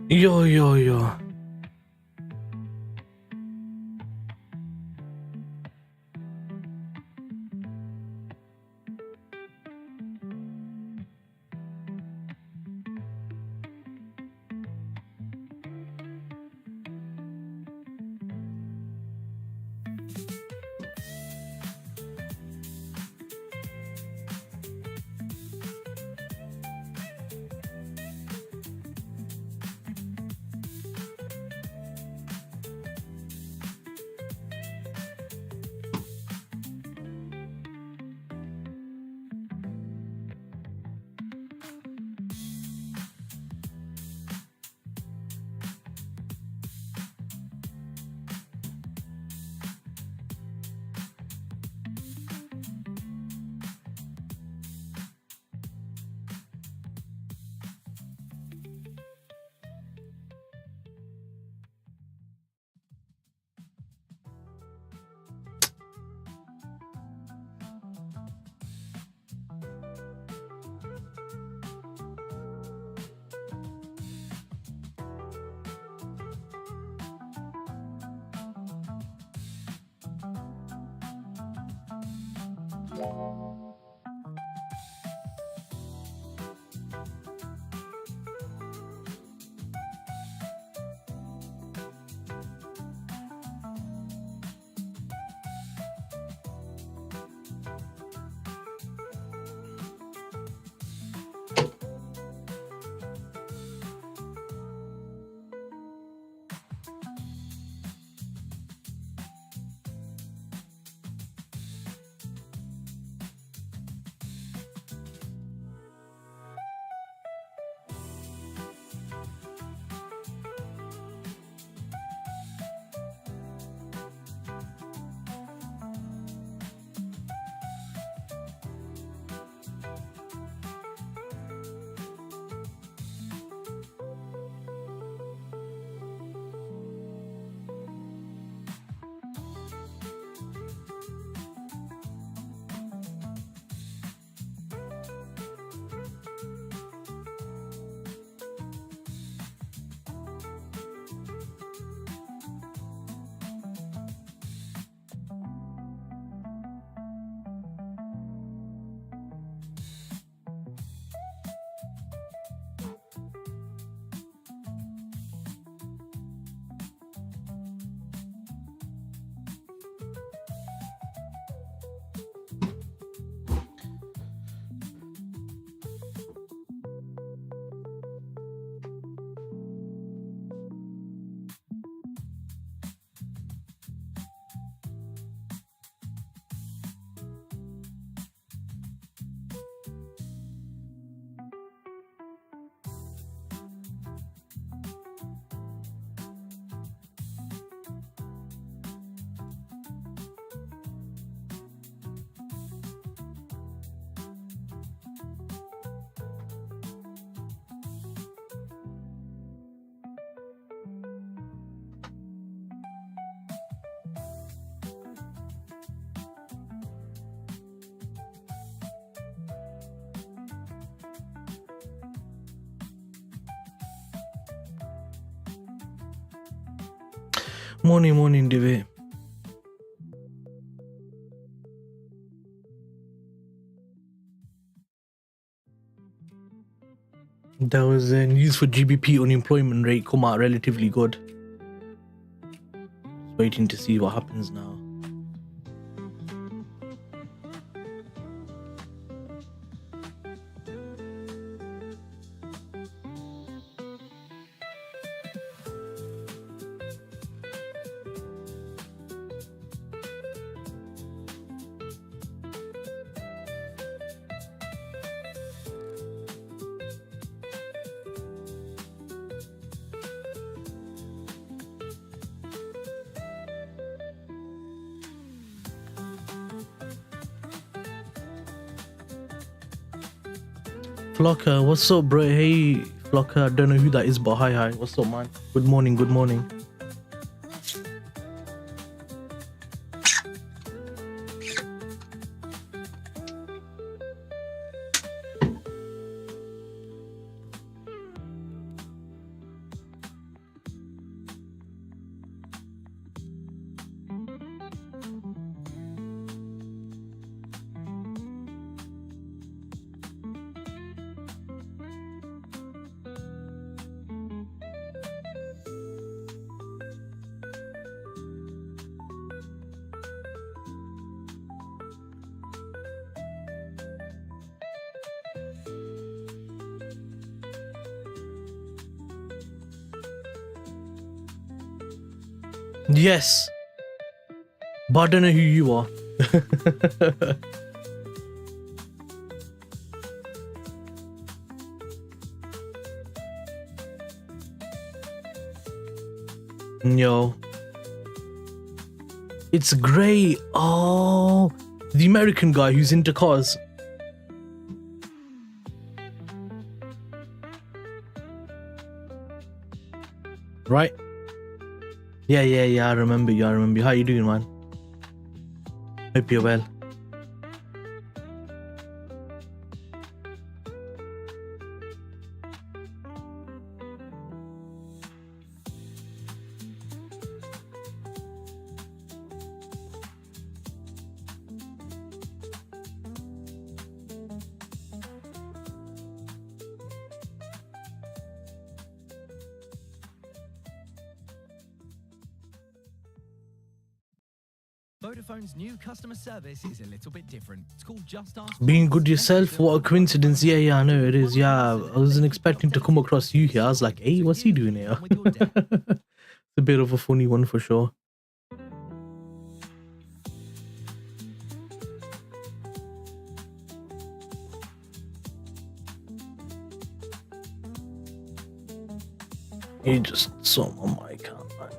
Yo. Morning, Divi. There was news for GBP unemployment rate come out relatively good. Waiting to see what happens now. Flocker, what's up, bro? Hey, Flocker, I don't know who that is, but hi. What's up, man? Good morning. Yes. But I don't know who you are. Yo. It's great. Oh, the American guy who's into cars. Right? Yeah, I remember you. How you doing, man? Hope you're well. Vodafone's new customer service is a little bit different. It's called Just Ask. Being good yourself, what a coincidence. Yeah, I know it is. Yeah, I wasn't expecting to come across you here. I was like, hey, what's he doing here? It's a bit of a funny one for sure. You just saw my mic on, man.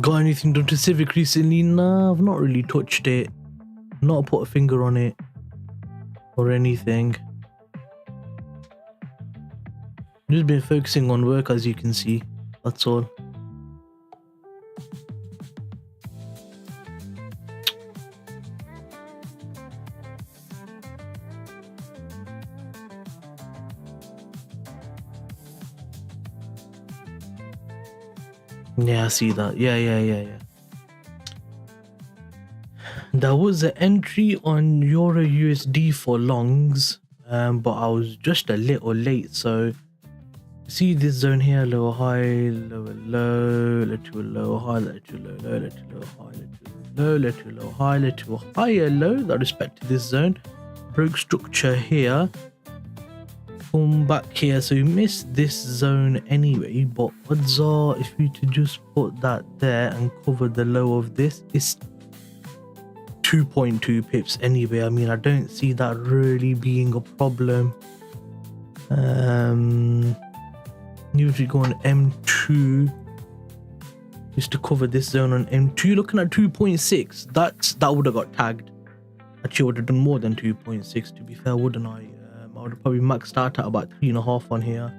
Got anything done to Civic recently? Nah, I've not really touched it. Not put a finger on it or anything. Just been focusing on work, as you can see. That's all. Yeah, I see that. Yeah. There was an entry on eurusd for longs, but I was just a little late. So see this zone here: lower high, lower low, little low high, little low, low, little low high, little low, little low high, little higher low. That respect to this zone. Broke structure here. Come back here, so you missed this zone anyway, but odds are if you to just put that there and cover the low of this, it's 2.2 pips anyway. I mean, I don't see that really being a problem. Usually go on M2 just to cover this zone on M2. Looking at 2.6, that would have got tagged. Actually, I would have done more than 2.6 to be fair, wouldn't I? I would have probably maxed out at about 3.5 on here.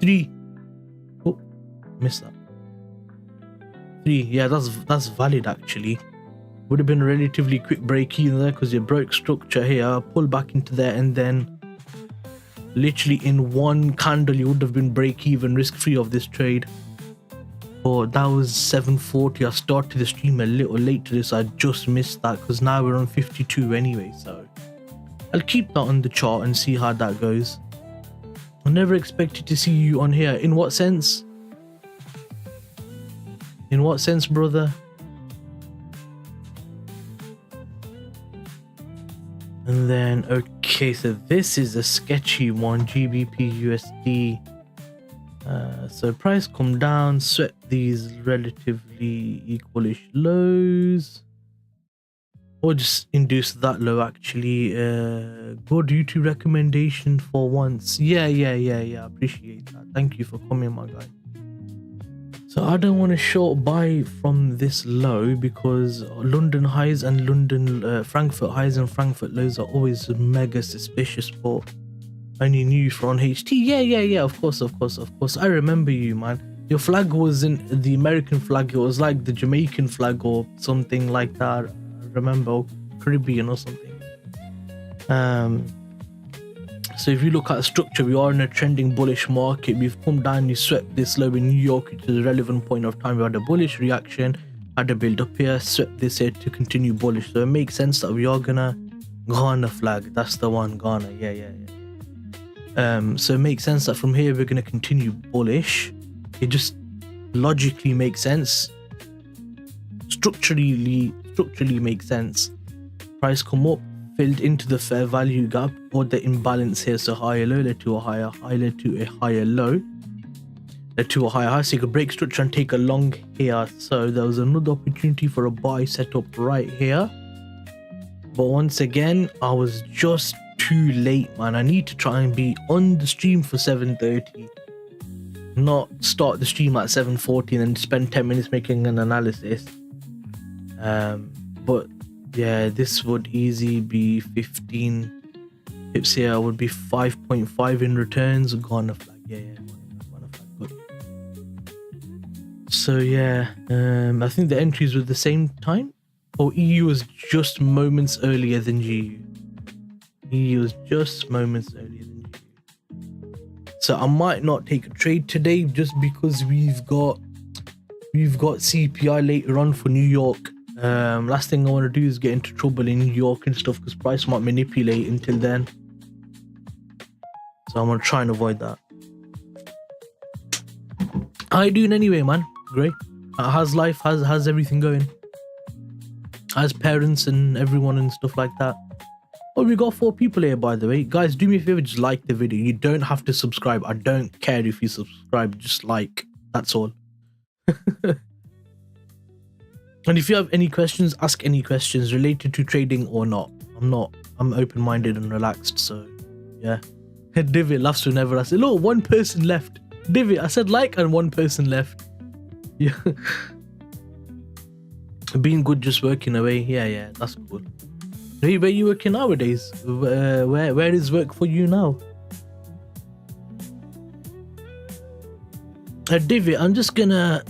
3. Oh, missed that. 3. Yeah, that's valid actually. Would have been a relatively quick break even there because you broke structure here, pull back into there, and then literally in one candle you would have been break even, risk free of this trade. But that was 7:40. I started the stream a little late to this. I just missed that because now we're on 52 anyway. So I'll keep that on the chart and see how that goes. I never expected to see you on here. In what sense? In what sense, brother? And then, okay, so this is a sketchy one, GBPUSD. So price come down, swept these relatively equalish lows. Or just induce that low actually. Good YouTube recommendation for once. Yeah. Appreciate that. Thank you for coming, my guy. So I don't want to short buy from this low because London highs and Frankfurt highs and Frankfurt lows are always mega suspicious. But only new for on HT. Yeah. Of course. I remember you, man. Your flag wasn't the American flag. It was like the Jamaican flag or something like that. Remember, Caribbean or something. So if you look at structure, we are in a trending bullish market. We've come down, we swept this low in New York, which is a relevant point of time. We had a bullish reaction, had a build up here, swept this here to continue bullish. So it makes sense that we are gonna Ghana flag. That's the one, Ghana. Yeah. So it makes sense that from here we're gonna continue bullish. It just logically makes sense. Structurally makes sense. Price come up, filled into the fair value gap or the imbalance here. So higher low led to a higher high, led to a higher low, led to a higher high. So you could break structure and take a long here. So there was another opportunity for a buy set up right here. But once again, I was just too late, man. I need to try and be on the stream for 7:30. Not start the stream at 7:40 and then spend 10 minutes making an analysis. But yeah, this would easily be 15 pips here. Would be 5.5 in returns. Gonna flag. Gonna flag. Good. So yeah, I think the entries were the same time. Oh, EU was just moments earlier than GU. EU was just moments earlier than GU. So I might not take a trade today just because we've got CPI later on for New York. Last thing I want to do is get into trouble in New York and stuff because price might manipulate until then. So I'm gonna try and avoid that. How you doing anyway, man? Great. How's life? How's everything going? How's parents and everyone and stuff like that? Oh, we got 4 people here, by the way. Guys, do me a favor, just like the video. You don't have to subscribe. I don't care if you subscribe, just like. That's all. And if you have any questions, ask any questions related to trading or not. I'm open-minded and relaxed, so yeah. Divot laughs whenever I say, look, 1 person left. Divot, I said like and 1 person left. Yeah. Being good, just working away. Yeah, that's cool. Hey, where you working nowadays? Where is work for you now? Divot, I'm just gonna...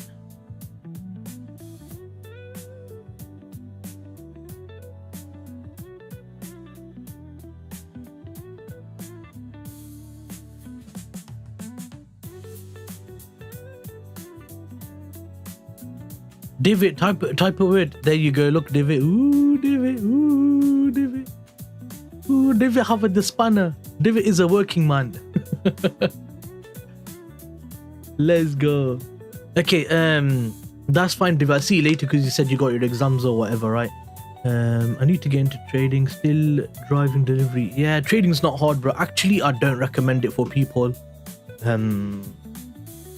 Divot, type a word. There you go. Look, Divot. Ooh, Divot. Ooh, Divot. Ooh, Divot have the spanner. Divot is a working man. Let's go. Okay, that's fine, Divot. I'll see you later because you said you got your exams or whatever, right? I need to get into trading. Still driving delivery. Yeah, trading's not hard, bro. Actually, I don't recommend it for people.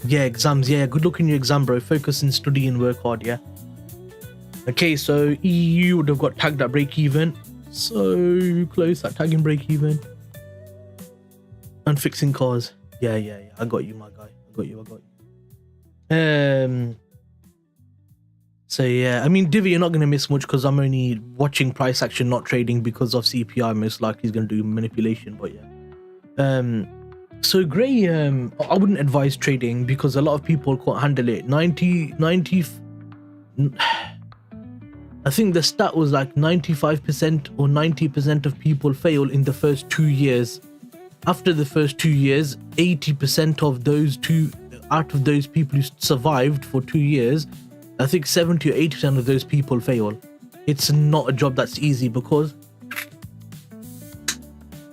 Yeah, exams. Yeah, good luck in your exam, bro. Focus and study and work hard, yeah? Okay, so EU would have got tagged at break even. So close at tagging break even. And fixing cars. Yeah. I got you, my guy. I got you. So yeah, I mean, Divvy, you're not going to miss much because I'm only watching price action, not trading because of CPI. Most likely he's going to do manipulation, but yeah. So Gray, I wouldn't advise trading because a lot of people can't handle it. 90, I think the stat was like 95% or 90% of people fail in the first 2 years. After the first 2 years, 80% of those out of those people who survived for 2 years, I think 70 or 80% of those people fail. It's not a job that's easy because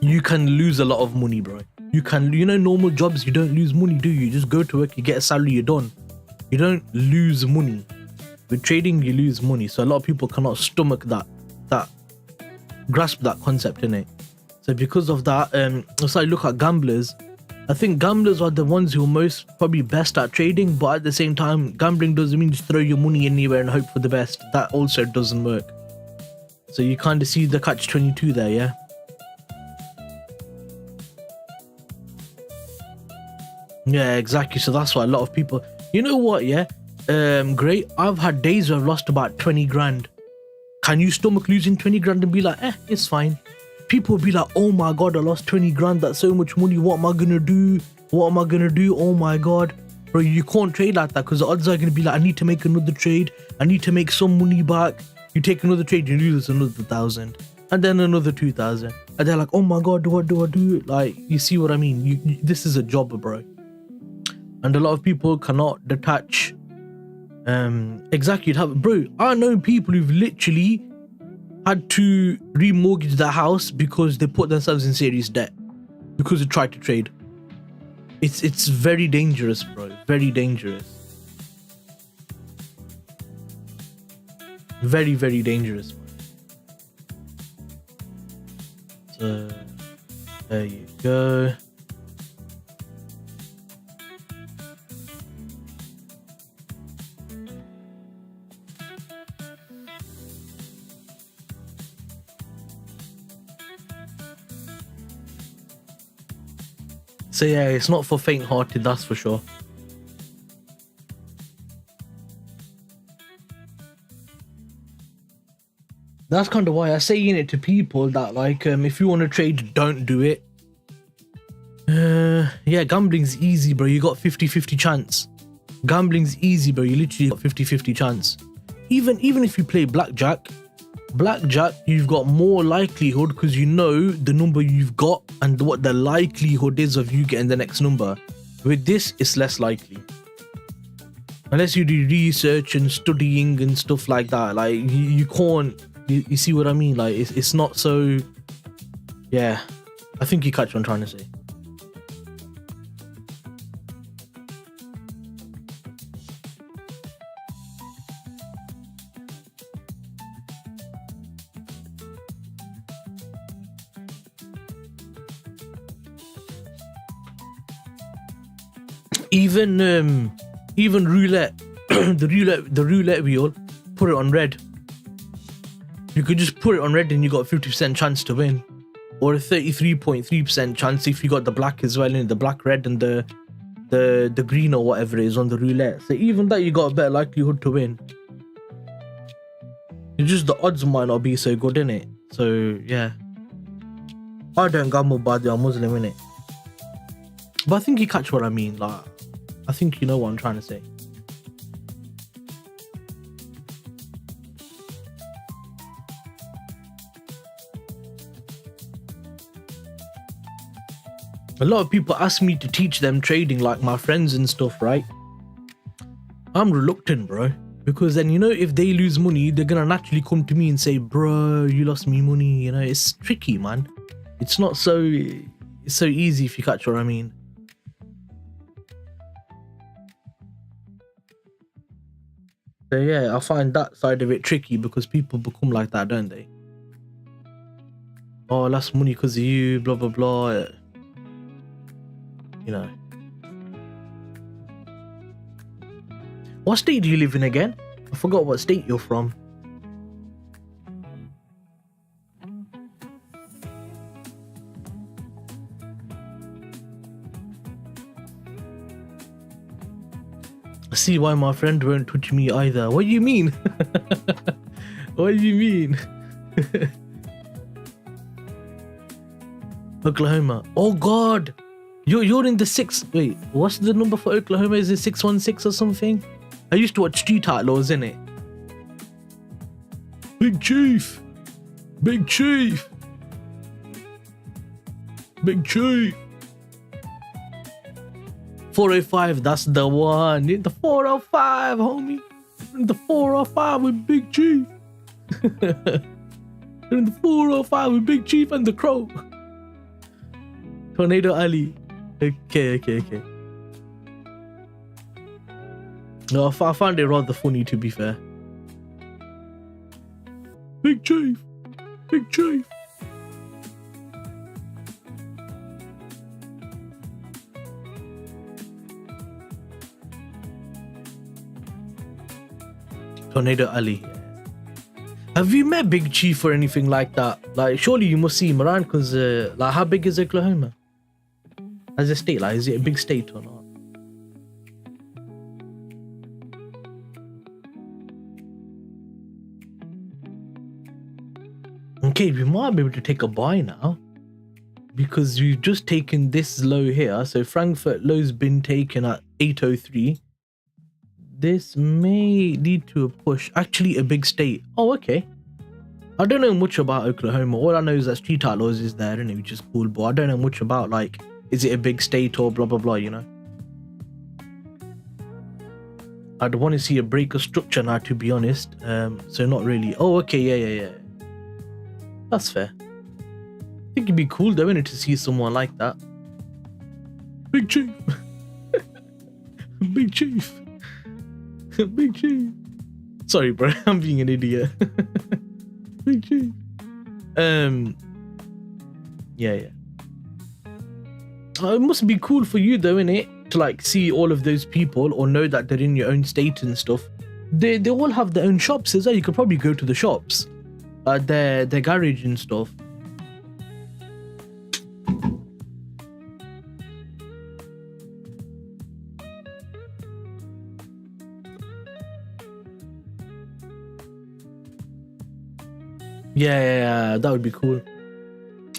you can lose a lot of money, bro. Normal jobs, you don't lose money, do you? You just go to work, you get a salary, you're done. You don't lose money. With trading, you lose money. So a lot of people cannot stomach grasp that concept, innit? So because of that, if I look at gamblers, I think gamblers are the ones who are most probably best at trading, but at the same time, gambling doesn't mean just throw your money anywhere and hope for the best. That also doesn't work. So you kind of see the catch-22 there, yeah? Yeah, exactly. So that's why a lot of people, you know what, yeah? Great. I've had days where I've lost about 20 grand. Can you stomach losing 20 grand and be like, it's fine? People will be like, oh my God, I lost 20 grand. That's so much money. What am I going to do? Oh my God. Bro, you can't trade like that because the odds are going to be like, I need to make another trade. I need to make some money back. You take another trade, you lose another 1,000. And then another 2,000. and they're like, oh my god, what do I do? Like, you see what I mean? This is a job, bro. And a lot of people cannot detach. Exactly, bro. I know people who've literally had to remortgage their house because they put themselves in serious debt because they tried to trade. It's very dangerous, bro. Very dangerous. Very, very dangerous, bro. So there you go. So yeah, it's not for faint-hearted, that's for sure. That's kind of why I say in it to people that, like, if you want to trade, don't do it. Yeah, gambling's easy, bro. You got 50-50 chance. Gambling's easy, bro. You literally got 50-50 chance. Even if you play blackjack, you've got more likelihood because you know the number you've got and what the likelihood is of you getting the next number. With this, it's less likely. Unless you do research and studying and stuff like that. Like, you can't... You see what I mean? Like, it's not so... Yeah. I think you catch what I'm trying to say. Even roulette, the roulette wheel, put it on red. You could just put it on red and you got a 50% chance to win, or a 33.3% chance if you got the black as well, in the black, red, and the green or whatever it is on the roulette. So even that, you got a better likelihood to win. It's just the odds might not be so good, innit? So yeah, I don't gamble, but I'm Muslim, innit? But I think you catch what I mean. Like, I think you know what I'm trying to say. A lot of people ask me to teach them trading, like my friends and stuff, right? I'm reluctant, bro, because then, you know, if they lose money, they're gonna naturally come to me and say, bro, you lost me money. You know, it's tricky, man. It's not so... It's so easy, if you catch what I mean. So yeah, I find that side of it tricky because people become like that, don't they? Oh, I lost money because of you, blah, blah, blah. You know. What state do you live in again? I forgot what state you're from. I see why my friend won't touch me either. What do you mean? What do you mean? Oklahoma. Oh God. You're in the 6. Wait, what's the number for Oklahoma? Is it 616 or something? I used to watch Street Outlaws, innit? Big Chief. Big Chief. Big Chief. 405, that's the one. In the 405, homie. In the 405 with Big Chief. In the 405 with Big Chief and the Crow. Tornado Alley. Okay. No, I found it rather funny, to be fair. Big Chief. Big Chief. Tornado Alley. Have you met Big Chief or anything like that? Like, surely you must see him around, because like, how big is Oklahoma as a state? Like, is it a big state or not? Okay, we might be able to take a buy now, because we've just taken this low here. So Frankfurt low's been taken at 803. This may lead to a push. Actually, a big state. Oh, okay. I don't know much about Oklahoma. All I know is that Street Outlaws is there, and which is cool. But I don't know much about, like, is it a big state or blah blah blah. You know. I'd want to see a breaker structure now, to be honest. So not really. Oh, okay, yeah. That's fair. I think it'd be cool though, innit, to see someone like that. Big Chief. Big Chief. Big Chief. Sorry, bro. I'm being an idiot. Big Chief. Yeah. It must be cool for you though, innit, to like see all of those people or know that they're in your own state and stuff. They all have their own shops as well. You could probably go to the shops, their garage and stuff. Yeah, that would be cool.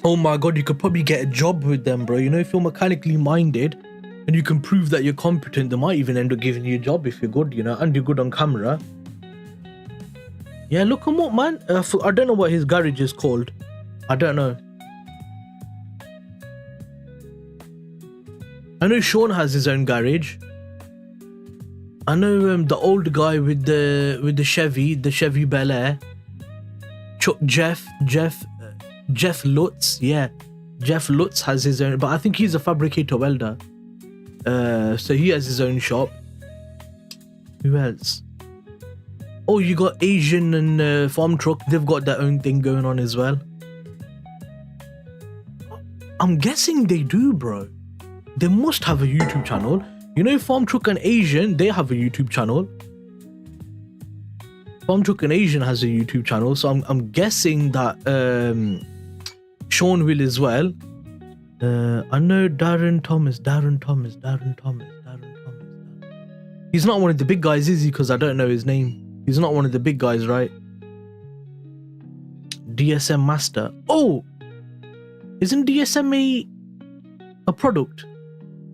Oh my god, you could probably get a job with them, bro. You know, if you're mechanically minded and you can prove that you're competent, they might even end up giving you a job if you're good, you know, and you're good on camera. Yeah, look him up, man. I don't know what his garage is called. I don't know. I know Sean has his own garage. I know the old guy with the Chevy Bel Air. Jeff Lutz, yeah. Jeff Lutz has his own, but I think he's a fabricator welder. So he has his own shop. Who else? Oh, you got Asian and Farm Truck. They've got their own thing going on as well. I'm guessing they do, bro. They must have a YouTube channel. You know, Farm Truck and Asian, they have a YouTube channel. Farm Truck and Asian has a YouTube channel, so I'm guessing that Sean will as well. I know Darren Thomas. He's not one of the big guys, is he? Because I don't know his name. He's not one of the big guys, right? DSM Master. Oh, isn't DSM a product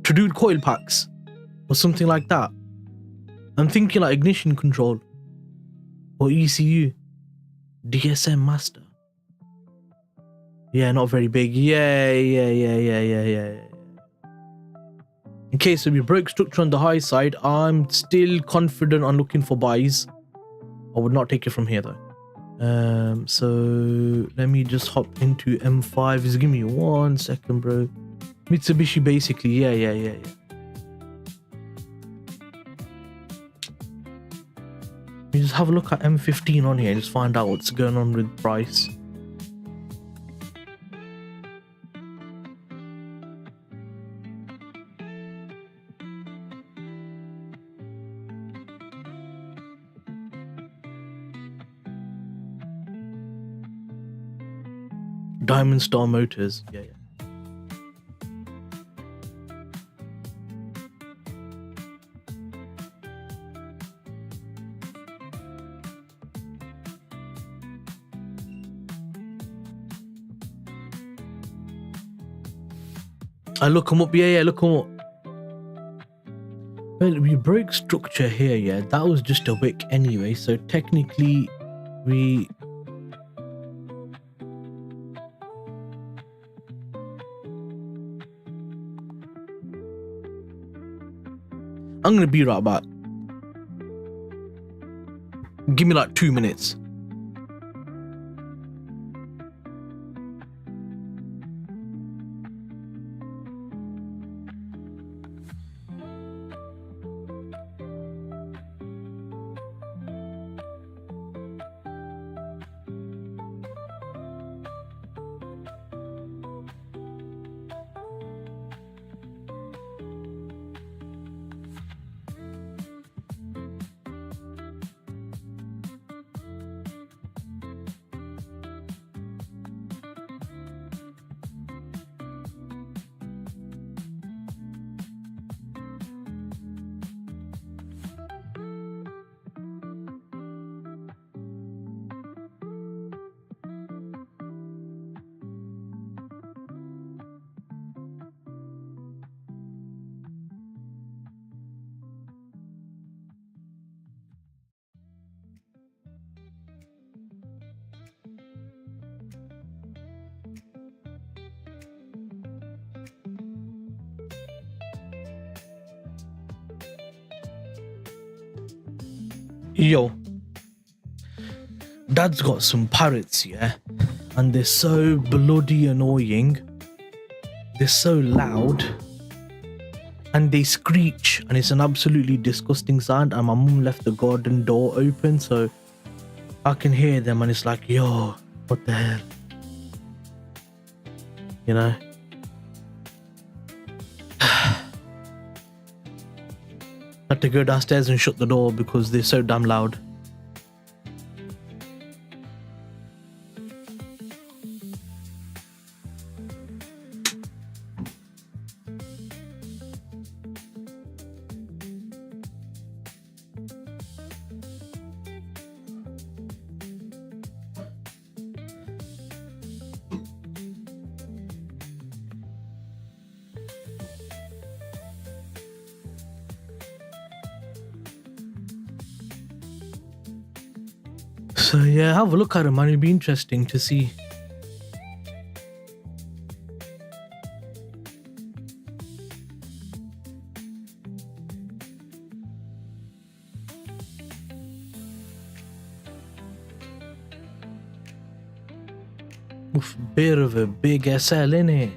to do coil packs or something like that? I'm thinking like ignition control. Or ECU. DSM Master. Yeah, not very big. Yeah. Okay, so we broke structure on the high side. I'm still confident on looking for buys. I would not take it from here though. So let me just hop into M5. Just give me 1 second, bro. Mitsubishi basically. Yeah. You just have a look at M15 on here and just find out what's going on with price. Diamond Star Motors. Yeah. I look them up. Yeah, look them up. Well, we broke structure here. Yeah, that was just a wick anyway. So technically, I'm gonna be right back. Give me like 2 minutes. Yo, Dad's got some parrots, yeah, and they're so bloody annoying. They're so loud, and they screech, and it's an absolutely disgusting sound. And my mum left the garden door open, so I can hear them, and it's like, yo, what the hell, you know? Had to go downstairs and shut the door because they're so damn loud. So yeah, have a look at it, man. It'll be interesting to see. Oof, bit of a big SL in it.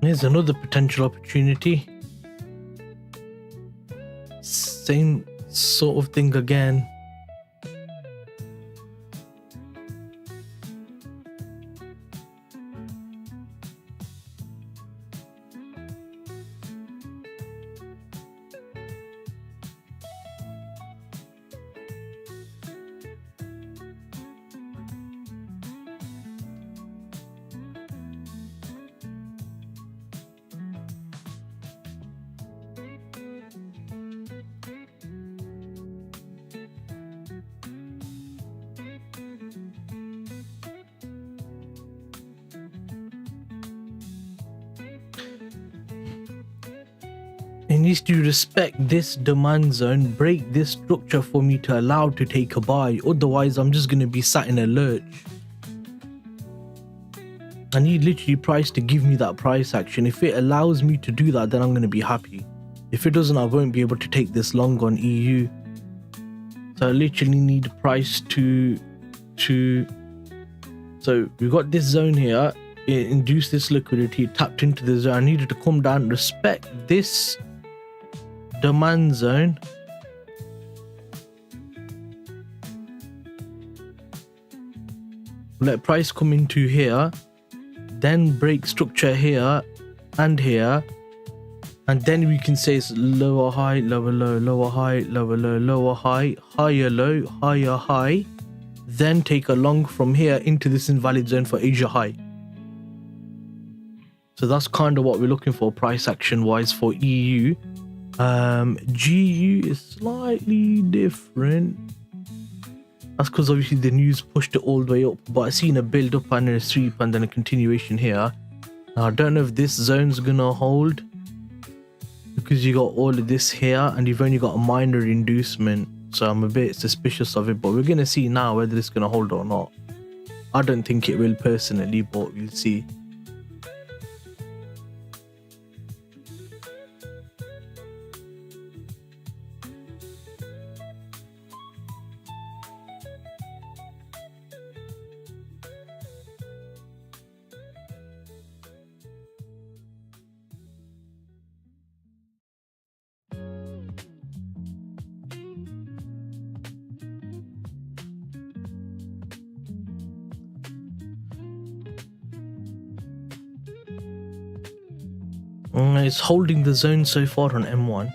Here's another potential opportunity. Same sort of thing again. It needs to respect this demand zone, break this structure for me to allow to take a buy. Otherwise, I'm just going to be sat in a lurch. I need literally price to give me that price action. If it allows me to do that, then I'm going to be happy. If it doesn't, I won't be able to take this long on EU. So I literally need price to so we got this zone here. It induced this liquidity, tapped into the zone. I needed to come down, respect this demand zone, let price come into here, then break structure here and here, and then we can say it's lower high, lower low, lower high, lower low, lower high, higher low, higher high, then take a long from here into this invalid zone for Asia high. So that's kind of what we're looking for price action wise for EU. GU is slightly different. That's because obviously the news pushed it all the way up, but I've seen a build up and a sweep and then a continuation here. Now I don't know if this zone's gonna hold because you got all of this here and you've only got a minor inducement, so I'm a bit suspicious of it, but we're gonna see now whether it's gonna hold or not. I don't think it will personally, but we'll see. It's holding the zone so far on M1.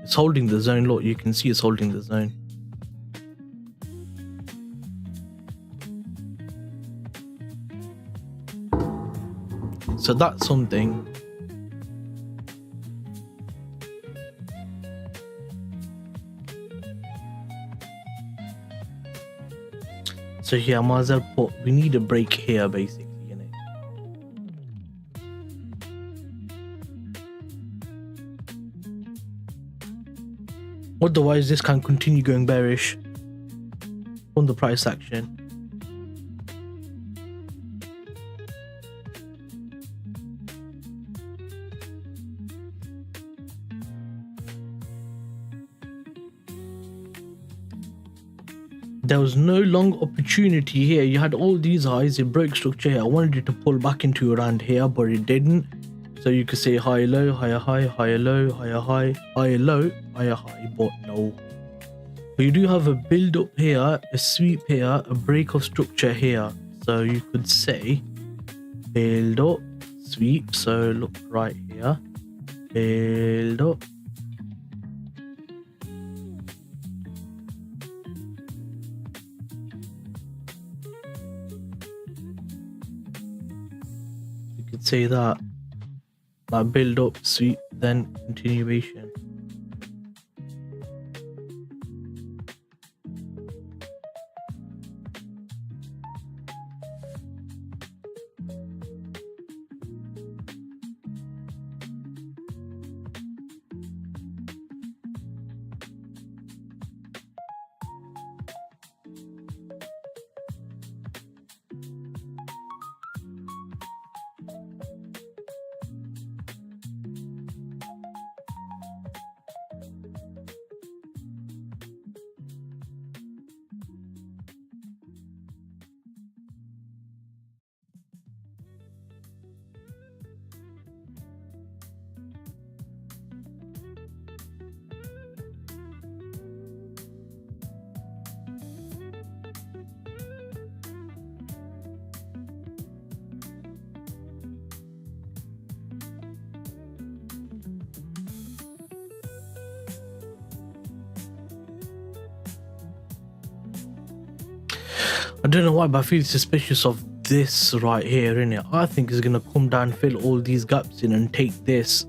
It's holding the zone. Look, you can see it's holding the zone. So that's something. So here, I might as well put, we need a break here basically. Otherwise, this can continue going bearish on the price action. There was no long opportunity here. You had all these highs, it broke structure here. I wanted it to pull back into around here, but it didn't. So you could say higher low, higher high, higher low, higher high, higher low, higher high, but no. But you do have a build up here, a sweep here, a break of structure here. So you could say build up, sweep. So look right here, build up. You could say that build up, sweep, then continuation. I don't know why, but I feel suspicious of this right here, innit? I think it's gonna come down, fill all these gaps in and take this,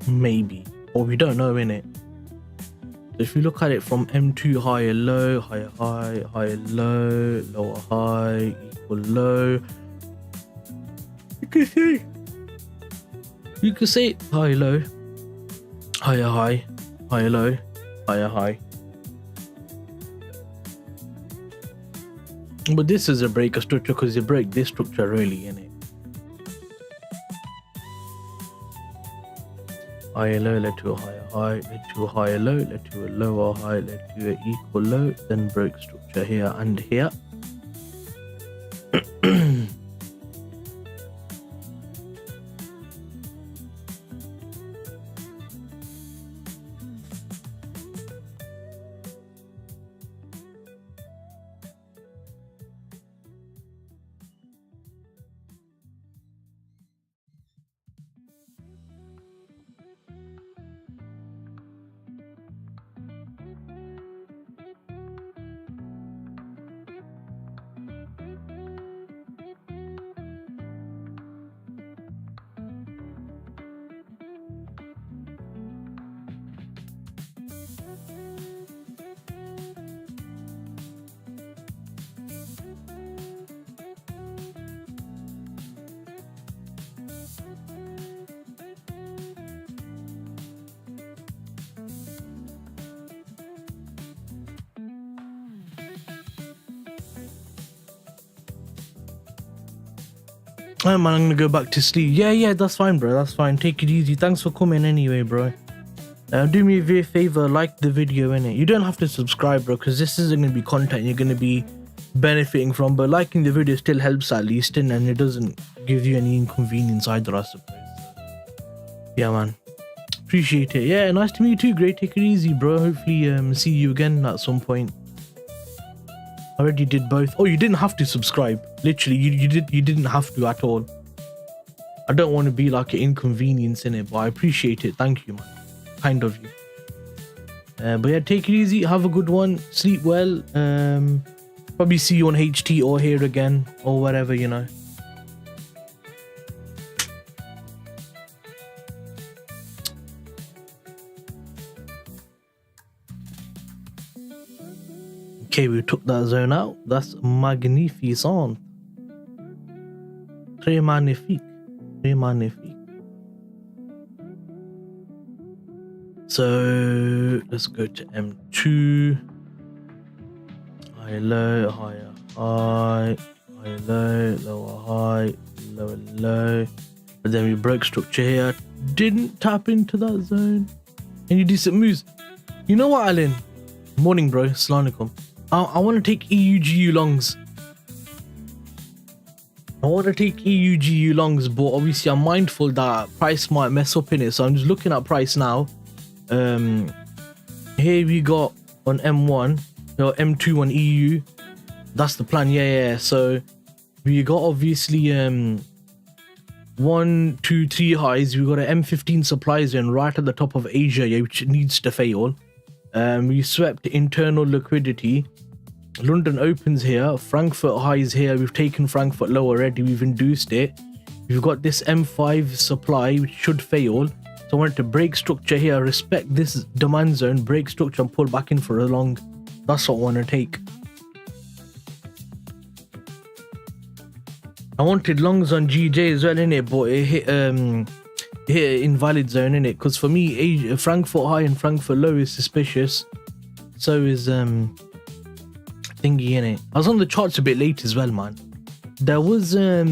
maybe. Or we don't know, innit? So if you look at it from M2, higher low, higher high, higher low, lower high, equal low. You could say high low, higher high, higher low, higher high. But this is a break of structure because you break this structure really, innit? Higher low led to a higher high, led to a higher low, led to a lower high, led to an equal low, then break structure here and here. Alright, man, I'm gonna go back to sleep. Yeah, that's fine, bro. That's fine. Take it easy. Thanks for coming anyway, bro. Do me a favor, like the video, innit? You don't have to subscribe, bro, because this isn't gonna be content you're gonna be benefiting from. But liking the video still helps at least, and it doesn't give you any inconvenience either, I suppose. Yeah, man. Appreciate it. Yeah, nice to meet you too. Great. Take it easy, bro. Hopefully, see you again at some point. I already did both. Oh, you didn't have to subscribe. Literally, you didn't have to at all. I don't want to be like an inconvenience in it, but I appreciate it. Thank you, man. Kind of you. But yeah, take it easy. Have a good one. Sleep well. Probably see you on HT or here again or whatever, you know. Okay, we took that zone out. That's magnificent. Très magnifique. Très magnifique. So let's go to M2. High, low, higher, high, high, low, lower, high, lower, low. But then we broke structure here. Didn't tap into that zone. Any decent moves? You know what, Alan? Morning, bro. Assalamu alaikum. I want to take EUGU longs. But obviously I'm mindful that price might mess up in it. So I'm just looking at price now. Here we got on M1, or M2 on EU. That's the plan. Yeah. So we got obviously 1, 2, 3 highs. We got an M15 supply zone right at the top of Asia, yeah, which needs to fail. We swept internal liquidity. London opens here. Frankfurt highs here. We've taken Frankfurt low already. We've induced it. We've got this M5 supply, which should fail. So I wanted to break structure here, respect this demand zone, break structure and pull back in for a long. That's what I want to take. I wanted longs on GJ as well, innit? But it hit invalid zone, innit? Because for me, Frankfurt high and Frankfurt low is suspicious. So is thingy, innit? I was on the charts a bit late as well, man. There was a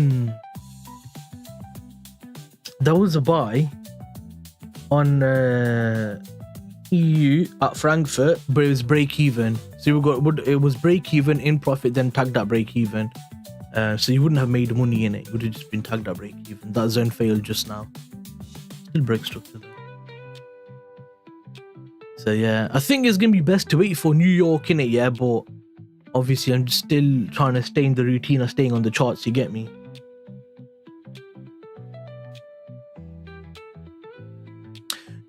buy on EU at Frankfurt, but it was break even. So it was break even in profit, then tagged at break even. So you wouldn't have made money in it. It would have just been tagged at break even. That zone failed just now. Still break structure though. So yeah, I think it's gonna be best to wait for New York in it, yeah. But obviously, I'm just still trying to stay in the routine of staying on the charts. You get me?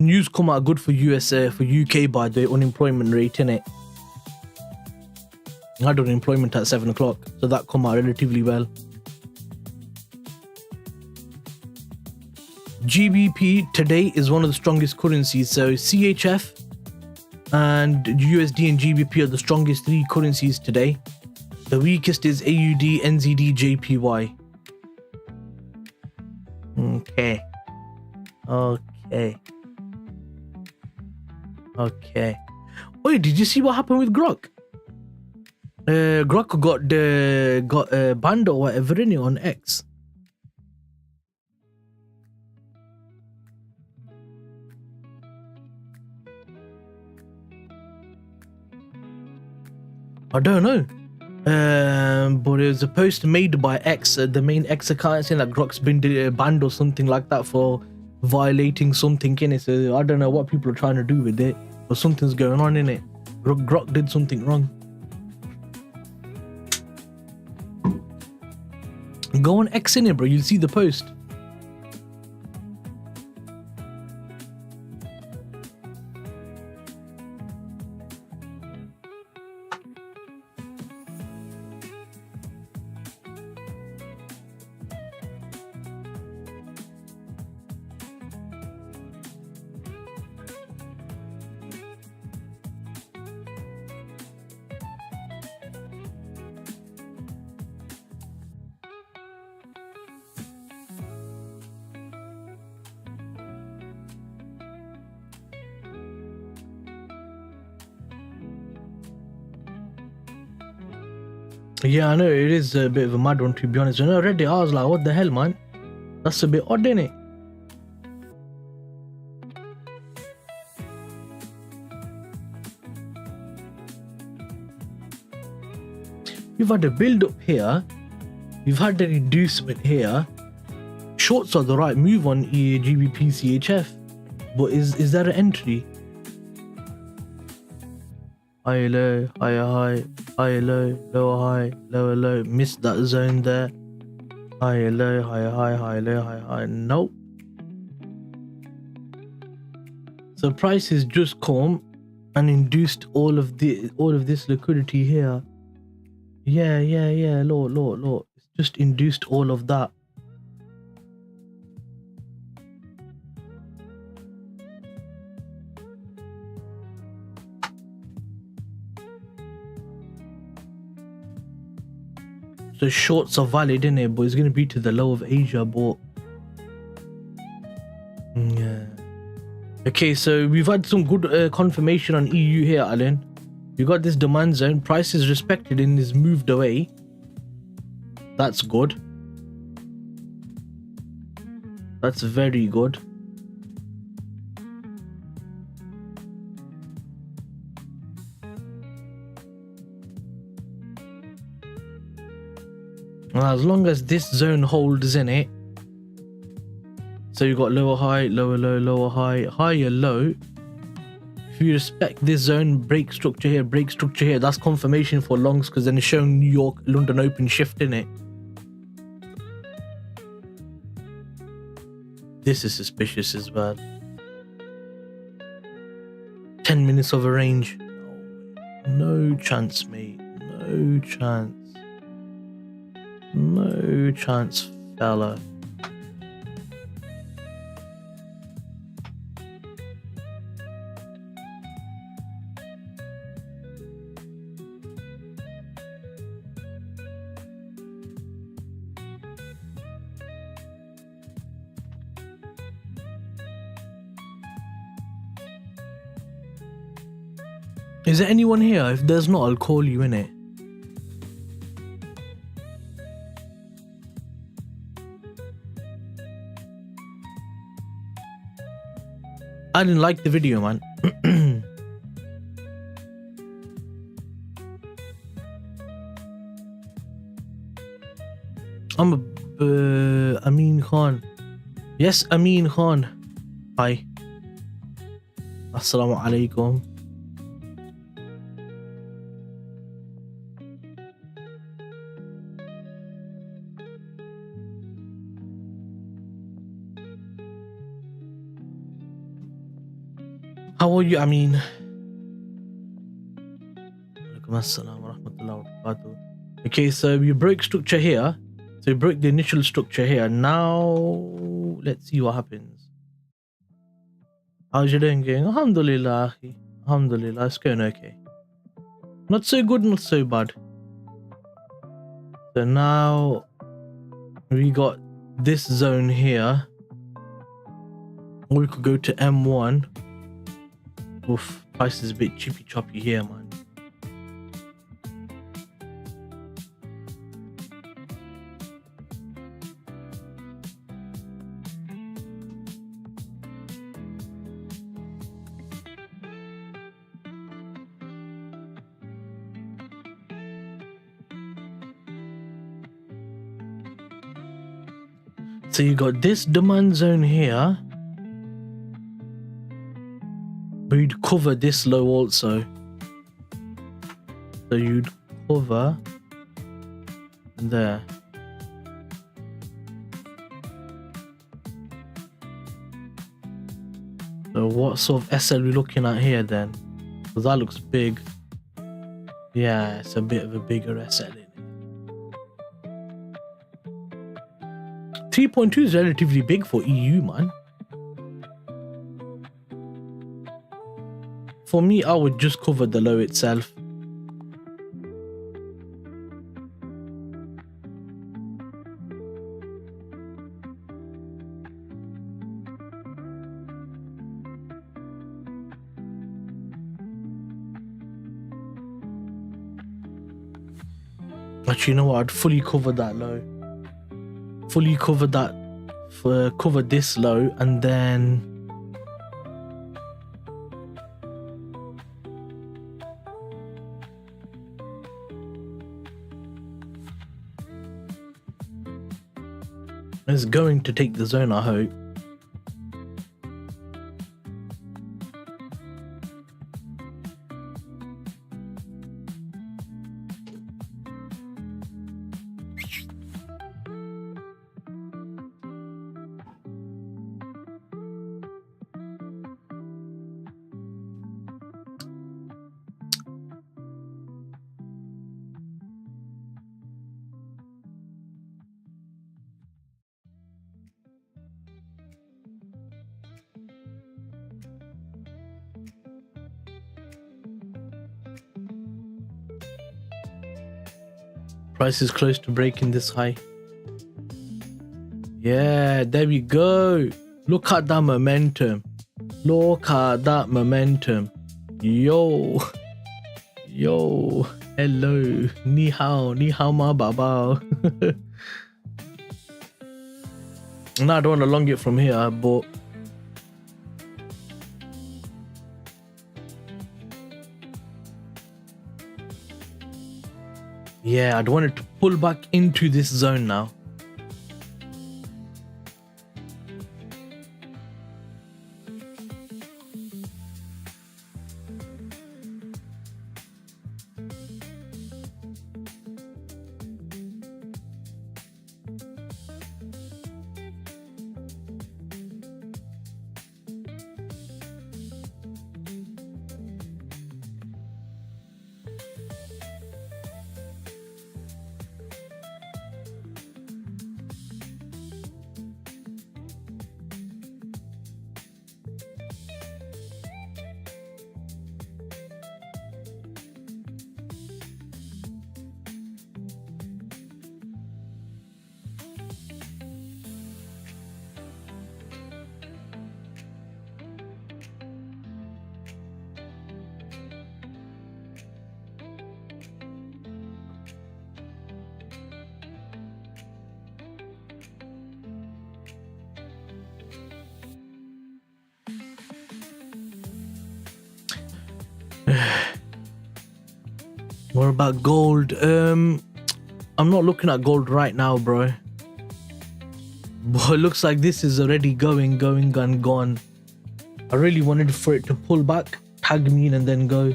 News come out good for USA, for UK by the unemployment rate, innit? I had unemployment at 7 o'clock, so that come out relatively well. GBP today is one of the strongest currencies, so CHF and USD and GBP are the strongest 3 currencies today. The weakest is AUD, NZD, JPY. Okay. Wait, did you see what happened with Grok? Grok got banned or whatever in it on X. I don't know. But it was a post made by X, the main X account, saying that Grok's been banned or something like that for violating something in it. So I don't know what people are trying to do with it, but something's going on in it. Grok did something wrong. Go on X in it, bro. You'll see the post. Yeah, I know it is a bit of a mad one, to be honest. When I read it, I was like, what the hell, man? That's a bit odd, isn't it? We've had a build up here. We've had a reducement here. Shorts are the right move on GBPCHF, but is there an entry? High, low, higher, high, higher, low, lower, high, lower, low. Missed that zone there. Higher, low, higher, high, higher, low, higher, high. Nope. So price has just come and induced all of this liquidity here. Yeah. Look. It's just induced all of that. So shorts are valid in it, but it's going to be to the low of Asia, but yeah. Okay, so we've had some good confirmation on EU here, Alan. We got this demand zone. Price is respected and is moved away. That's good. That's very good. And as long as this zone holds in it, so you got lower high, lower low, lower high, higher low. If you respect this zone, break structure here, that's confirmation for longs, because then it's showing New York, London Open shift in it. This is suspicious as well. 10 minutes of a range. No chance, mate. No chance. No chance, fella. Is there anyone here? If there's not, I'll call you, innit? I didn't like the video, man. I'm Amin Khan. Yes, Amin Khan. Hi. Assalamu alaikum. How are you, Amin? Okay, so we broke structure here. So we broke the initial structure here. Now, let's see what happens. How's your day going? Alhamdulillah. Alhamdulillah, it's going okay. Not so good, not so bad. So now, we got this zone here. Or we could go to M1. Oof, price is a bit chippy choppy here, man. So you got this demand zone here. But you'd cover this low also. So you'd cover there. So what sort of SL are we looking at here then? Because that looks big. Yeah, it's a bit of a bigger SL in it. 3.2 is relatively big for EU, man. For me, I would just cover the low itself. Actually, you know what? I'd fully cover that low. Fully cover that, cover this low, and then it's going to take the zone, I hope. Price is close to breaking this high. Yeah, there we go. Look at that momentum. Look at that momentum. Yo. Yo. Hello. Ni hao ma babao. Now I don't want to long it from here, but yeah, I'd want it to pull back into this zone now. What about gold? I'm not looking at gold right now, bro. But it looks like this is already going and gone. I really wanted for it to pull back, tag me in, and then go.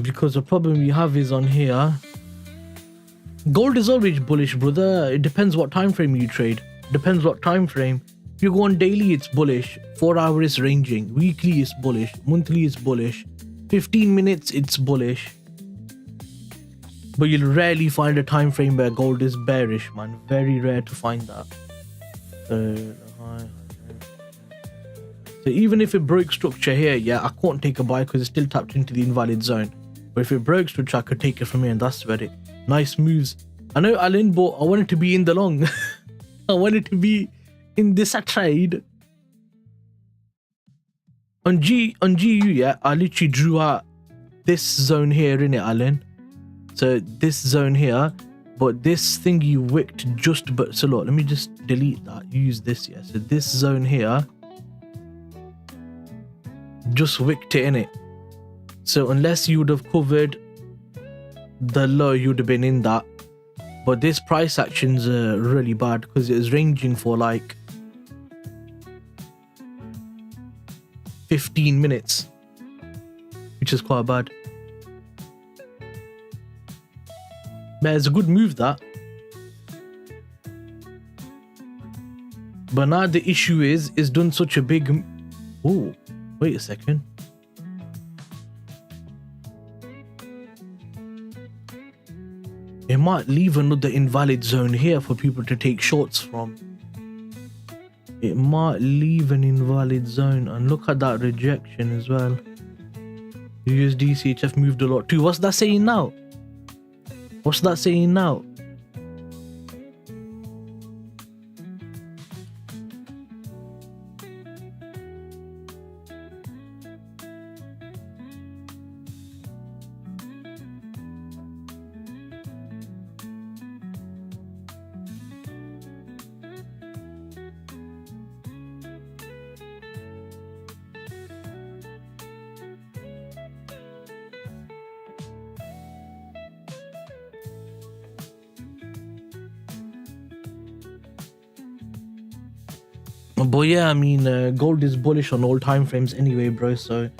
Because the problem we have is on here. Gold is always bullish, brother. It depends what time frame you trade. Depends what time frame. If you go on daily, it's bullish. 4 hour is ranging. Weekly is bullish. Monthly is bullish. 15 minutes, it's bullish. But you'll rarely find a time frame where gold is bearish, man. Very rare to find that. So even if it broke structure here, yeah, I can't take a buy because it's still tapped into the invalid zone. But if it broke structure, I could take it from here, and that's where it. Nice moves. I know, Alan, but I wanted to be in the long. I wanted to be in this trade. On GU, yeah, I literally drew out this zone here, innit, Alan? So this zone here, but this thing you wicked just, but so look, let me just delete that, use this, yeah. So this zone here, just wicked it in it. So unless you would have covered the low, you would have been in that. But this price action's really bad because it is ranging for like 15 minutes, which is quite bad. But it's a good move, that. But now the issue is, it's done such a big... Oh, wait a second. It might leave another invalid zone here for people to take shorts from. It might leave an invalid zone. And look at that rejection as well. USD CHF moved a lot too. What's that saying now? What's that saying now? But yeah, I mean, gold is bullish on all time frames anyway, bro. So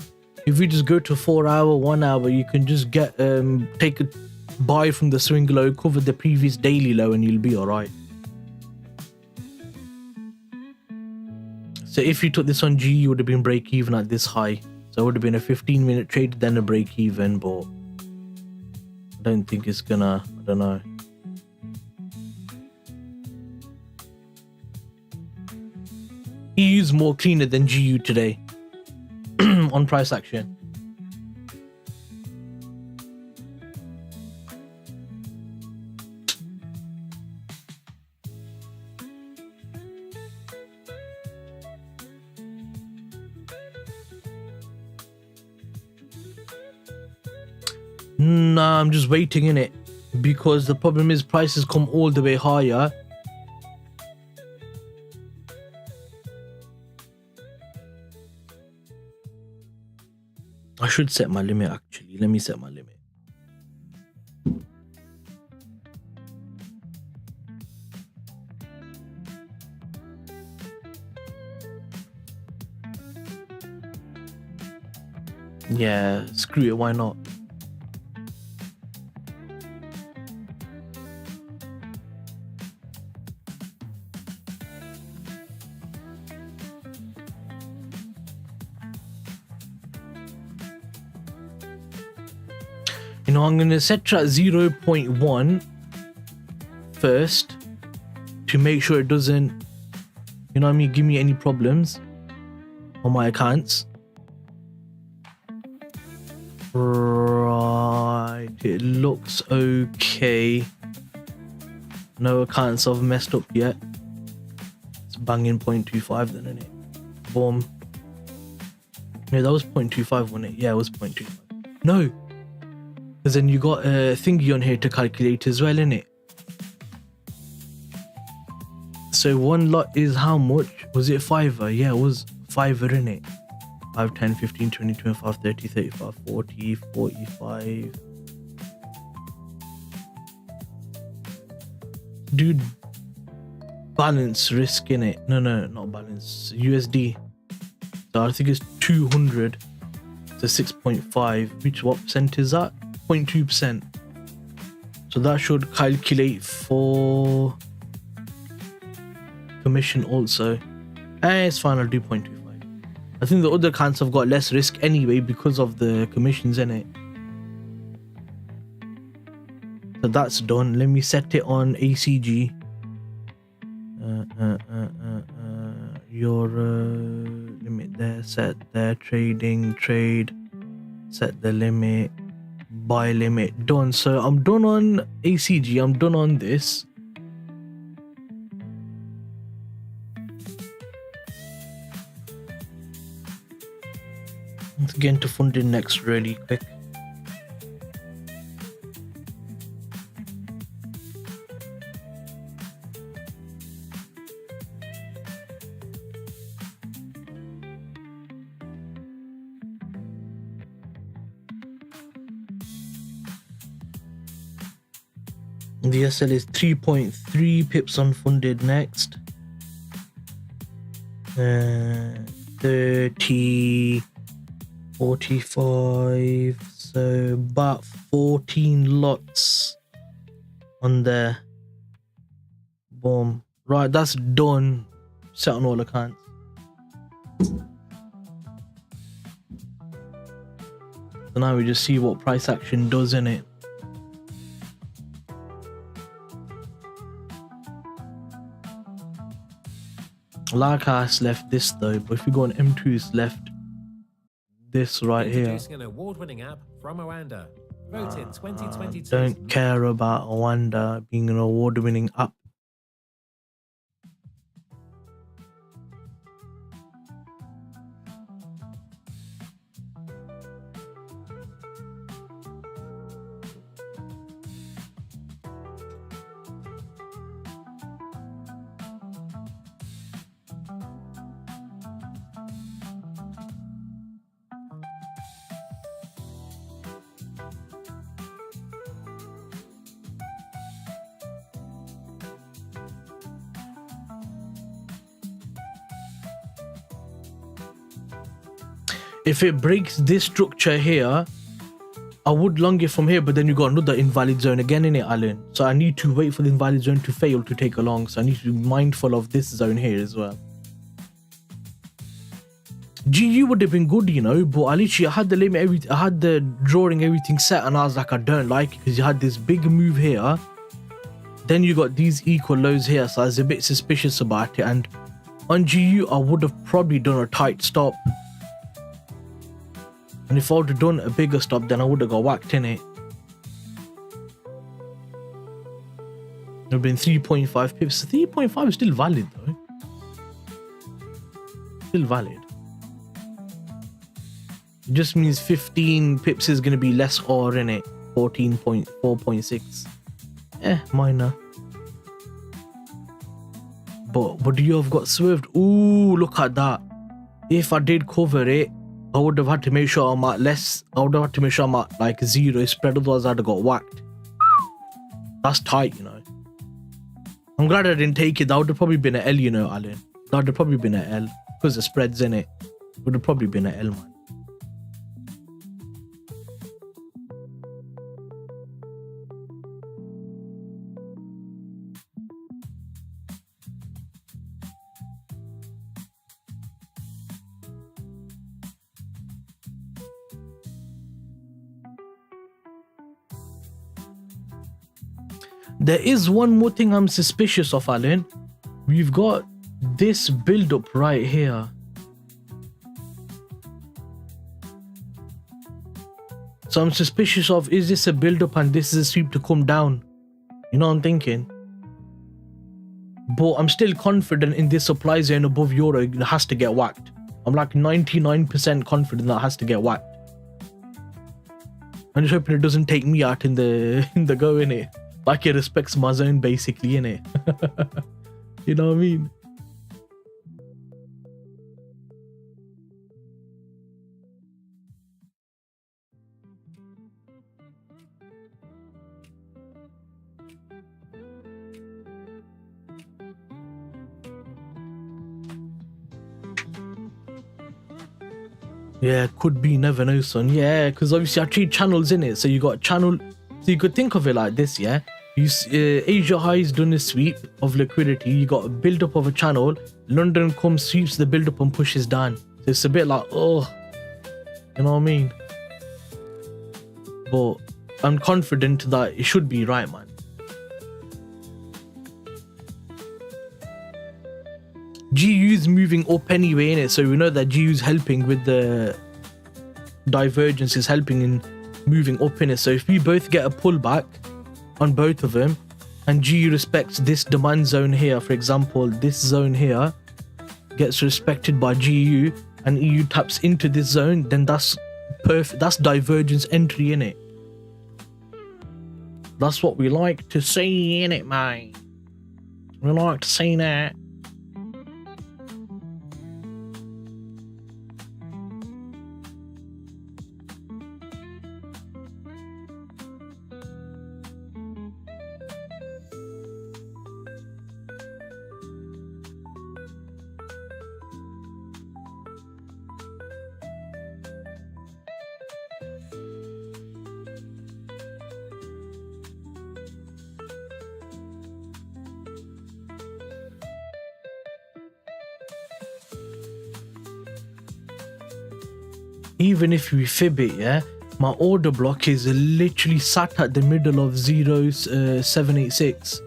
if you just go to 4 hour, 1 hour, you can just get take a buy from the swing low, cover the previous daily low, and you'll be all right. So if you took this on G, you would have been break even at this high. So it would have been a 15-minute trade, then a break even. But I don't think it's gonna. I don't know. EU's more cleaner than GU today on price action. Nah, I'm just waiting in it because the problem is prices come all the way higher. I should set my limit actually. Let me set my limit. Yeah, screw it, why not? You know, I'm gonna set it at 0.1 first to make sure it doesn't, you know what I mean, give me any problems on my accounts. Right, it looks okay. No accounts have messed up yet. It's banging 0.25 then, isn't it? Boom. Yeah, that was 0.25, wasn't it? Yeah, it was 0.25. No, because then you got a thingy on here to calculate as well, innit? So one lot is how much? Was it $5? Yeah, it was $5, innit? 5, 10, 15, 20, 25, 30, 35, 40, 45. Dude, balance risk in it. No, not balance. USD. So I think it's 200 to 6.5. Which what percent is that? 0.2%. So that should calculate for commission also. It's fine, I'll do 0.25. I think the other accounts have got less risk anyway because of the commissions in it. So that's done. Let me set it on ACG. Your limit there, set there, trading, trade, set the limit, buy limit, done. So I'm done on ACG, I'm done on this. Let's get into funding next really quick. The SL is 3.3 pips unfunded next. 30, 45, so about 14 lots on there. Boom. Right, that's done. Set on all accounts. So now we just see what price action does in it. Like I left this though, but if you go on M2, it's left this right here. Introducing an award-winning app from Oanda. Voted 2022. Don't care about Oanda being an award-winning app. if it breaks this structure here, I would long it from here, but then you got another invalid zone again in it, Alan. So I need to wait for the invalid zone to fail to take along. So I need to be mindful of this zone here as well. GU would have been good, you know, but I had the limit, I had the drawing everything set, and I was like, I don't like it because you had this big move here. Then you got these equal lows here, so I was a bit suspicious about it. And on GU, I would have probably done a tight stop. And if I would have done a bigger stop, then I would have got whacked in it. It would have been 3.5 pips. 3.5 is still valid though. Still valid. It just means 15 pips is going to be less or in it. 14.4.6. Minor. But do you have got swerved? Ooh, look at that. If I did cover it, I would have had to make sure I'm at less. I would have had to make sure I'm at like 0 spread, otherwise I'd have got whacked. That's tight, you know. I'm glad I didn't take it. That would have probably been an L, you know, Alan. That would have probably been an L. Because the spread's in it. Would have probably been an L, man. There is one more thing I'm suspicious of, Alan. We've got this build up right here. So I'm suspicious of, is this a build up and this is a sweep to come down? You know what I'm thinking? But I'm still confident in this supply zone above euro. It has to get whacked. I'm like 99% confident that it has to get whacked. I'm just hoping it doesn't take me out in the go, innit? Like it respects my zone basically, innit? You know what I mean? Yeah, could be, never know, son. Yeah, because obviously I trade channels in it. So you got channel, so you could think of it like this, yeah? Asia highs done a sweep of liquidity. You got a build up of a channel. London comes, sweeps the build up and pushes down. So it's a bit like, oh, you know what I mean? But I'm confident that it should be right, man. GU's moving up anyway, innit? So we know that GU's helping with the divergence, is helping in moving up in it. So if we both get a pullback on both of them and GU respects this demand zone here, for example, this zone here gets respected by GU and EU taps into this zone, then that's perfect. That's divergence entry in it. That's what we like to see in it, mate. We like to see that. Even if we fib it, yeah, my order block is literally sat at the middle of 786.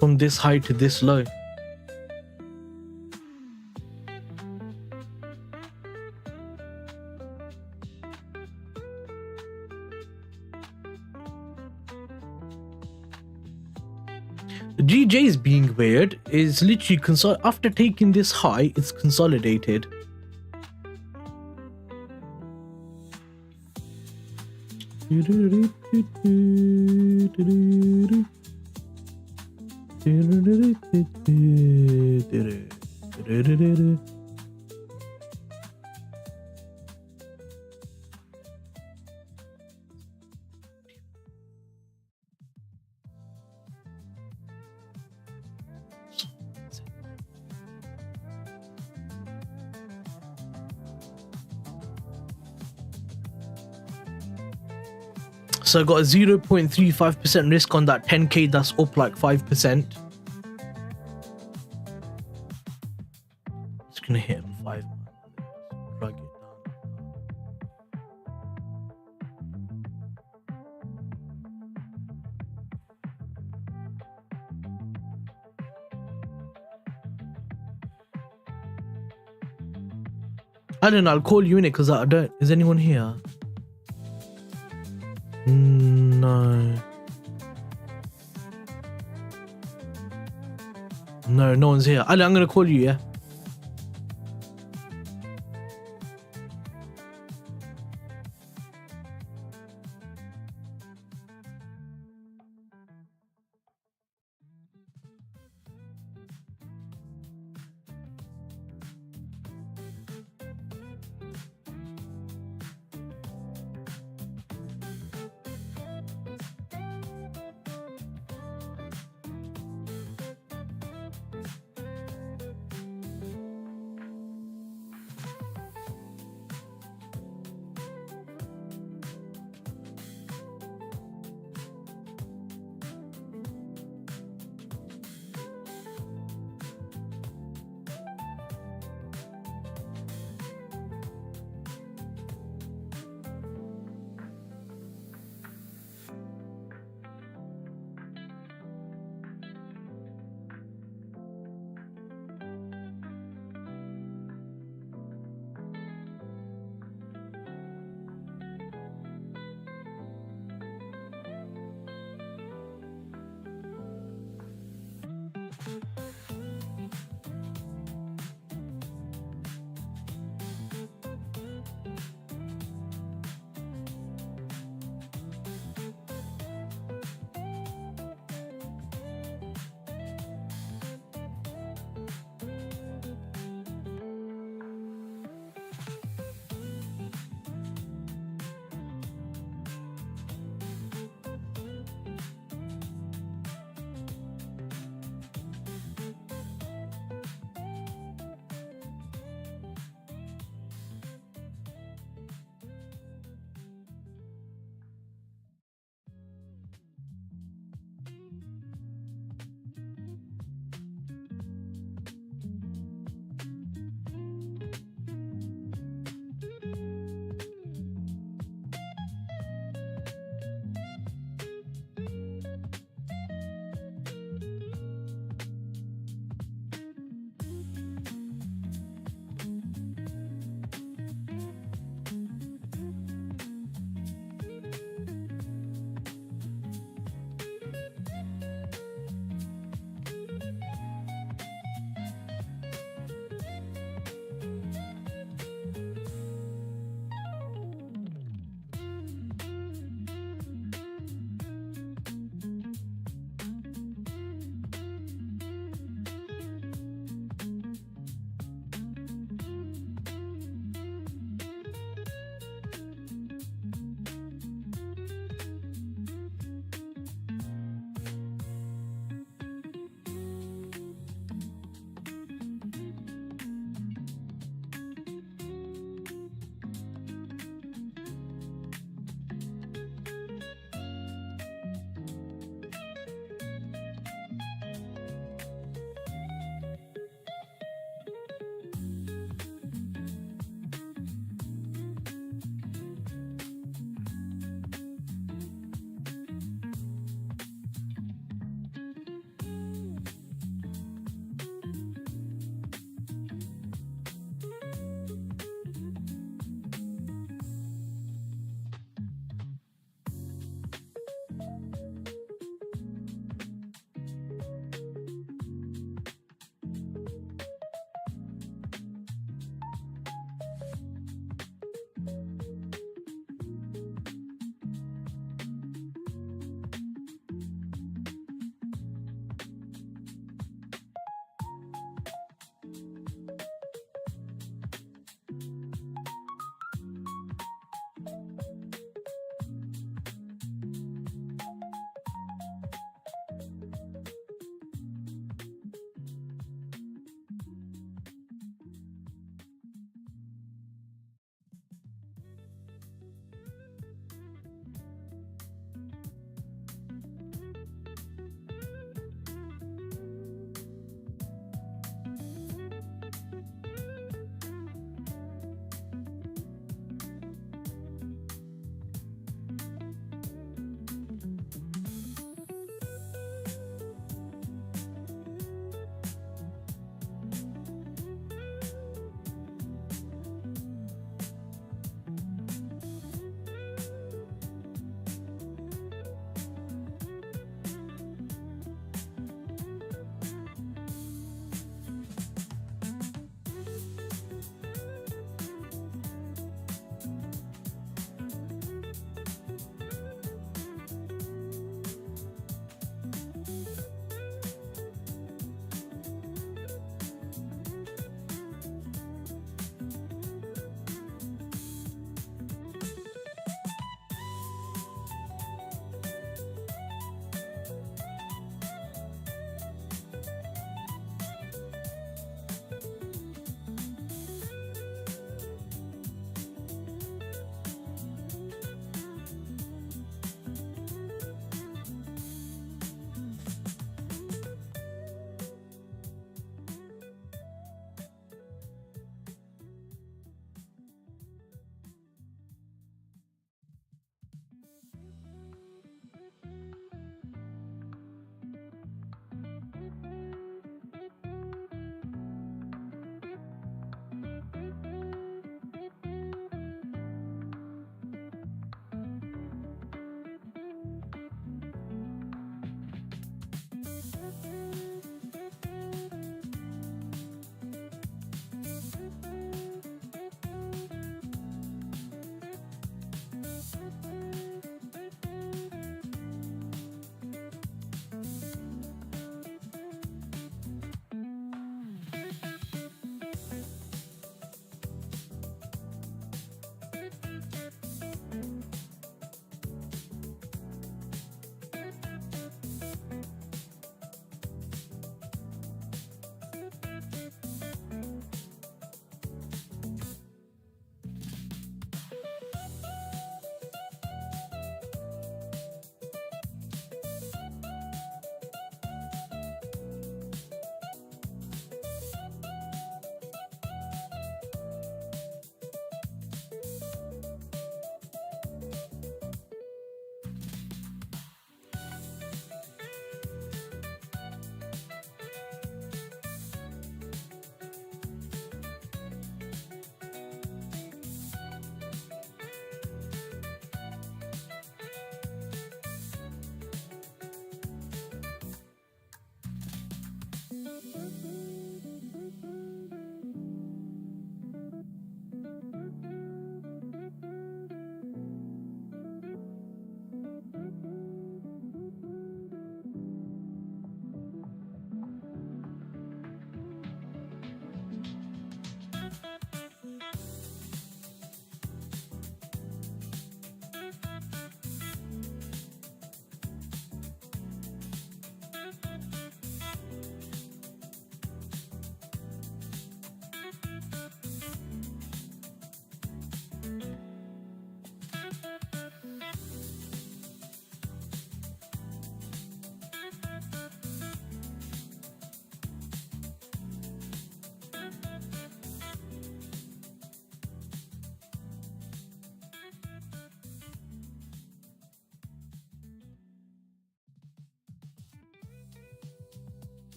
From this high to this low. GJ is being weird. Is literally after taking this high, it's consolidated. So I got a 0.35% risk on that 10k that's up like 5%. It's gonna hit 5. Drag it down. Alan, I'll call you in it because I don't. Is anyone here? No. No one's here. Ali, I'm gonna call you, yeah?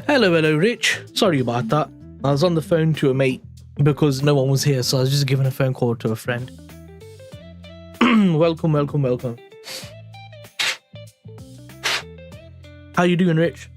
Hello, Rich. Sorry about that. I was on the phone to a mate because no one was here, so I was just giving a phone call to a friend. Welcome. How you doing, Rich?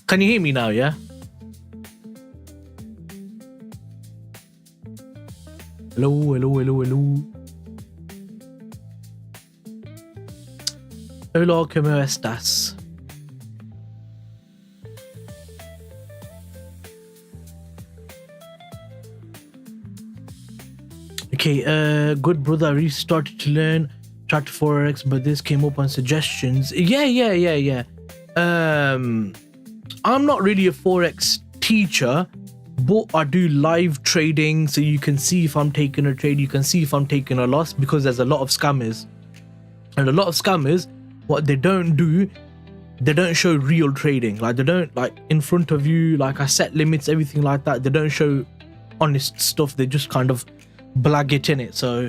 Can you hear me now, yeah? Hello. Hola, ¿cómo estás? Okay, good brother, I restarted to learn chart Forex, but this came up on suggestions. Yeah. I'm not really a Forex teacher, but I do live trading, so you can see if I'm taking a trade, you can see if I'm taking a loss, because there's a lot of scammers. And a lot of scammers, what they don't do, they don't show real trading. Like, they don't, like, in front of you, like, I set limits, everything like that. They don't show honest stuff. They just kind of blag it in it. So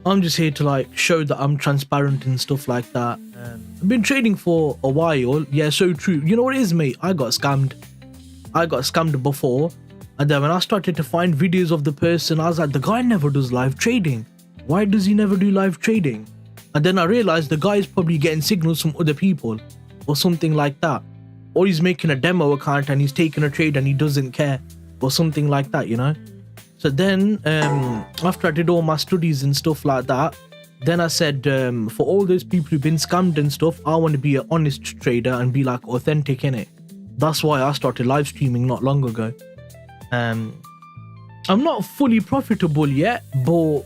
I'm just here to, like, show that I'm transparent and stuff like that. I've been trading for a while. Yeah, so true. You know what it is, mate? I got scammed before. And then when I started to find videos of the person, I was like, the guy never does live trading. Why does he never do live trading? And then I realized the guy is probably getting signals from other people or something like that. Or he's making a demo account and he's taking a trade and he doesn't care or something like that, you know? So then after I did all my studies and stuff like that, then I said, for all those people who've been scammed and stuff, I want to be an honest trader and be like authentic, innit? That's why I started live streaming not long ago. I'm not fully profitable yet, but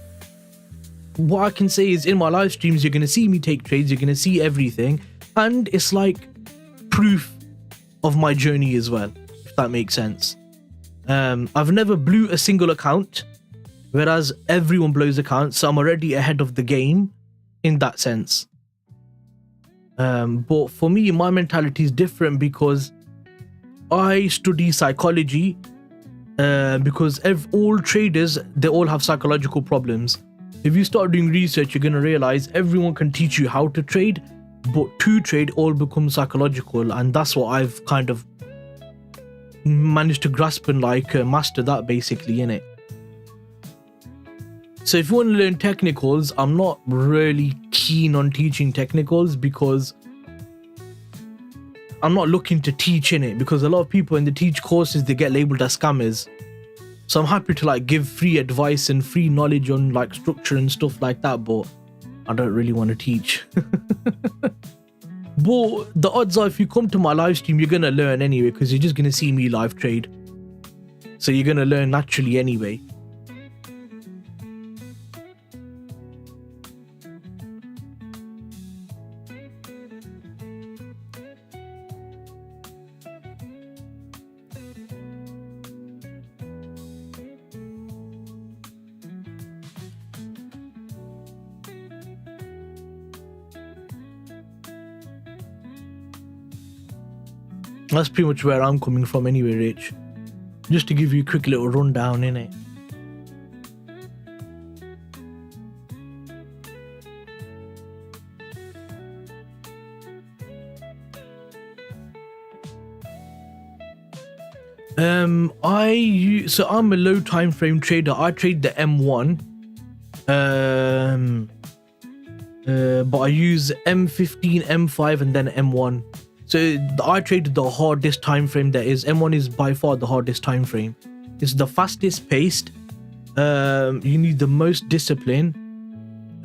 what I can say is in my live streams, you're going to see me take trades, you're going to see everything. And it's like proof of my journey as well, if that makes sense. I've never blew a single account, whereas everyone blows accounts, so I'm already ahead of the game in that sense. But for me, my mentality is different because I study psychology, because all traders, they all have psychological problems. If you start doing research, you're going to realize everyone can teach you how to trade, but to trade all becomes psychological, and that's what I've kind of managed to grasp and like master that basically, innit? So if you want to learn technicals, I'm not really keen on teaching technicals because I'm not looking to teach in it, because a lot of people in the teach courses, they get labeled as scammers. So I'm happy to like give free advice and free knowledge on like structure and stuff like that, but I don't really want to teach. But the odds are if you come to my live stream, you're going to learn anyway, because you're just going to see me live trade. So you're going to learn naturally anyway. That's pretty much where I'm coming from anyway, Rich. Just to give you a quick little rundown, innit? So I'm a low time frame trader. I trade the M1. But I use M15, M5 and then M1. So I traded the hardest time frame there is. M1 is by far the hardest time frame. It's the fastest paced. You need the most discipline.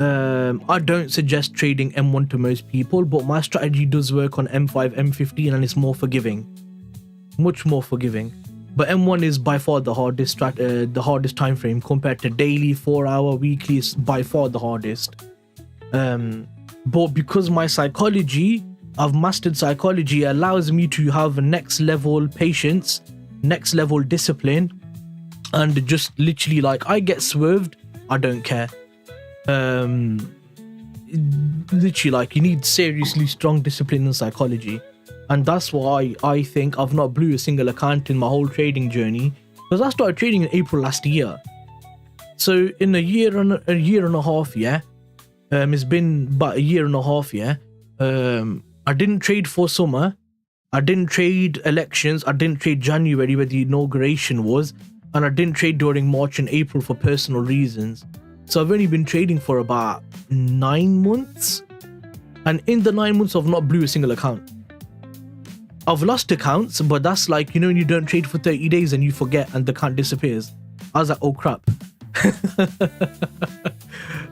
I don't suggest trading M1 to most people, but my strategy does work on M5, M15, and it's more forgiving, much more forgiving. But M1 is by far the hardest time frame compared to daily, 4-hour, weekly. Is by far the hardest. But because my psychology, I've mastered psychology, allows me to have next level patience, next level discipline, and just literally like I get swerved, I don't care. Literally like you need seriously strong discipline and psychology, and that's why I think I've not blew a single account in my whole trading journey, because I started trading in April last year. So in a year and a half, yeah, it's been about a year and a half, yeah. I didn't trade for summer, I didn't trade elections, I didn't trade January where the inauguration was, and I didn't trade during March and April for personal reasons. So I've only been trading for about 9 months, and in the 9 months I've not blew a single account. I've lost accounts, but that's like, you know, when you don't trade for 30 days and you forget and the account disappears. I was like, oh crap.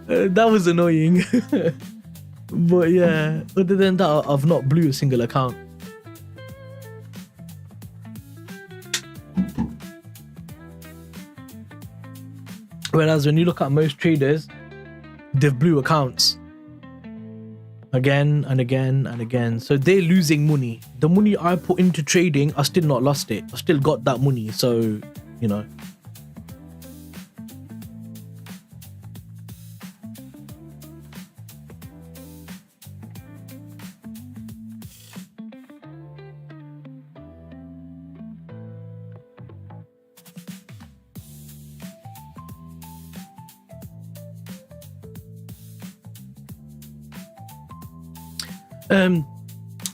That was annoying. But yeah, other than that, I've not blew a single account. Whereas when you look at most traders, they've blew accounts again and again and again. So they're losing money. The money I put into trading, I still not lost it. I still got that money. So, you know.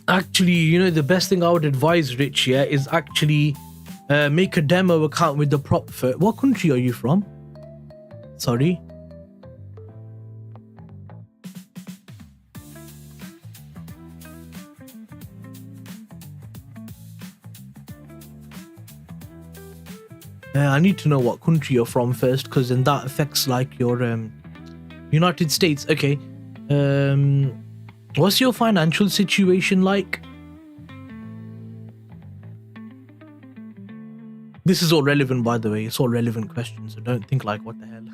Actually, you know, the best thing I would advise, Rich, yeah, is actually make a demo account with the prop firm. What country are you from? Sorry. I need to know what country you're from first, because then that affects like your United States. Okay. What's your financial situation like? This is all relevant, by the way. It's all relevant questions, so don't think like, what the hell.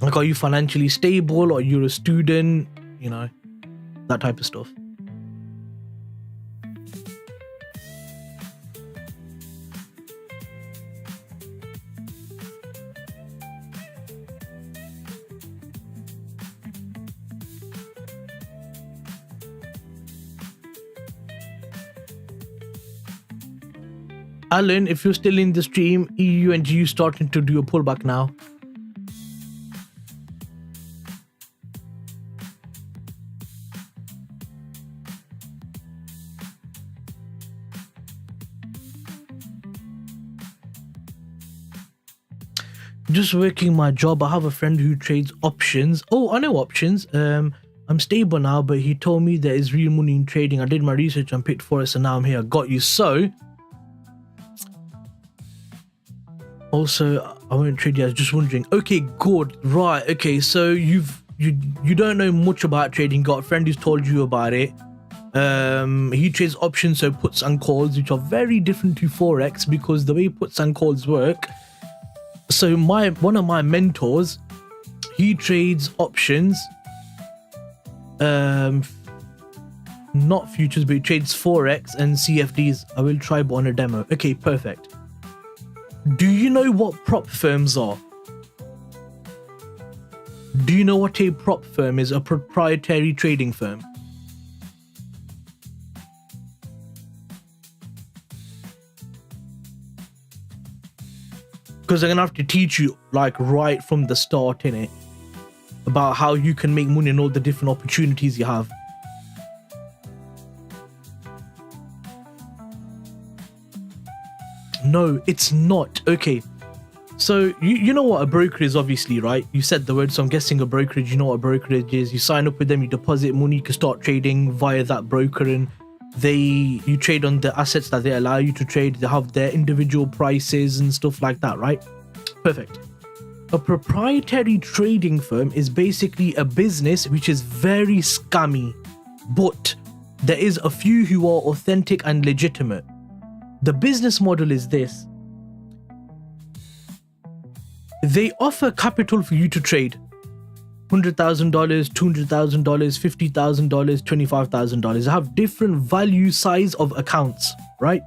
Like, are you financially stable, or you're a student? You know, that type of stuff. Alan, if you're still in the stream, EU and GU starting to do a pullback now. Just working my job. I have a friend who trades options. Oh, I know options. I'm stable now, but he told me there is real money in trading. I did my research and picked Forex, and now I'm here. I got you. So also, I won't trade you. I was just wondering. Okay, good. Right. Okay, so you don't know much about trading. Got a friend who's told you about it. He trades options, so puts and calls, which are very different to Forex, because the way puts and calls work. So one of my mentors, he trades options, not futures, but he trades Forex and CFDs. I will try but on a demo. Okay, perfect. Do you know what prop firms are? Do you know what a prop firm is? A proprietary trading firm. Because I'm gonna have to teach you like right from the start, innit, about how you can make money and all the different opportunities you have. No, it's not. Okay, so you know what a broker is, obviously, right? You said the word, so I'm guessing a brokerage. You know what a brokerage is. You sign up with them, you deposit money, you can start trading via that broker, and you trade on the assets that they allow you to trade. They have their individual prices and stuff like that, right? Perfect. A proprietary trading firm is basically a business which is very scammy, but there is a few who are authentic and legitimate. The business model is this: they offer capital for you to trade. $100,000, $200,000, $50,000, $25,000. They have different value size of accounts, right?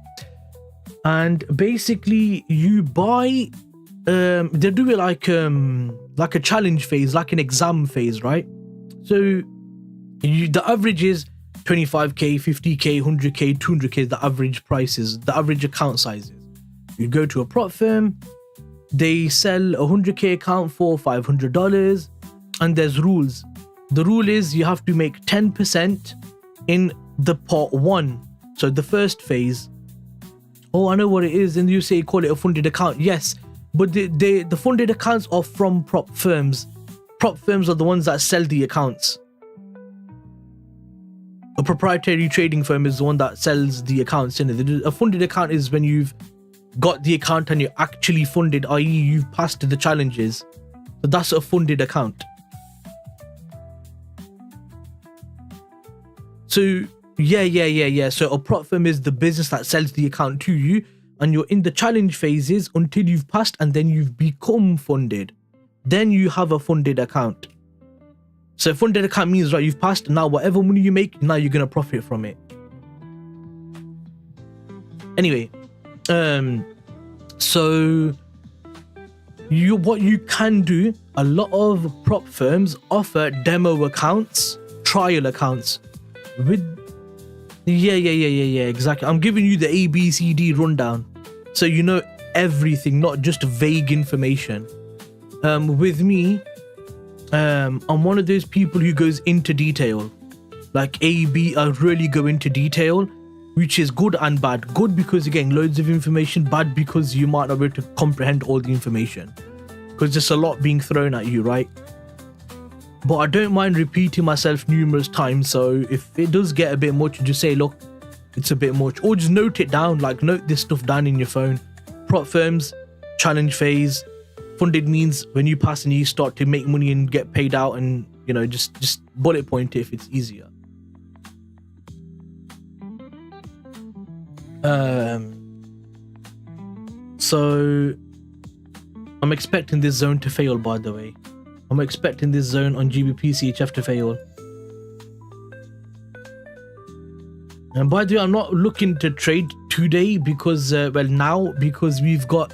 And basically you buy, they do it like a challenge phase, like an exam phase, right? So the average is 25k, 50k, 100k, 200k, the average prices, the average account sizes. You go to a prop firm, they sell a 100k account for $500, and there's rules. The rule is you have to make 10% in the part 1, so the first phase. Oh, I know what it is. And you say call it a funded account. Yes, but the funded accounts are from prop firms. Prop firms are the ones that sell the accounts. A proprietary trading firm is the one that sells the accounts. A funded account is when you've got the account and you're actually funded, i.e. you've passed the challenges. So that's a funded account. So yeah. So a prop firm is the business that sells the account to you, and you're in the challenge phases until you've passed, and then you've become funded. Then you have a funded account. So a funded account means, right, you've passed, now whatever money you make, now you're gonna profit from it. Anyway, so what you can do, a lot of prop firms offer demo accounts, trial accounts with yeah, exactly. I'm giving you the ABCD rundown so you know everything, not just vague information. With me, I'm one of those people who goes into detail. Like I really go into detail, which is good and bad. Good because you're getting loads of information, bad because you might not be able to comprehend all the information because there's a lot being thrown at you, right? But I don't mind repeating myself numerous times, so if it does get a bit much, just say, look, it's a bit much, or just note it down, like note this stuff down in your phone. Prop firms, challenge phase. Funded means when you pass and you start to make money and get paid out, and you know, just bullet point it if it's easier. So I'm expecting this zone to fail, by the way. I'm expecting this zone on GBPCHF to fail. And by the way, I'm not looking to trade today because, because we've got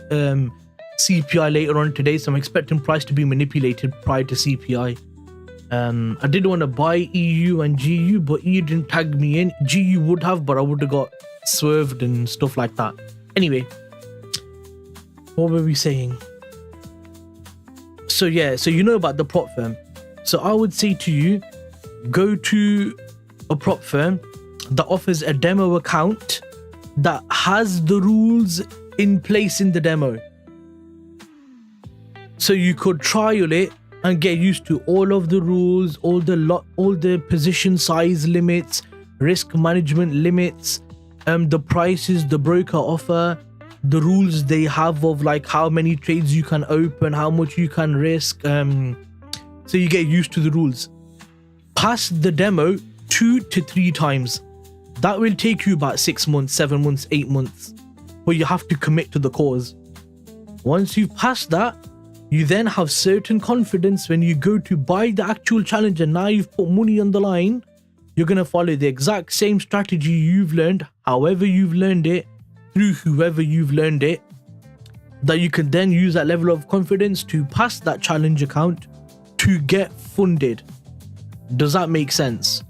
CPI later on today. So I'm expecting price to be manipulated prior to CPI. I did want to buy EU and GU, but EU didn't tag me in. GU would have, but I would have got swerved and stuff like that. Anyway, what were we saying? So yeah, so you know about the prop firm. So I would say to you, go to a prop firm that offers a demo account that has the rules in place in the demo. So you could trial it and get used to all of the rules, all the position size limits, risk management limits, the prices the broker offer, the rules they have of like how many trades you can open, how much you can risk. So you get used to the rules. Pass the demo 2 to 3 times. That will take you about 6 months, 7 months, 8 months, but you have to commit to the cause. Once you've passed that, you then have certain confidence when you go to buy the actual challenge, and now you've put money on the line. You're going to follow the exact same strategy you've learned, however you've learned it, through whoever you've learned it, that you can then use that level of confidence to pass that challenge account to get funded. Does that make sense?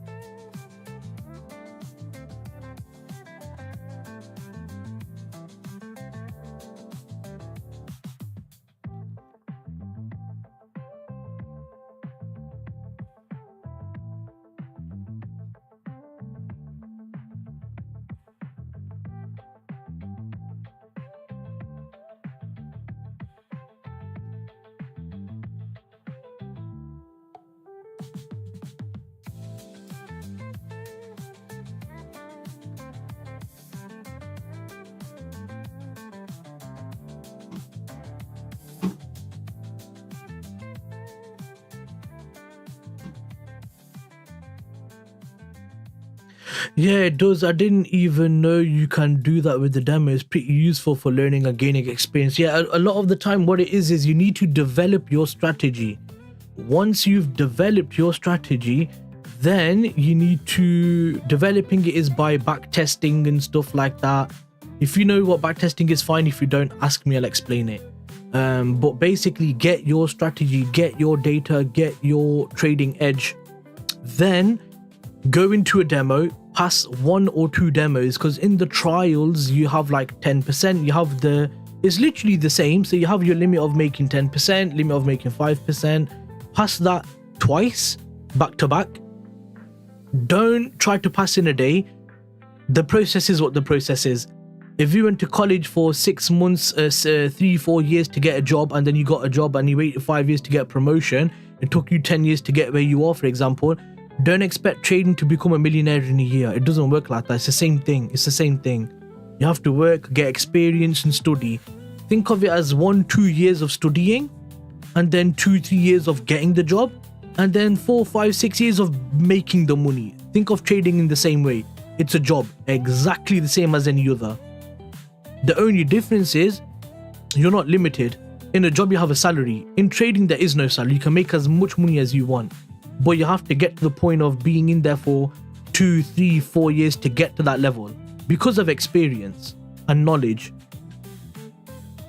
Yeah, it does. I didn't even know you can do that with the demo. It's pretty useful for learning and gaining experience. Yeah, a lot of the time what it is you need to develop your strategy. once you've developed your strategy, then you need to, developing it is by back testing and stuff like that. If you know what back testing is, fine. If you don't, ask me, I'll explain it. But basically get your strategy, get your data, get your trading edge, then go into a demo, pass 1 or 2 demos, because in the trials you have like 10%, you have the, it's literally the same. So you have your limit of making 10%, limit of making 5%, pass that twice back to back. Don't try to pass in a day. The process is what the process is. If you went to college for 6 months, 3-4 years to get a job, and then you got a job and you waited 5 years to get a promotion, it took you 10 years to get where you are, for example, don't expect trading to become a millionaire in a year. It doesn't work like that. It's the same thing. It's the same thing. You have to work, get experience and study. Think of it as 1-2 years of studying, and then 2-3 years of getting the job, and then 4-5-6 years of making the money. Think of trading in the same way. It's a job, exactly the same as any other. The only difference is you're not limited. In a job you have a salary. In trading there is no salary. You can make as much money as you want, but you have to get to the point of being in there for 2-3-4 years to get to that level, because of experience and knowledge.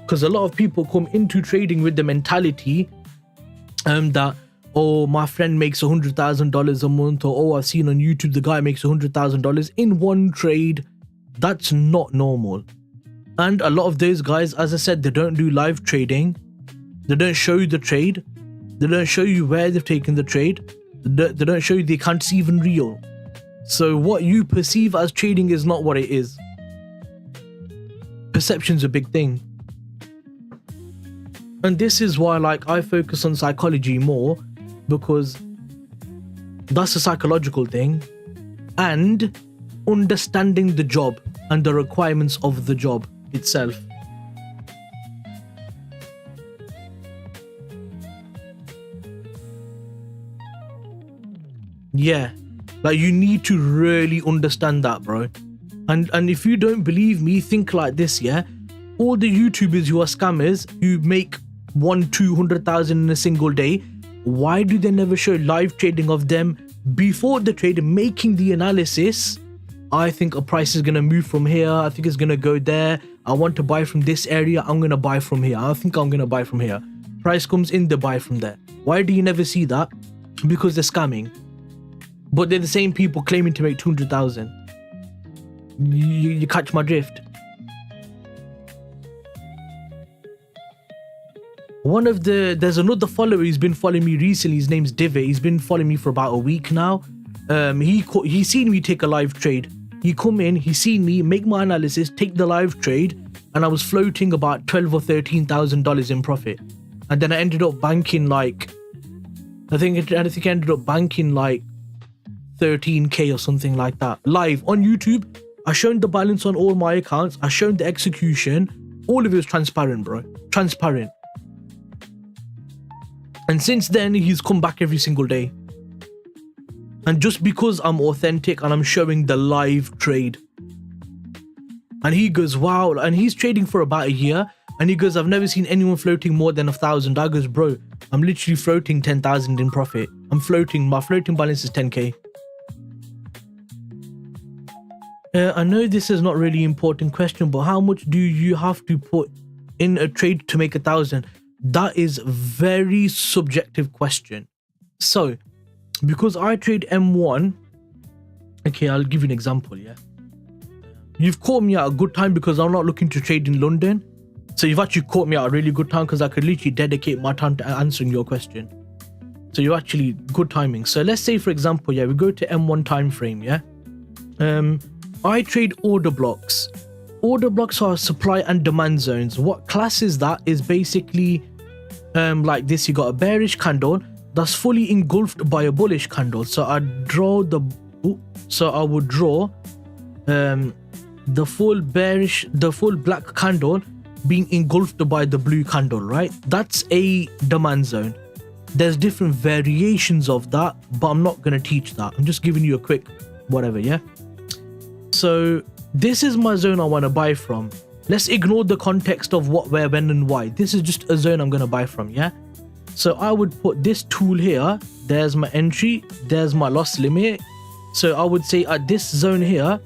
Because a lot of people come into trading with the mentality that, oh, my friend makes $100,000 a month, or oh, I've seen on YouTube the guy makes $100,000 in one trade. That's not normal. And a lot of those guys, as I said, they don't do live trading. They don't show you the trade. They don't show you where they've taken the trade. They don't show you the account's even real. So what you perceive as trading is not what it is. Perception's a big thing. And this is why, like, I focus on psychology more, because that's a psychological thing, and understanding the job and the requirements of the job itself. Yeah, like, you need to really understand that, bro. And if you don't believe me, think like this, yeah? All the YouTubers who are scammers, who make 100,000-200,000 in a single day, why do they never show live trading of them before the trade, making the analysis? I think a price is going to move from here. I think it's going to go there. I want to buy from this area. I'm going to buy from here. I think I'm going to buy from here. Price comes in, they buy from there. Why do you never see that? Because they're scamming. But they're the same people claiming to make 200,000. You catch my drift? There's another follower who's been following me recently. His name's Divot. He's been following me for about a week now. He seen me take a live trade. He come in, he seen me make my analysis, take the live trade, and I was floating about $12,000 or $13,000 in profit. And then I ended up banking like, I think I ended up banking like 13k or something like that. Live on YouTube, I shown the balance on all my accounts. I shown the execution. All of it was transparent, bro. Transparent. And since then, he's come back every single day. And just because I'm authentic and I'm showing the live trade. And he goes, wow. And he's trading for about a year. And he goes, I've never seen anyone floating more than 1,000. I goes, bro, I'm literally floating 10,000 in profit. I'm floating. My floating balance is 10k. I know this is not really important question, but how much do you have to put in a trade to make 1,000? That is very subjective question. So, because I trade M1, okay, I'll give you an example, yeah? You've caught me at a good time because I'm not looking to trade in London. So you've actually caught me at a really good time because I could literally dedicate my time to answering your question. So you're actually good timing. So let's say, for example, yeah, we go to M1 time frame, yeah? I trade order blocks. Order blocks are supply and demand zones. What class is that? Is basically like this. You got a bearish candle that's fully engulfed by a bullish candle. So I draw the, I would draw the full black candle being engulfed by the blue candle, right? That's a demand zone. There's different variations of that, but I'm not going to teach that. I'm just giving you a quick whatever, yeah? So this is my zone I want to buy from. Let's ignore the context of what, where, when, and why. This is just a zone I'm going to buy from, yeah? So I would put this tool here. There's my entry. There's my loss limit. So I would say at this zone here,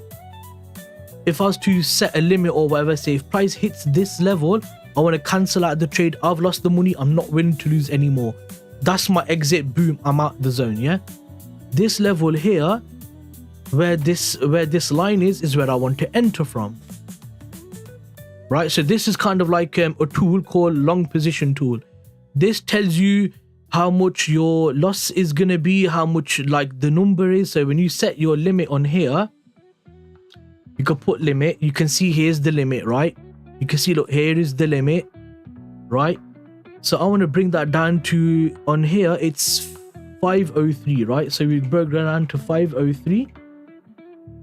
if I was to set a limit or whatever, say if price hits this level, I want to cancel out the trade. I've lost the money. I'm not willing to lose anymore. That's my exit. Boom, I'm out the zone. Yeah. This level here, where this line is where I want to enter from. Right. So this is kind of like a tool called long position tool. This tells you how much your loss is gonna be, how much like the number is. So when you set your limit on here, you can put limit. You can see here's the limit, right? You can see, look, here is the limit, right? So I want to bring that down to, on here it's 503, right? So we broke that down to 503,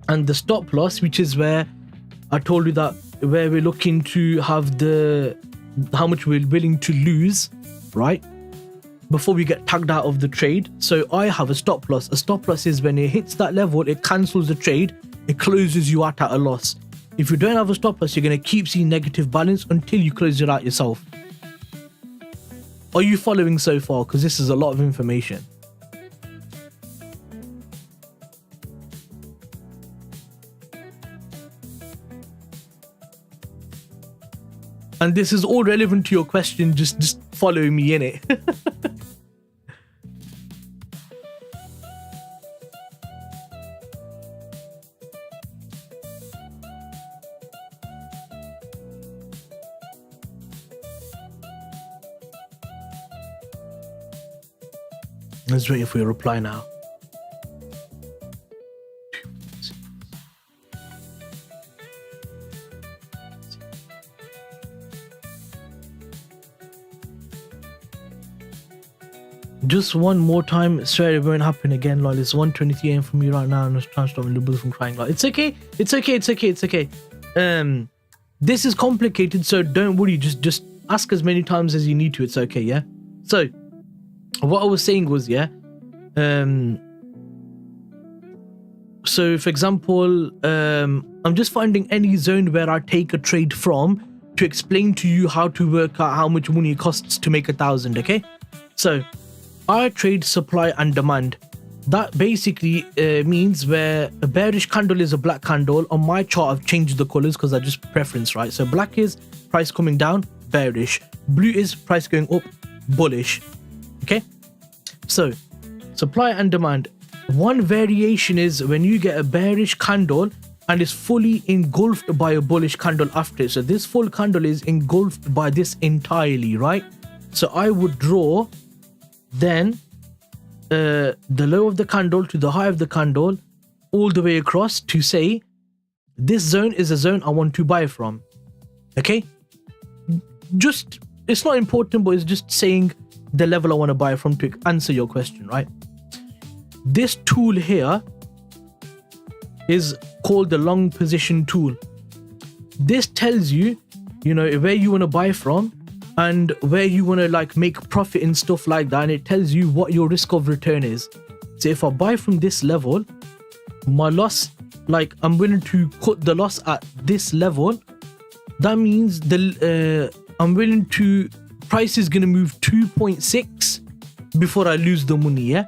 and the stop loss, which is where I told you that where we're looking to have the how much we're willing to lose, right, before we get tagged out of the trade. So I have a stop loss. A stop loss is when it hits that level, it cancels the trade, it closes you out at a loss. If you don't have a stop loss, you're going to keep seeing negative balance until you close it out yourself. Are you following so far? Because this is a lot of information. And this is all relevant to your question. Just follow me in it. Let's wait for your reply now. Just one more time, swear it won't happen again, lol. It's 1:23 AM for me right now, and I'm trying to stop my from crying, lol. It's okay. It's okay. It's okay. It's okay. This is complicated, so don't worry. Just ask as many times as you need to. It's okay, yeah. So, what I was saying was, yeah. So, for example, I'm just finding any zone where I take a trade from to explain to you how to work out how much money it costs to make 1,000. Okay, so. I trade supply and demand. That basically means where a bearish candle is a black candle. On my chart, I've changed the colors because I just preference, right? So black is price coming down, bearish. Blue is price going up, bullish. Okay. So supply and demand. One variation is when you get a bearish candle and is fully engulfed by a bullish candle after it. So this full candle is engulfed by this entirely, right? So I would draw then the low of the candle to the high of the candle all the way across to say this zone is a zone I want to buy from. Okay, just it's not important, but it's just saying the level I want to buy from to answer your question, right? This tool here is called the long position tool. This tells you, you know, where you want to buy from and where you want to like make profit and stuff like that, and it tells you what your risk of return is. So if I buy from this level, my loss, like I'm willing to cut the loss at this level. That means I'm willing to, price is going to move 2.6 before I lose the money, yeah?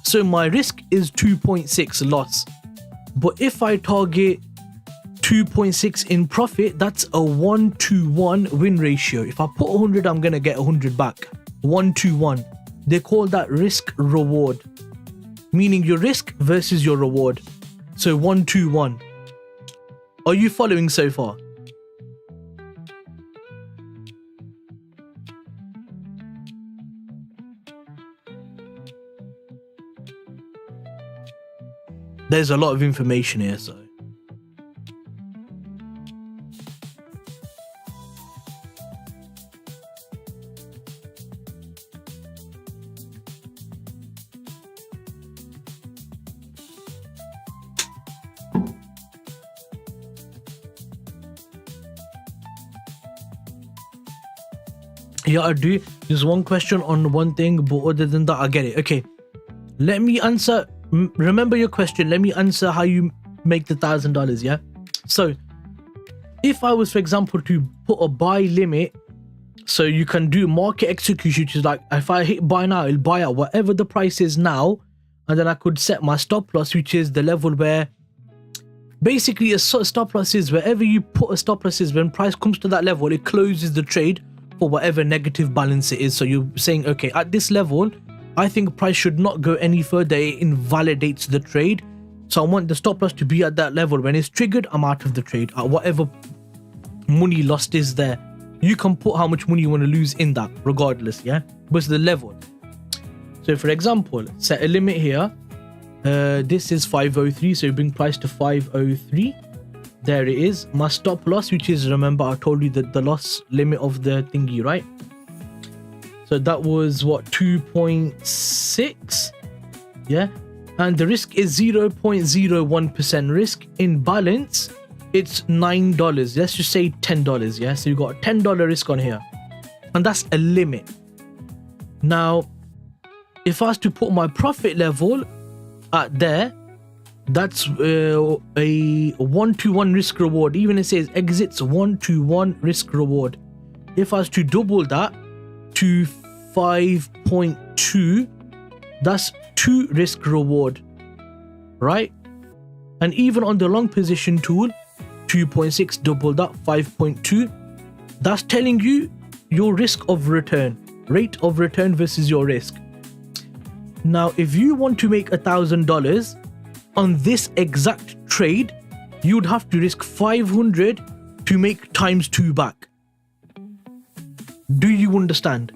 So my risk is 2.6 loss. But if I target 2.6 in profit, that's a 1-to-1 win ratio. If I put 100, I'm gonna get 100 back. 1-to-1. They call that risk reward, meaning your risk versus your reward. So 1-to-1. Are you following so far? There's a lot of information here, so. Yeah, I do. Just one question on one thing, but other than that, I get it. Okay, let me answer. Remember your question. Let me answer how you make the $1,000. Yeah. So, if I was, for example, to put a buy limit So you can do market execution, which is like if I hit buy now, it'll buy out whatever the price is now, and then I could set my stop loss, which is the level where basically a stop loss is wherever you put a stop loss is when price comes to that level, it closes the trade for whatever negative balance it is. So you're saying, okay, at this level, I think price should not go any further. It invalidates the trade. So I want the stop loss to be at that level. When it's triggered, I'm out of the trade. At whatever money lost is there, you can put how much money you want to lose in that regardless, yeah? But it's the level. So for example, set a limit here. This is 503, so you bring price to 503. There it is. My stop loss, which is, remember I told you that the loss limit of the thingy, right? So that was what, 2.6, yeah? And the risk is 0.01% risk. In balance, it's $9. Let's just say $10, yeah? So you got a $10 risk on here, and that's a limit. Now, if I was to put my profit level at there, that's a 1-to-1 risk reward. Even it says exits 1-to-1 risk reward. If I was to double that to 5.2, that's 2 risk reward, right? And even on the long position tool, 2.6, double that, 5.2. That's telling you your risk of return, rate of return versus your risk. Now, if you want to make $1,000 on this exact trade, you would have to risk 500 to make times 2 back. Do you understand?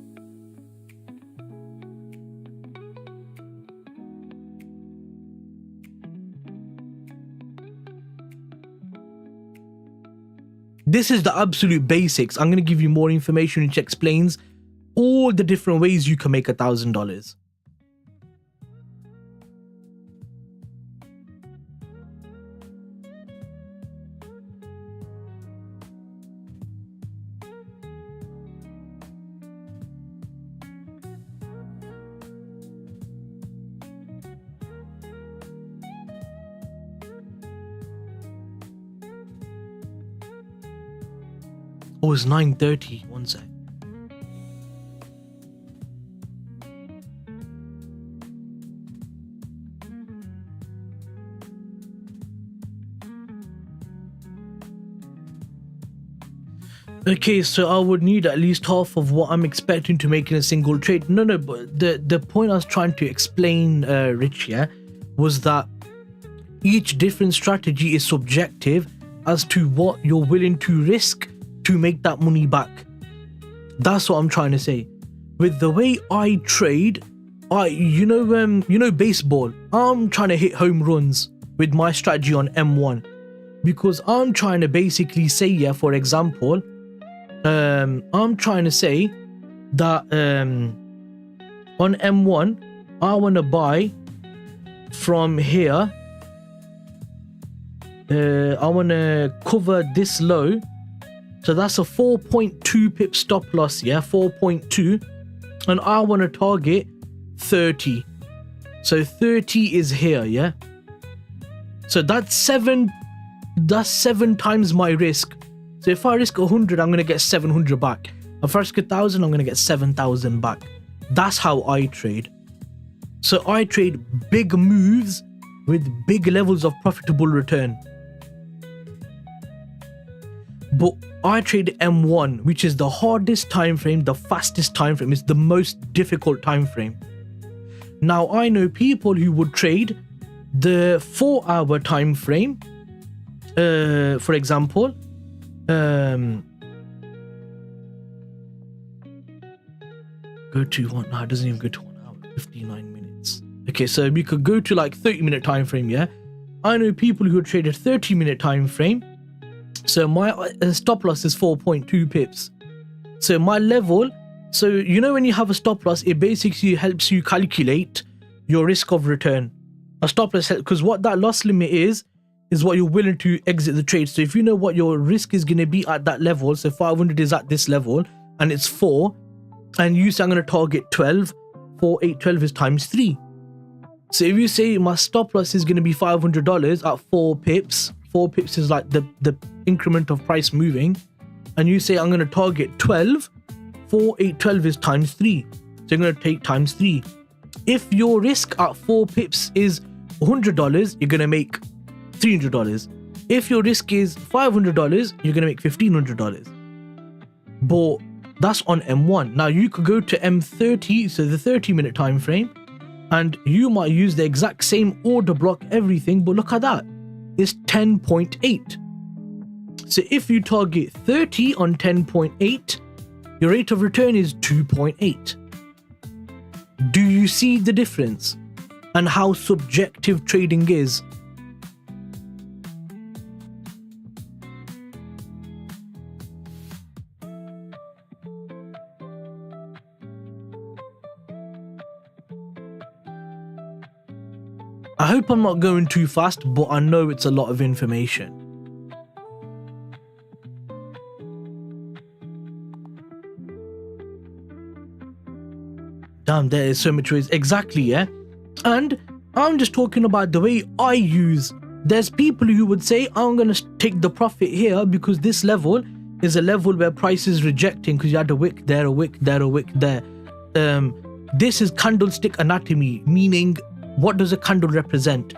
This is the absolute basics. I'm going to give you more information which explains all the different ways you can make $1,000. Oh, it's 9:30. One sec. Okay, so I would need at least half of what I'm expecting to make in a single trade. No, but the point I was trying to explain, Rich, yeah, was that each different strategy is subjective as to what you're willing to risk to make that money back. That's what I'm trying to say. With the way I trade, you know baseball, I'm trying to hit home runs with my strategy on M1, because I'm trying to basically say, yeah, for example, I'm trying to say that on M1 I want to buy from here, I want to cover this low. So that's a 4.2 pip stop loss, yeah, 4.2. And I want to target 30. So 30 is here, yeah. So that's 7 times my risk. So if I risk 100, I'm going to get 700 back. If I risk 1,000, I'm going to get 7,000 back. That's how I trade. So I trade big moves with big levels of profitable return. But I trade M1, which is the hardest time frame, the fastest time frame. It's the most difficult time frame. Now, I know people who would trade the 4-hour time frame, for example. Go to one. No, it doesn't even go to 1 hour. 59 minutes. Okay, so we could go to like 30-minute time frame. Yeah, I know people who trade a 30-minute time frame. So my stop loss is 4.2 pips. So my level. So you know when you have a stop loss, it basically helps you calculate your risk of return. A stop loss, because what that loss limit is what you're willing to exit the trade. So if you know what your risk is going to be at that level, so 500 is at this level and it's 4, and you say I'm going to target 12, 4, 8, 12 is times 3. So if you say my stop loss is going to be $500 at 4 pips, 4 pips is like the increment of price moving, and you say I'm going to target 12, 4, 8, 12 is times 3. So you're going to take times 3. If your risk at 4 pips is $100, you're going to make $300. If your risk is $500, you're going to make $1,500. But that's on M1. Now you could go to M30, so the 30-minute time frame, and you might use the exact same order block, everything, but look at that. It's 10.8. So if you target 30 on 10.8, your rate of return is 2.8. Do you see the difference and how subjective trading is? I hope I'm not going too fast, but I know it's a lot of information. Damn, there is so much ways. Exactly, yeah? And I'm just talking about the way I use. There's people who would say, I'm going to take the profit here because this level is a level where price is rejecting because you had a wick there, a wick there, a wick there. This is candlestick anatomy, meaning what does a candle represent?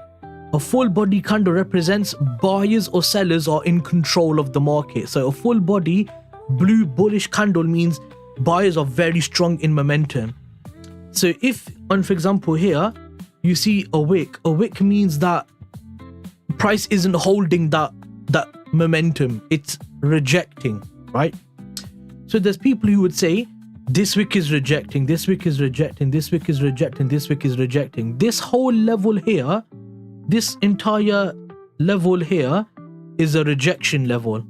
A full body candle represents buyers or sellers are in control of the market. So a full body blue bullish candle means buyers are very strong in momentum. So if, for example, here you see a wick means that price isn't holding that momentum, it's rejecting, right? So there's people who would say this wick is rejecting, this wick is rejecting, this wick is rejecting, this wick is rejecting. This whole level here, this entire level here is a rejection level.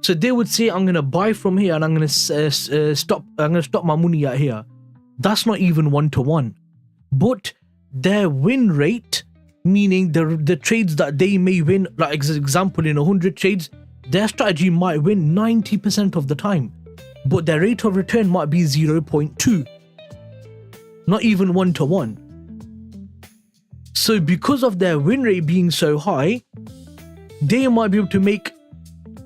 So they would say, I'm going to buy from here and I'm going to stop my money at here. That's not even 1-to-1. But their win rate, meaning the trades that they may win, like example, in 100 trades, their strategy might win 90% of the time. But their rate of return might be 0.2. Not even 1-to-1. So because of their win rate being so high, they might be able to make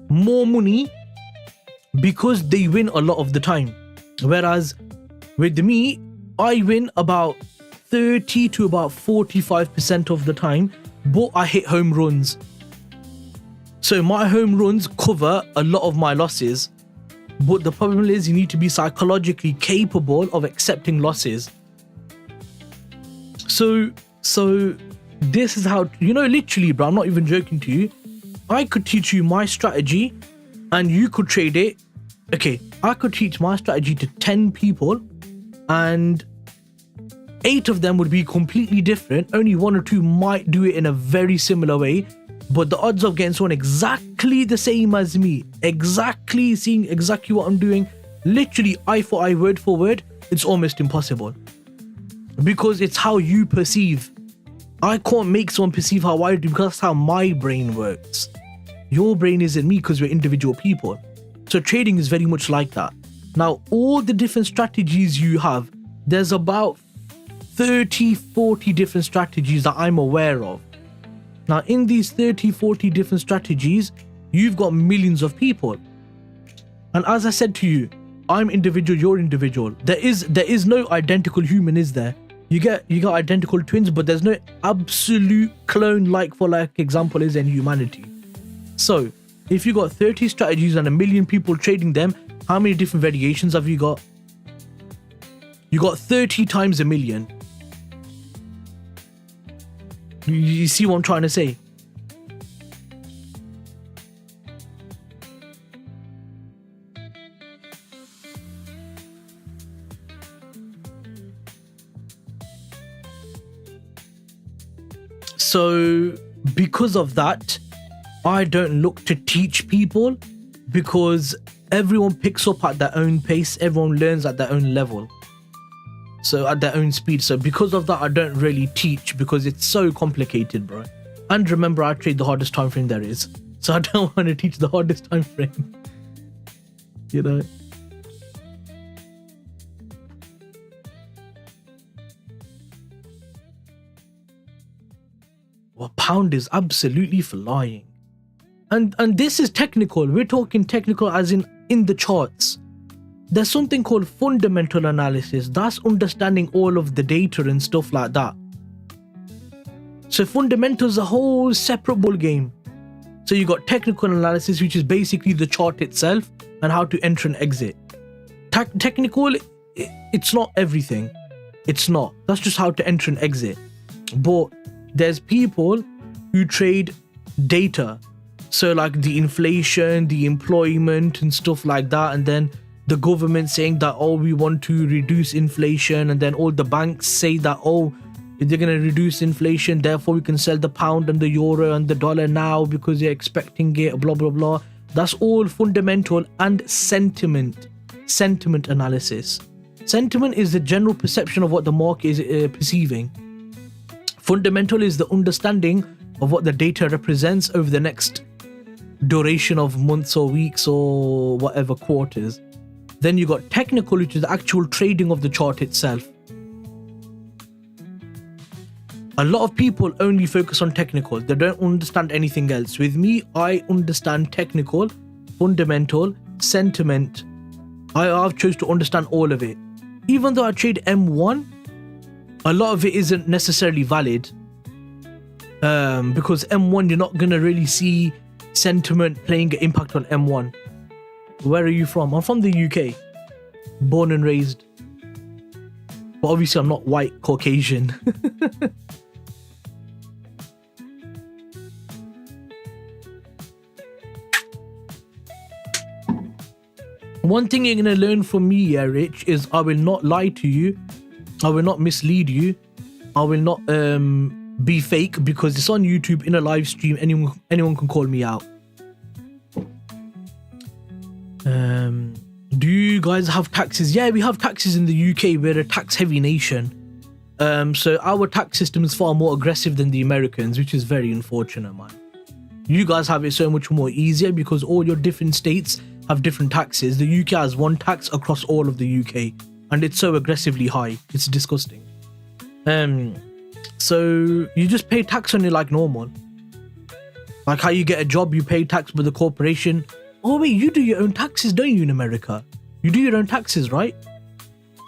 more money because they win a lot of the time. Whereas with me, I win about 30 to about 45% of the time, but I hit home runs. So my home runs cover a lot of my losses. But the problem is you need to be psychologically capable of accepting losses. So this is how, literally, bro, I'm not even joking to you. I could teach you my strategy and you could trade it. Okay, I could teach my strategy to 10 people and 8 of them would be completely different. Only 1 or 2 might do it in a very similar way. But the odds of getting someone exactly the same as me, exactly seeing exactly what I'm doing, literally eye for eye, word for word, it's almost impossible. Because it's how you perceive. I can't make someone perceive how I do because that's how my brain works. Your brain isn't me because we're individual people. So trading is very much like that. Now, all the different strategies you have, there's about 30, 40 different strategies that I'm aware of. Now, in these 30, 40 different strategies, you've got millions of people. And as I said to you, I'm individual, you're individual. There is no identical human, is there? You got identical twins, but there's no absolute clone like for like example is in humanity. So, if you got 30 strategies and 1 million people trading them, how many different variations have you got? You got 30 times 1 million. You see what I'm trying to say? So because of that, I don't look to teach people because everyone picks up at their own pace. Everyone learns at their own level. So at their own speed. So because of that, I don't really teach because it's so complicated, bro. And remember, I trade the hardest time frame there is. So I don't want to teach the hardest time frame. You know? Well, pound is absolutely flying. And this is technical. We're talking technical as in the charts. there's something called fundamental analysis. That's understanding all of the data and stuff like that. So fundamentals is a whole separate ball game. So you got technical analysis, which is basically the chart itself and how to enter and exit. Technical, it's not everything. It's not. That's just how to enter and exit. But there's people who trade data. So like the inflation, the employment and stuff like that. And then the government saying that, oh, we want to reduce inflation. And then all the banks say that, oh, they're going to reduce inflation. Therefore, we can sell the pound and the euro and the dollar now because they're expecting it, blah, blah, blah. That's all fundamental and sentiment analysis. Sentiment is the general perception of what the market is perceiving. Fundamental is the understanding of what the data represents over the next duration of months or weeks or whatever quarters. Then you got technical, which is the actual trading of the chart itself. A lot of people only focus on technical. They don't understand anything else. With me, I understand technical, fundamental, sentiment. I've chosen to understand all of it. Even though I trade M1, a lot of it isn't necessarily valid. Because M1, you're not going to really see sentiment playing an impact on M1. Where are you from? I'm from the UK. Born and raised. But obviously I'm not white, Caucasian. One thing you're going to learn from me, yeah, Rich, is I will not lie to you. I will not mislead you. I will not be fake, because it's on YouTube in a live stream. Anyone can call me out. Do you guys have taxes? Yeah, we have taxes in the UK. We're a tax heavy nation. So our tax system is far more aggressive than the Americans, which is very unfortunate, man. You guys have it so much more easier because all your different states have different taxes. The UK has one tax across all of the UK, and it's so aggressively high. It's disgusting. So you just pay tax on it like normal. Like how you get a job, you pay tax with the corporation. Oh wait, you do your own taxes, don't you, in America? You do your own taxes, right?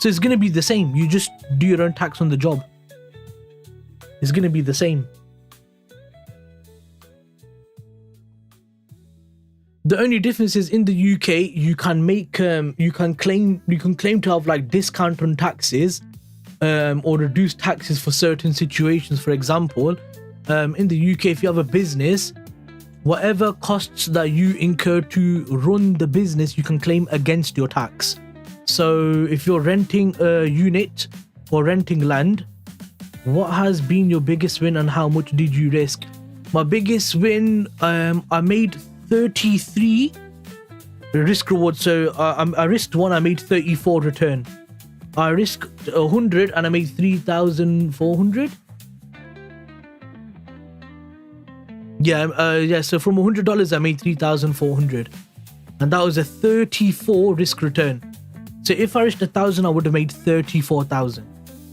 So it's gonna be the same. You just do your own tax on the job. It's gonna be the same. The only difference is in the UK, you can make you can claim to have like discount on taxes, or reduced taxes for certain situations. For example, in the UK, if you have a business, whatever costs that you incur to run the business, you can claim against your tax. So if you're renting a unit or renting land, what has been your biggest win and how much did you risk? My biggest win, I made 33 risk reward. So I risked one, I made 34 return. I risked 100 and I made 3,400. Yeah, so from $100 I made 3,400, and that was a 34 risk return. So if I risked 1,000, I would have made 34,000.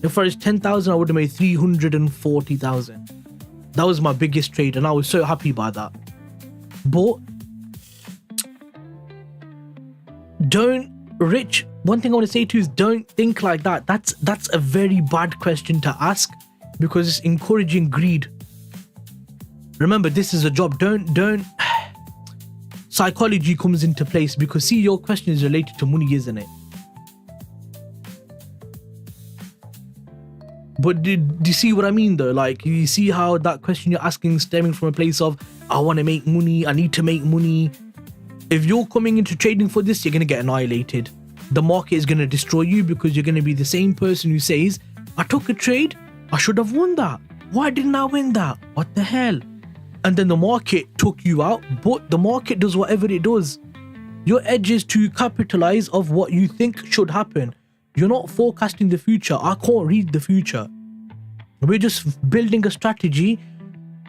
If I risked 10,000, I would have made 340,000. That was my biggest trade, and I was so happy by that. But Rich, one thing I want to say to you is don't think like that. That's a very bad question to ask, because it's encouraging greed. Remember, this is a job. Don't psychology comes into place, because see, your question is related to money, isn't it? But do you see what I mean though? Like, you see how that question you're asking is stemming from a place of, I want to make money, I need to make money. If you're coming into trading for this, you're going to get annihilated. The market is going to destroy you, because you're going to be the same person who says, I took a trade, I should have won that. Why didn't I win that? What the hell? And then the market took you out, but the market does whatever it does. Your edge is to capitalize of what you think should happen. You're not forecasting the future. I can't read the future. We're just building a strategy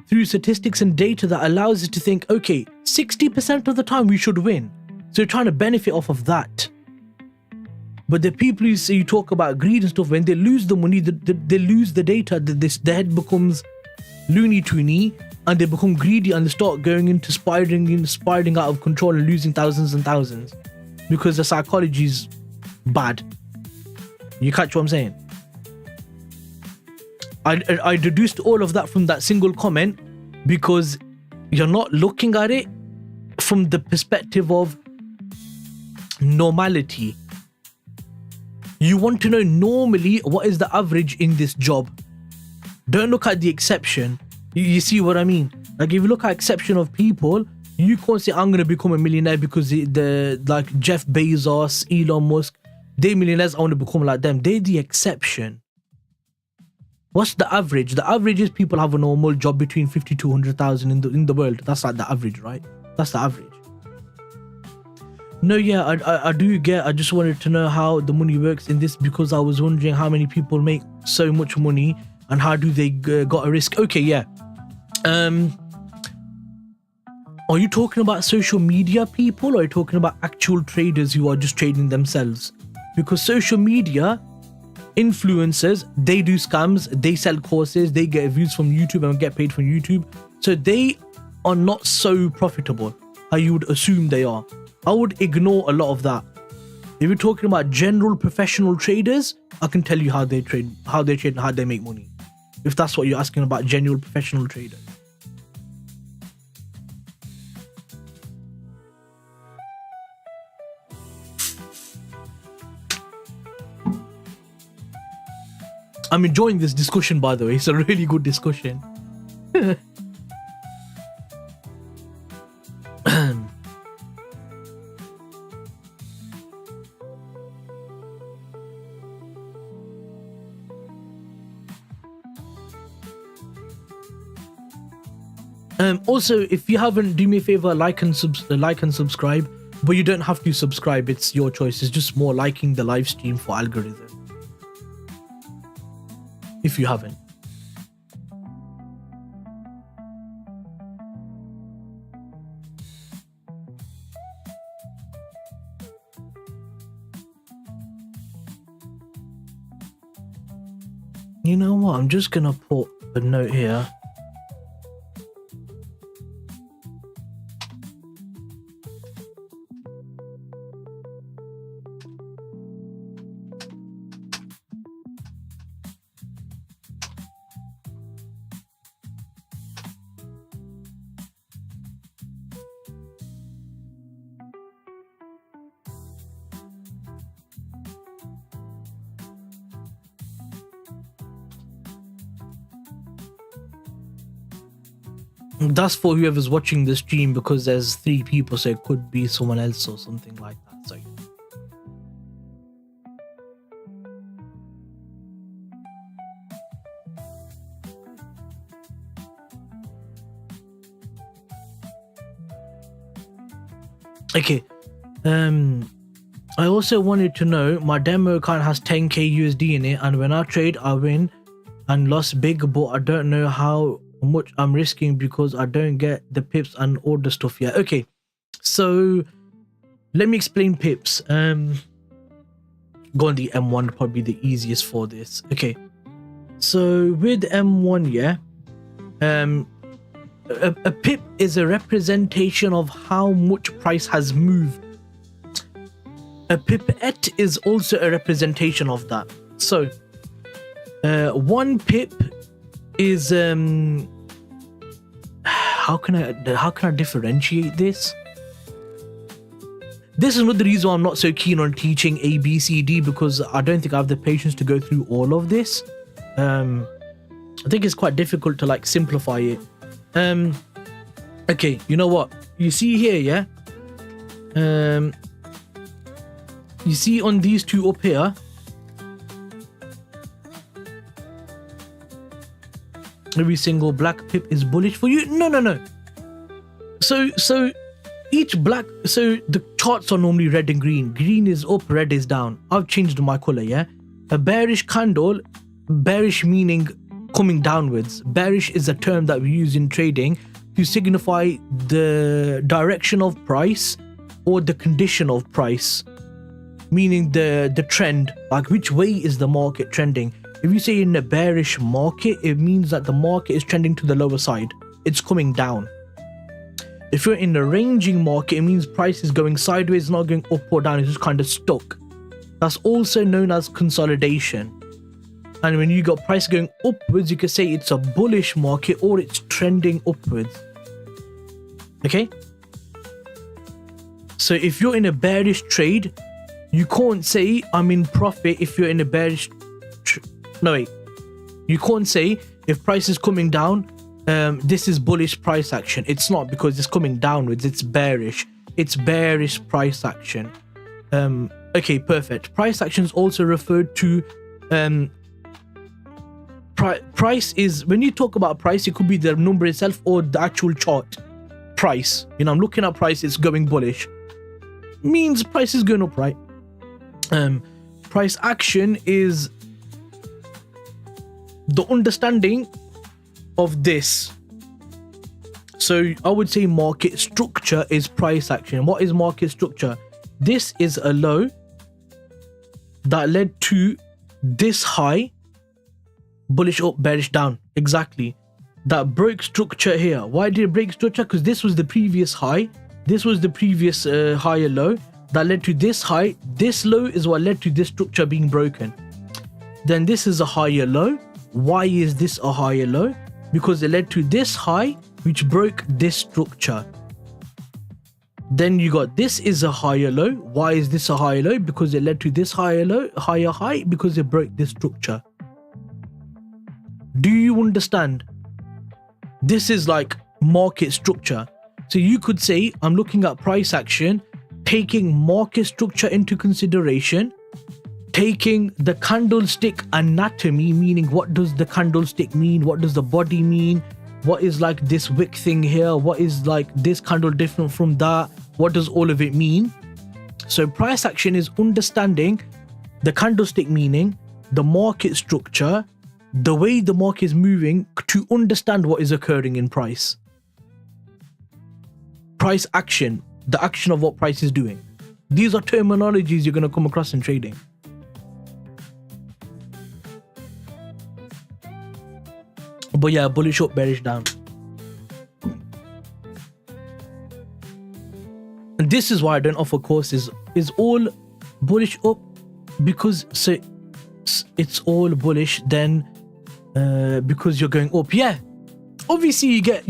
through statistics and data that allows us to think, okay, 60% of the time we should win. So you're trying to benefit off of that. But the people who say, you talk about greed and stuff, when they lose the money, they lose the data, their head becomes loony toony, and they become greedy, and they start going into spiraling out of control and losing thousands and thousands, because the psychology is bad. You catch what I'm saying? I deduced all of that from that single comment because you're not looking at it from the perspective of normality. You want to know normally what is the average in this job. Don't look at the exception. You see what I mean? Like if you look at exception of people, you can't say I'm gonna become a millionaire because the like Jeff Bezos, Elon Musk, they're millionaires. I want to become like them. They're the exception. What's the average? The average is people have a normal job between 50 to 100,000 in the world. That's like the average, right? That's the average. No, yeah, I do get. I just wanted to know how the money works in this because I was wondering how many people make so much money and how do they got a risk. Okay, yeah. Are you talking about social media people or are you talking about actual traders who are just trading themselves? Because social media influencers, they do scams, they sell courses, they get views from YouTube and get paid from YouTube. So they are not so profitable how you would assume they are. I would ignore a lot of that. If you're talking about general professional traders, I can tell you how they trade and how they make money. If that's what you're asking about, general professional traders. I'm enjoying this discussion, by the way. It's a really good discussion. Also, if you haven't, do me a favor, like and subscribe. But you don't have to subscribe. It's your choice. It's just more liking the live stream for algorithm. If you haven't. You know what? I'm just gonna put a note here. That's for whoever's watching the stream because there's 3 people, so it could be someone else or something like that. So okay. I also wanted to know my demo account has 10k USD in it, and when I trade, I win and lost big, but I don't know how much I'm risking because I don't get the pips and all the stuff yet. Okay, so let me explain pips. Go on the M1, probably the easiest for this. Okay, so with M1, yeah, a pip is a representation of how much price has moved. A pipette is also a representation of that. So 1 pip is how can I differentiate this? This is another reason why I'm not so keen on teaching A, B, C, D, because I don't think I have the patience to go through all of this. I think it's quite difficult to like simplify it. Okay, you know what? You see here, yeah? You see on these 2 up here, every single black pip is bullish for you. No. So each black, so the charts are normally red and green. Green is up, red is down. I've changed my color, yeah? A bearish candle, bearish meaning coming downwards. Bearish is a term that we use in trading to signify the direction of price or the condition of price, meaning the trend, like which way is the market trending. If you say in a bearish market, it means that the market is trending to the lower side. It's coming down. If you're in a ranging market, it means price is going sideways, not going up or down. It's just kind of stuck. That's also known as consolidation. And when you got price going upwards, you could say it's a bullish market or it's trending upwards. Okay? So if you're in a bearish trade, you can't say I'm in profit if you're in a bearish... You can't say if price is coming down, this is bullish price action. It's not, because it's coming downwards. It's bearish. It's bearish price action. Okay, perfect. Price action is also referred to... price is, when you talk about price, it could be the number itself or the actual chart price. You know, I'm looking at price, it's going bullish, means price is going up, right? Price action is the understanding of this. So I would say market structure is price action. What is market structure? This is a low that led to this high, bullish up, bearish down. Exactly. That broke structure here. Why did it break structure? Because this was the previous high. This was the previous higher low that led to this high. This low is what led to this structure being broken. Then this is a higher low. Why is this a higher low? Because it led to this high, which broke this structure. Then you got this is a higher low. Why is this a higher low? Because it led to this higher low, higher high, because it broke this structure. Do you understand? This is like market structure. So you could say I'm looking at price action, taking market structure into consideration, taking the candlestick anatomy, meaning what does the candlestick mean? What does the body mean? What is like this wick thing here? What is like this candle different from that? What does all of it mean? So price action is understanding the candlestick meaning, the market structure, the way the market is moving to understand what is occurring in price. Price action, the action of what price is doing. These are terminologies you're going to come across in trading. But yeah, bullish up, bearish down. And this is why I don't offer courses. Is all bullish up, because so it's all bullish then because you're going up. Yeah, obviously you get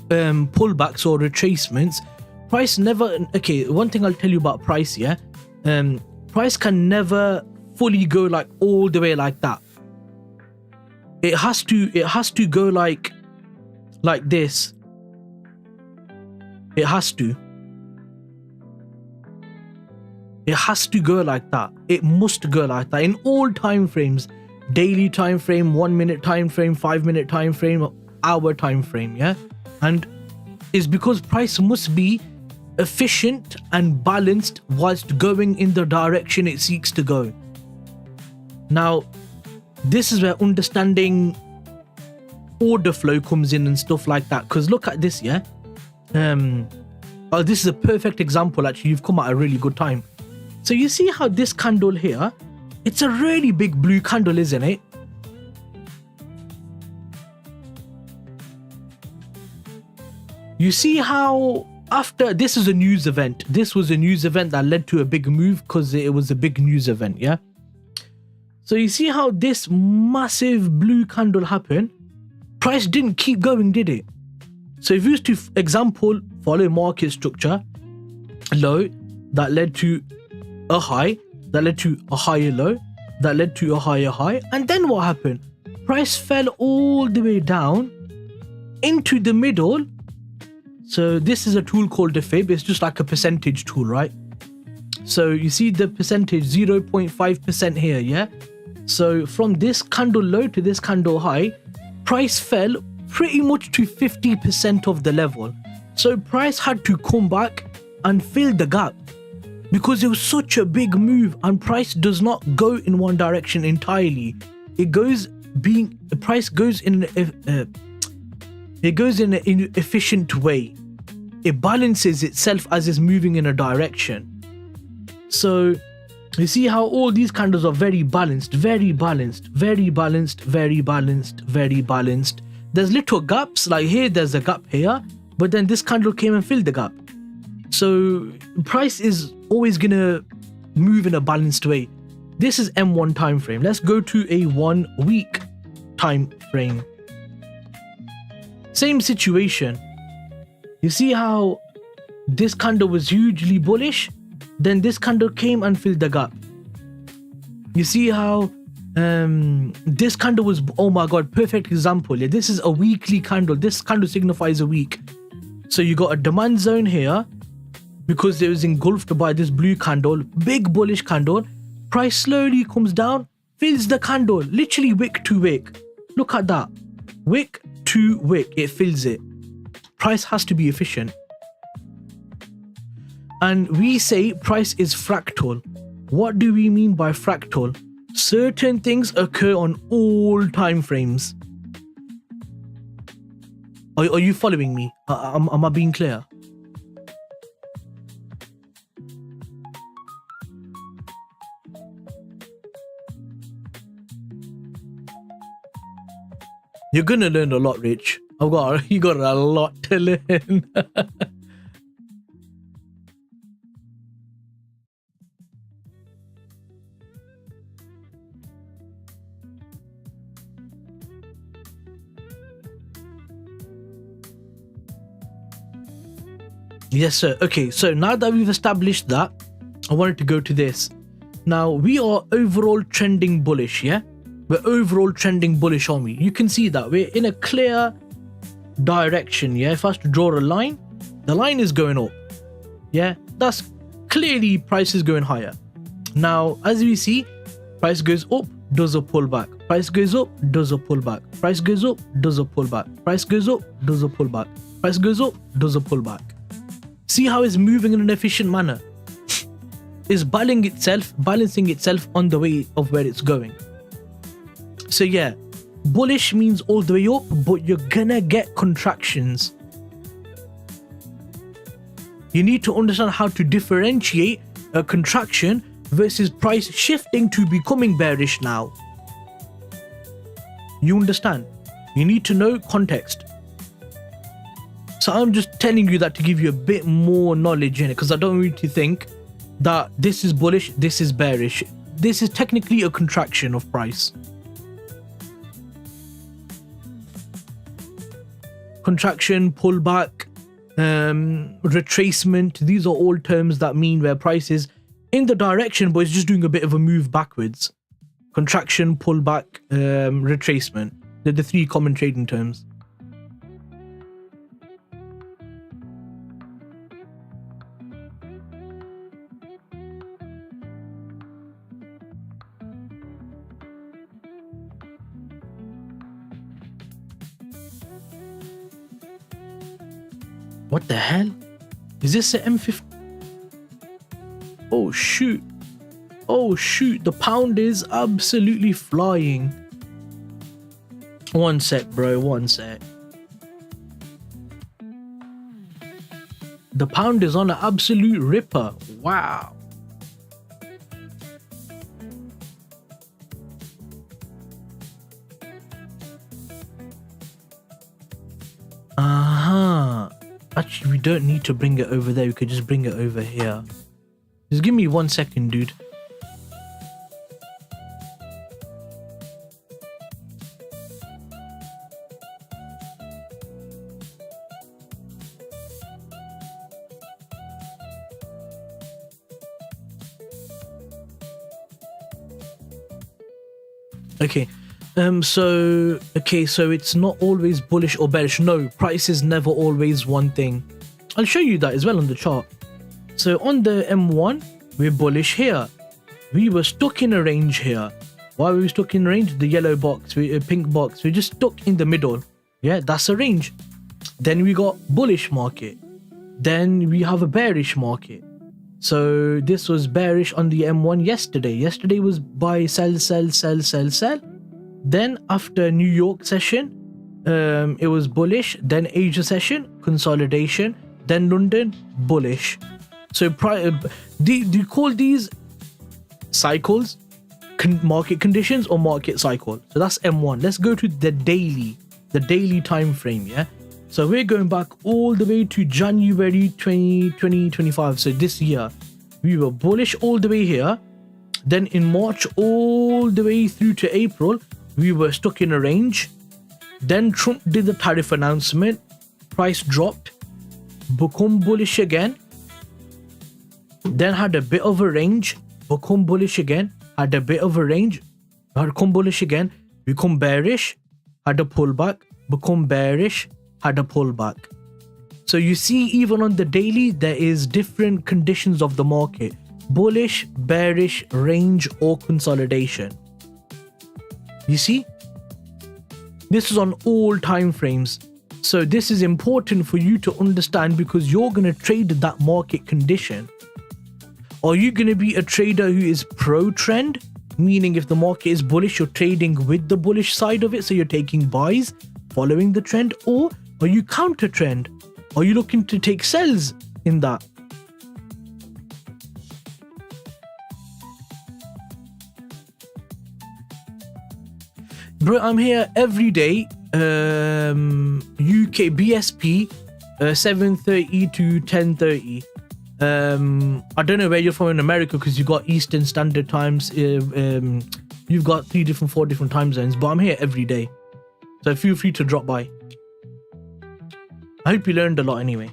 pullbacks or retracements. Price never, okay, one thing I'll tell you about price, yeah, price can never fully go like all the way like that. It has to go like this. It has to go like that. It must go like that in all time frames. Daily time frame, 1 minute time frame, 5 minute time frame, hour time frame, yeah? And it's because price must be efficient and balanced whilst going in the direction it seeks to go. Now, this is where understanding order flow comes in and stuff like that. Because look at this, yeah? This is a perfect example, actually. You've come at a really good time. So you see how this candle here, it's a really big blue candle, isn't it? You see how after this is a news event. This was a news event that led to a big move because it was a big news event, yeah? So you see how this massive blue candle happened? Price didn't keep going, did it? So if you used to, example, follow market structure, low, that led to a high, that led to a higher low, that led to a higher high, and then what happened? Price fell all the way down into the middle. So this is a tool called the fib. It's just like a percentage tool, right? So you see the percentage 0.5% here, yeah? So from this candle low to this candle high, price fell pretty much to 50% of the level. So price had to come back and fill the gap because it was such a big move, and price does not go in one direction entirely. Price goes in an efficient way. It balances itself as it's moving in a direction. So you see how all these candles are very balanced, very balanced, very balanced, very balanced, very balanced. There's little gaps, like here, there's a gap here, but then this candle came and filled the gap. So price is always gonna move in a balanced way. This is M1 time frame. Let's go to a 1 week time frame. Same situation. You see how this candle was hugely bullish, then this candle came and filled the gap. You see how this candle was, oh my god, perfect example. Yeah, this is a weekly candle. This candle signifies a week. So you got a demand zone here because it was engulfed by this blue candle, big bullish candle. Price slowly comes down, fills the candle, literally wick to wick. Look at that, wick to wick, it fills it. Price has to be efficient. And we say price is fractal. What do we mean by fractal? Certain things occur on all time frames. Are you following me? Am I being clear? You're gonna learn a lot, Rich. You got a lot to learn. Yes, sir. Okay, so now that we've established that, I wanted to go to this. Now, we are overall trending bullish, yeah? We're overall trending bullish, aren't we? You can see that. We're in a clear direction, yeah? If I was to draw a line, the line is going up, yeah? That's clearly price is going higher. Now, as we see, price goes up, does a pullback. Price goes up, does a pullback. Price goes up, does a pullback. Price goes up, does a pullback. Price goes up, does a pullback. See how it's moving in an efficient manner. It's balancing itself on the way of where it's going. So yeah, bullish means all the way up, but you're gonna get contractions. You need to understand how to differentiate a contraction versus price shifting to becoming bearish now. You understand? You need to know context. So I'm just telling you that to give you a bit more knowledge in it, because I don't want you to think that this is bullish, this is bearish. This is technically a contraction of price. Contraction, pullback, retracement, these are all terms that mean where price is in the direction, but it's just doing a bit of a move backwards. Contraction, pullback, retracement. They're the three common trading terms. What the hell? Is this an M50? Oh shoot. Oh shoot, the pound is absolutely flying. One sec, bro, one sec. The pound is on an absolute ripper. Wow. Actually, we don't need to bring it over there. We could just bring it over here. Just give me 1 second, dude. Okay. So it's not always bullish or bearish. No, price is never always one thing. I'll show you that as well on the chart. So on the M1, we're bullish here. We were stuck in a range here. Why were we stuck in a range? The yellow box, pink box. We're just stuck in the middle. Yeah, that's a range. Then we got bullish market. Then we have a bearish market. So this was bearish on the M1 yesterday. Yesterday was buy, sell, sell, sell, sell, sell. Then after New York session, it was bullish. Then Asia session, consolidation. Then London, bullish. So do you call these cycles market conditions or market cycle? So that's M1. Let's go to the daily time frame. Yeah. So we're going back all the way to January 2025. So this year, we were bullish all the way here. Then in March all the way through to April, we were stuck in a range. Then Trump did the tariff announcement, price dropped, become bullish again, then had a bit of a range, become bullish again, had a bit of a range, had come bullish again, become bearish, had a pullback, become bearish, had a pullback. So you see, even on the daily, there is different conditions of the market: bullish, bearish, range, or consolidation. You see, this is on all time frames. So this is important for you to understand, because you're going to trade that market condition. Are you going to be a trader who is pro-trend, meaning if the market is bullish, you're trading with the bullish side of it, so you're taking buys, following the trend? Or are you counter-trend? Are you looking to take sells in that? Bro, I'm here every day, UK BSP, 7:30 to 10:30. I don't know where you're from in America, because you got Eastern Standard Times. You've got 4 different time zones, but I'm here every day, so feel free to drop by. I hope you learned a lot anyway.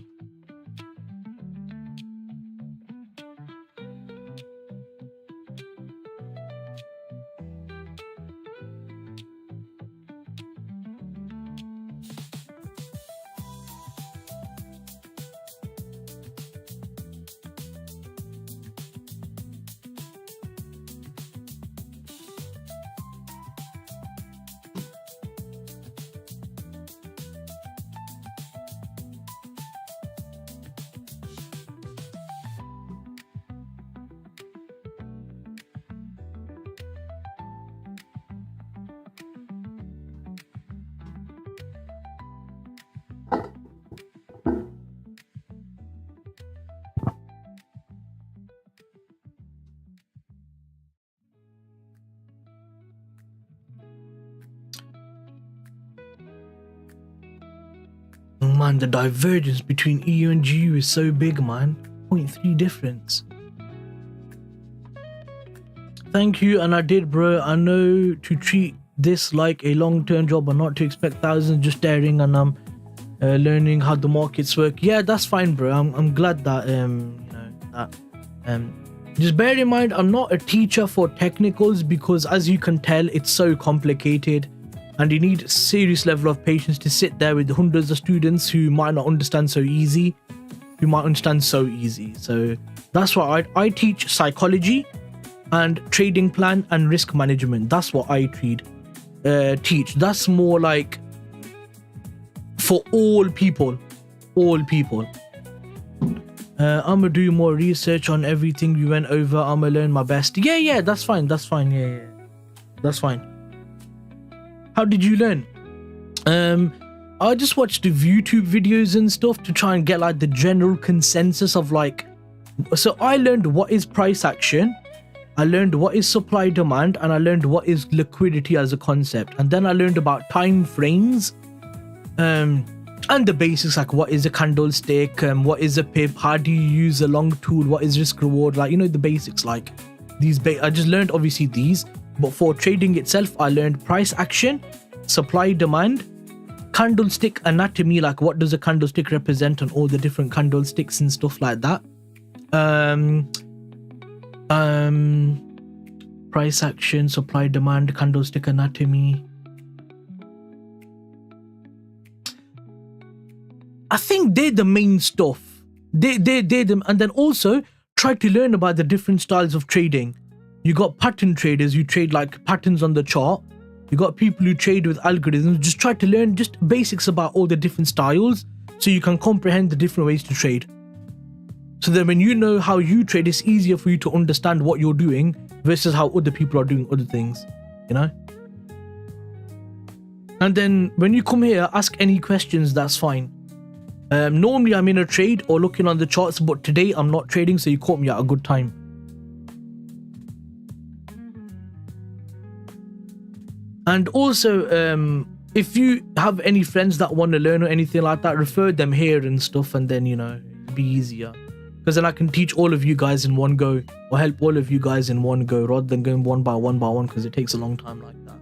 Man, the divergence between EU and GU is so big, man. 0.3 difference. Thank you, and I did, bro. I know to treat this like a long-term job and not to expect thousands, just staring, and I'm learning how the markets work. Yeah, that's fine, bro. I'm glad that just bear in mind, I'm not a teacher for technicals, because as you can tell, it's so complicated. And you need a serious level of patience to sit there with hundreds of students who might not understand so easy, So that's why I teach psychology and trading plan and risk management. That's what I teach. That's more like for all people. I'ma do more research on everything you went over. I'ma learn my best. Yeah, that's fine. Yeah. That's fine. How did you learn? I just watched the YouTube videos and stuff to try and get like the general consensus of like. So I learned what is price action, I learned what is supply demand, and I learned what is liquidity as a concept. And then I learned about time frames, and the basics, like what is a candlestick, what is a pip, how do you use a long tool, what is risk reward, like, you know, the basics, like these. I just learned obviously these. But for trading itself, I learned price action, supply demand, candlestick anatomy, like what does a candlestick represent, and all the different candlesticks and stuff like that. Price action, supply demand, candlestick anatomy. I think they're the main stuff. They're them. And then also try to learn about the different styles of trading. You got pattern traders who trade like patterns on the chart. You got people who trade with algorithms. Just try to learn just basics about all the different styles, so you can comprehend the different ways to trade. So then when you know how you trade, it's easier for you to understand what you're doing versus how other people are doing other things, you know? And then when you come here, ask any questions, that's fine. Normally I'm in a trade or looking on the charts, but today I'm not trading, so you caught me at a good time. And also, if you have any friends that want to learn or anything like that, refer them here and stuff, and then, you know, it'll be easier. because then I can teach all of you guys in one go, or help all of you guys in one go, rather than going one by one, because it takes a long time like that.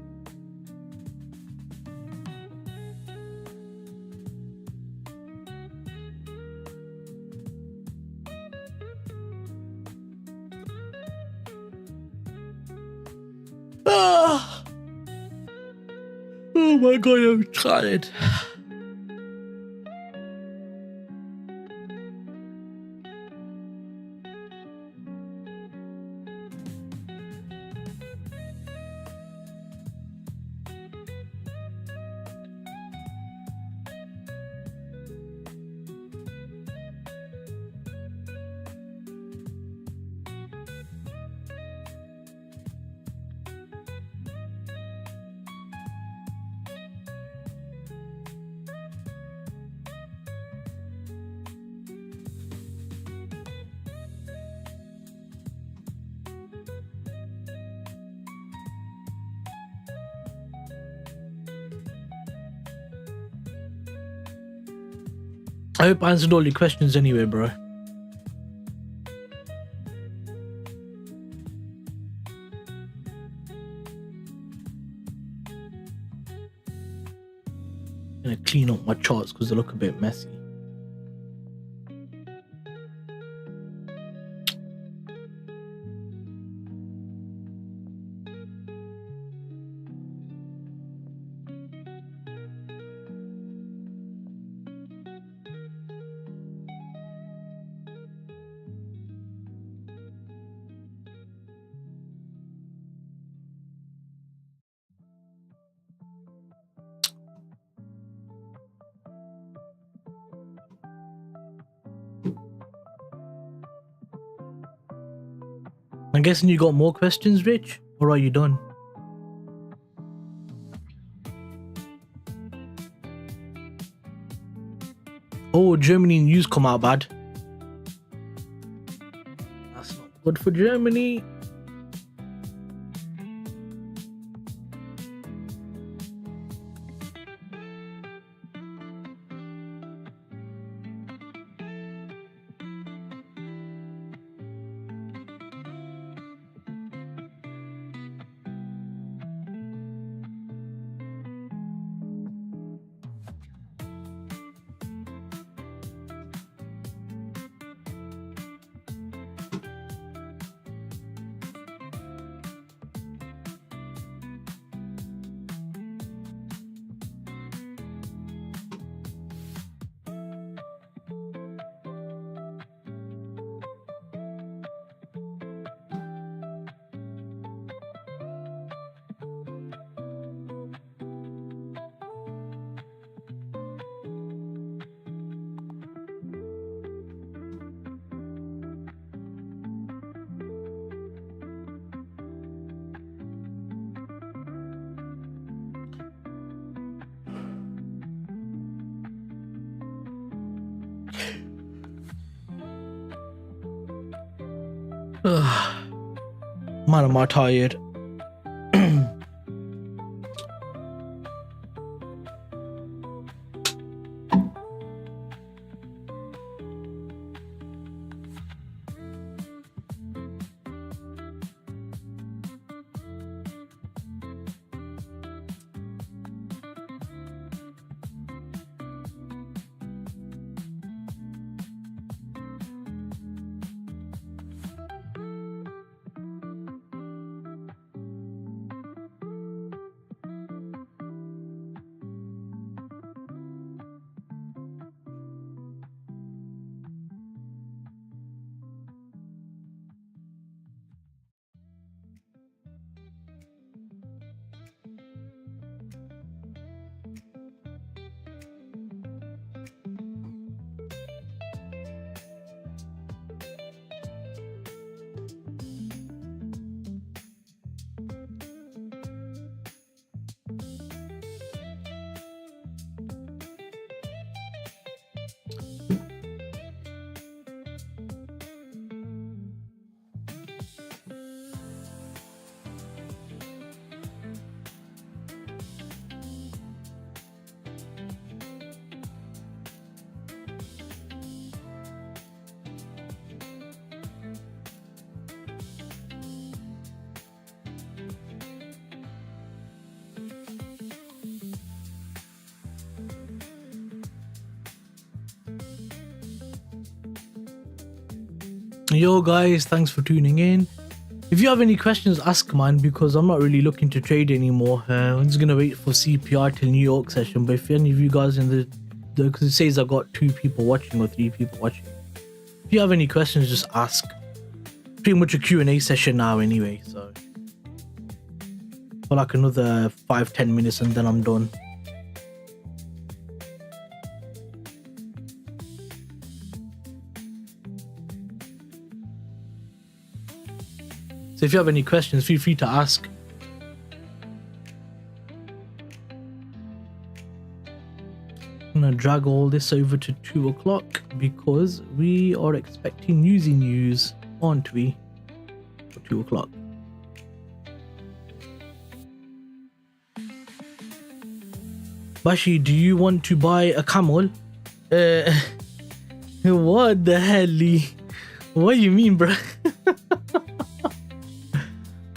Ah. Oh my god, I'm tired. I hope I answered all your questions anyway, bro. I'm gonna clean up my charts because they look a bit messy. I'm guessing you got more questions, Rich, or are you done? Oh, Germany news come out bad. That's not good for Germany. Man, am I tired. Yo guys, thanks for tuning in. If you have any questions, ask man, because I'm not really looking to trade anymore. I'm just gonna wait for CPR till New York session. But if any of you guys in the because it says I've got 2 people watching or 3 people watching, if you have any questions, just ask. Pretty much a Q&A session now anyway, so for like another 5-10 minutes and then I'm done. So if you have any questions, feel free to ask. I'm gonna drag all this over to 2 o'clock because we are expecting newsy news, aren't we? For 2 o'clock. Bashy, do you want to buy a camel? What the hell, Lee? What do you mean, bro?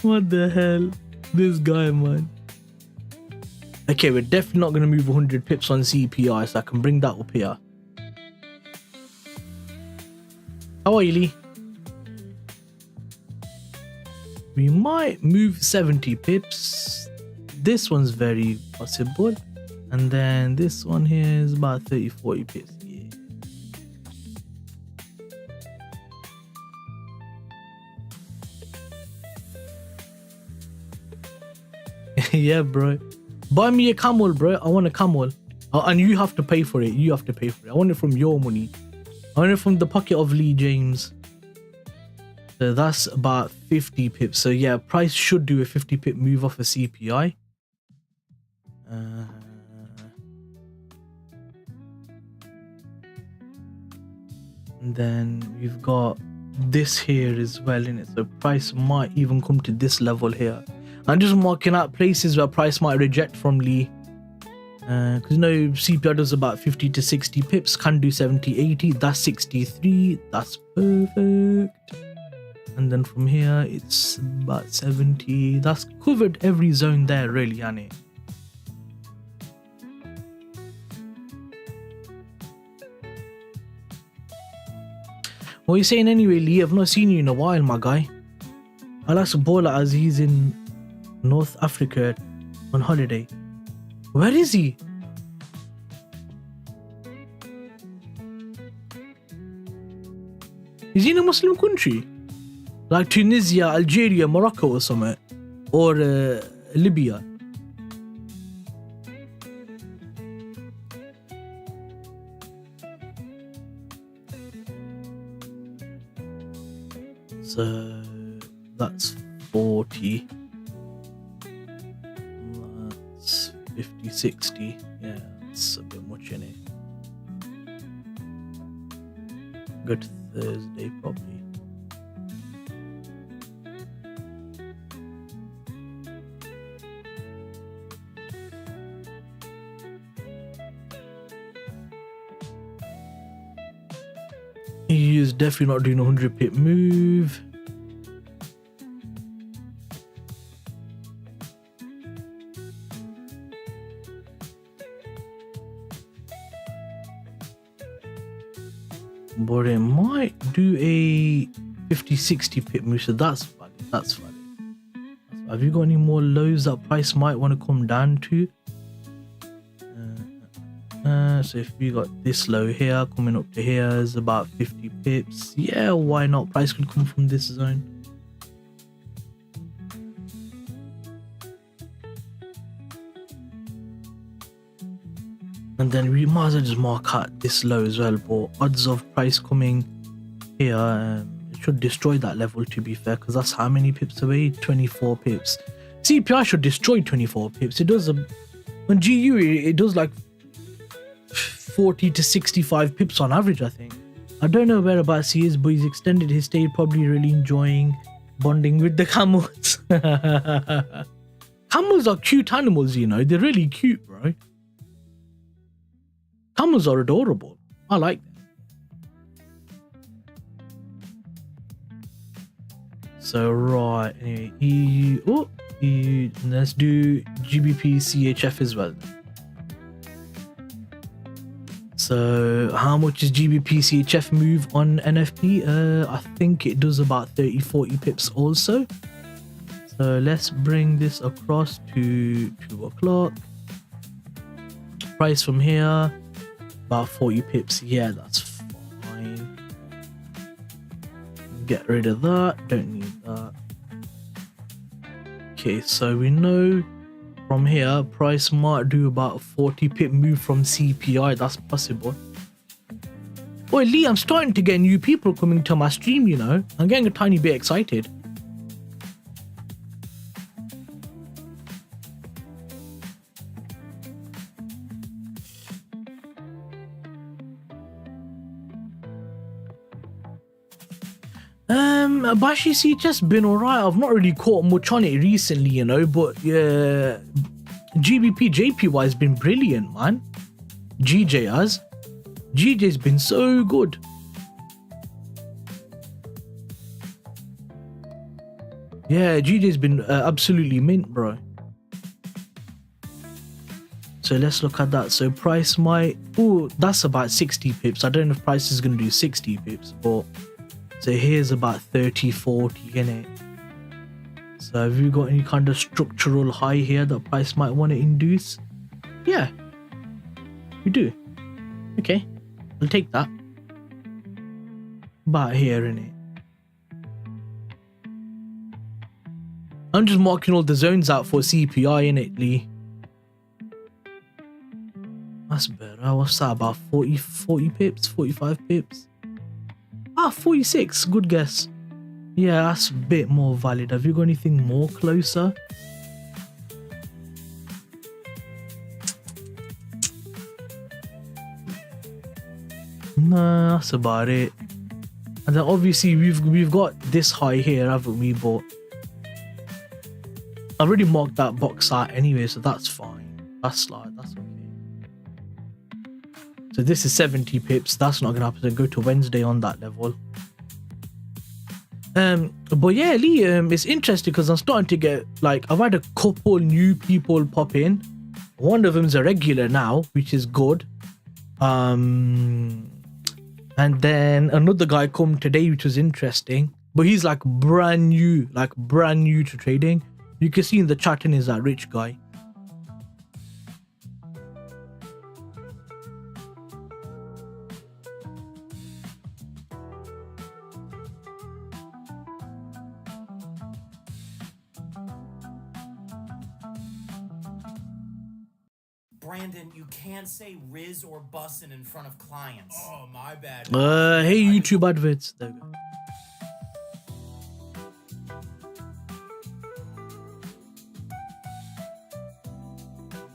What the hell? This guy, man. Okay, we're definitely not going to move 100 pips on CPI, so I can bring that up here. How are you, Lee? We might move 70 pips. This one's very possible. And then this one here is about 30-40 pips. Yeah, bro. Buy me a camel, bro. I want a camel. And you have to pay for it. You have to pay for it. I want it from your money. I want it from the pocket of Lee James. So that's about 50 pips. So yeah, price should do a 50 pip move off a CPI. And then we've got this here as well in it. So price might even come to this level here. I'm just marking out places where price might reject from Lee. Because you know, CPI does about 50 to 60 pips, can do 70, 80. That's 63. That's perfect. And then from here, it's about 70. That's covered every zone there, really, hasn't it? What are you saying anyway, Lee? I've not seen you in a while, my guy. I'll ask Bola as he's in North Africa on holiday. Where is he? Is he in a Muslim country? Like Tunisia, Algeria, Morocco or something? Or Libya? So that's 40. That's 50, 60. Yeah, that's a bit much in it. Go to Thursday probably. He is definitely not doing a 100 pip move. But it might do a 50-60 pip move, so that's valid. That's valid. Have you got any more lows that price might want to come down to? So if we got this low here coming up to here is about 50 pips. Yeah, why not? Price could come from this zone. And then we might as well just mark out this low as well. But odds of price coming here, it should destroy that level, to be fair, because that's how many pips away? 24 pips. CPI should destroy 24 pips. It does on GU, it does like 40 to 65 pips on average, I think. I don't know whereabouts he is, but he's extended his stay, probably really enjoying bonding with the camels. Camels are cute animals, you know. They're really cute, bro. Camels are adorable. I like them. So, right. Anyway, let's do GBPCHF as well. So how much is GBPCHF move on NFP? I think it does about 30-40 pips also. So let's bring this across to 2 o'clock. Price from here, about 40 pips. Yeah, that's fine. Get rid of that. Don't need that. Okay, so we know from here, price might do about 40 pip move from CPI. That's possible. Boy, Lee, I'm starting to get new people coming to my stream, you know. I'm getting a tiny bit excited. Bashy CHS been alright. I've not really caught much on it recently, you know, but gbpjpy has been brilliant, man. GJ's been so good. Yeah, GJ's been absolutely mint, bro. So let's look at that. So price might, oh, that's about 60 pips. I don't know if price is going to do 60 pips, but so here's about 30-40 in it. So have you got any kind of structural high here that price might want to induce? Yeah, we do. Okay, I'll take that. About here in it. I'm just marking all the zones out for CPI in it, Lee. That's better. What's that? About 40 pips, 45 pips. 46, good guess. Yeah, that's a bit more valid. Have you got anything more closer? Nah, that's about it. And then obviously we've got this high here, haven't we? But I already marked that box out anyway, so that's fine. That's okay. So this is 70 pips. That's not gonna happen. So go to Wednesday on that level. But yeah, Lee, it's interesting because I'm starting to get, like, I've had a couple new people pop in. One of them's a regular now, which is good. And then another guy come today, which was interesting. But he's like brand new to trading. You can see in the chat in is that rich guy. Brandon, you can't say Riz or bussin' in front of clients. Oh, my bad. Hey, YouTube adverts. There we go.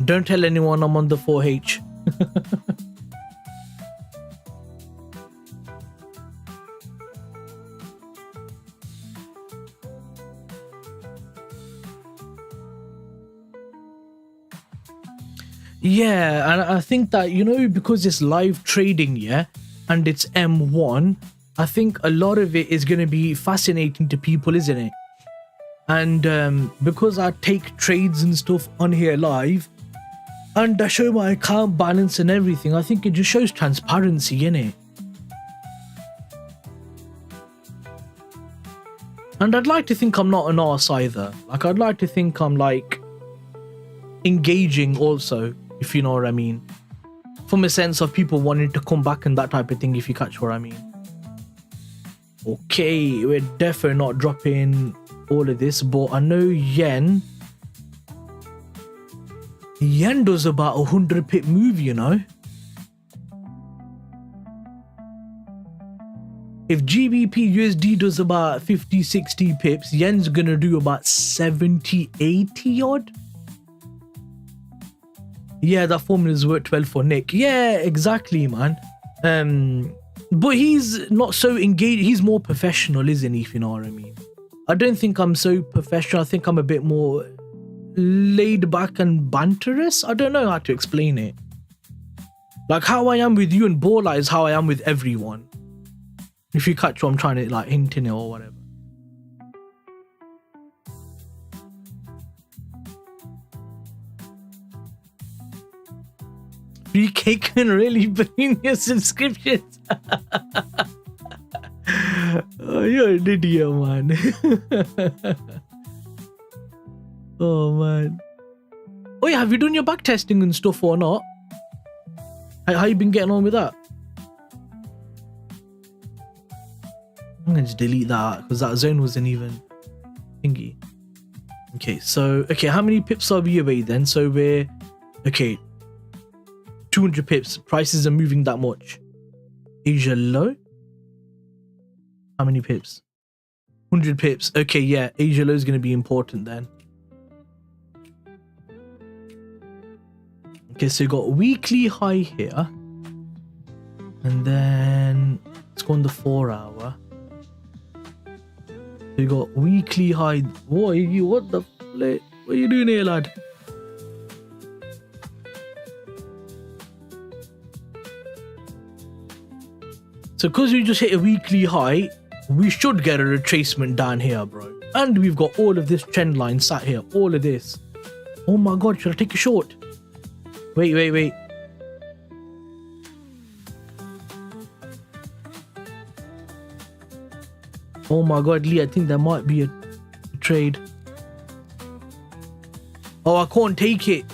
Don't tell anyone I'm on the 4H. Yeah, and I think that, you know, because it's live trading, yeah, and it's M1, I think a lot of it is going to be fascinating to people, isn't it? And because I take trades and stuff on here live, and I show my account balance and everything, I think it just shows transparency, innit? And I'd like to think I'm not an arse either. Like, I'd like to think I'm, like, engaging also, if you know what I mean. From a sense of people wanting to come back and that type of thing, if you catch what I mean. Okay, we're definitely not dropping all of this, but I know yen does about 100 pip move, you know. If GBPUSD does about 50-60 pips, yen's gonna do about 70-80 odd. Yeah, that formula is worth 12 for Nick. Yeah, exactly, man. But he's not so engaged. He's more professional, isn't he, if you know what I mean? I don't think I'm so professional. I think I'm a bit more laid back and banterous. I don't know how to explain it. Like how I am with you and Bola is how I am with everyone. If you catch what I'm trying to like hint in it or whatever. 3K can really bring your subscriptions. Oh, you're an idiot, man. Oh, man. Oh, yeah, have you done your back testing and stuff or not? How you been getting on with that? I'm gonna just delete that because that zone wasn't even thingy. Okay, so how many pips are we away then? So we're 200 pips. Prices are moving that much. Asia low. How many pips? 100 pips. Okay, yeah, Asia low is gonna be important then. Okay, so you got weekly high here, and then let's go on the 4 hour. So you got weekly high. What the flip? What are you doing here, lad? So because we just hit a weekly high, we should get a retracement down here, bro. And we've got all of this trend line sat here. All of this. Oh my god, should I take a short? Wait. Oh my god, Lee, I think there might be a trade. Oh, I can't take it.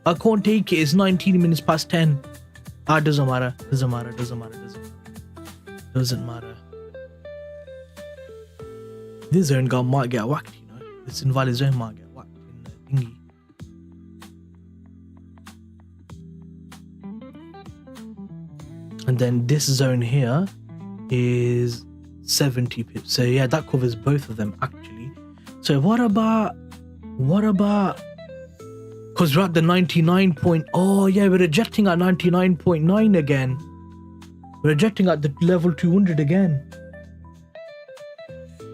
It's 19 minutes past 10. Doesn't matter. Doesn't matter. This zone guy might get whacked, you know. This invalid zone might get whacked in the thingy. And then this zone here is 70 pips. So yeah, that covers both of them actually. So what about because we're at the 99 point. Oh yeah, we're rejecting at 99.9 again. We're rejecting at the level 200 again.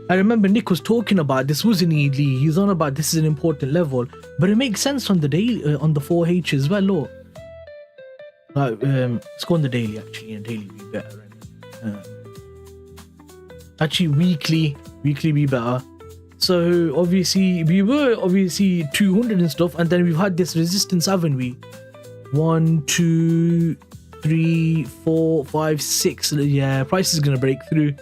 I remember Nick was talking about this, wasn't he, Lee? He's on about this is an important level, but it makes sense on the daily, on the 4H as well. Look, let's go on the daily actually. And daily be better. Actually, weekly be better. So obviously we were 200 and stuff, and then we've had this resistance, haven't we? 1, 2, 3, 4, 5, 6. Yeah, price is gonna break through.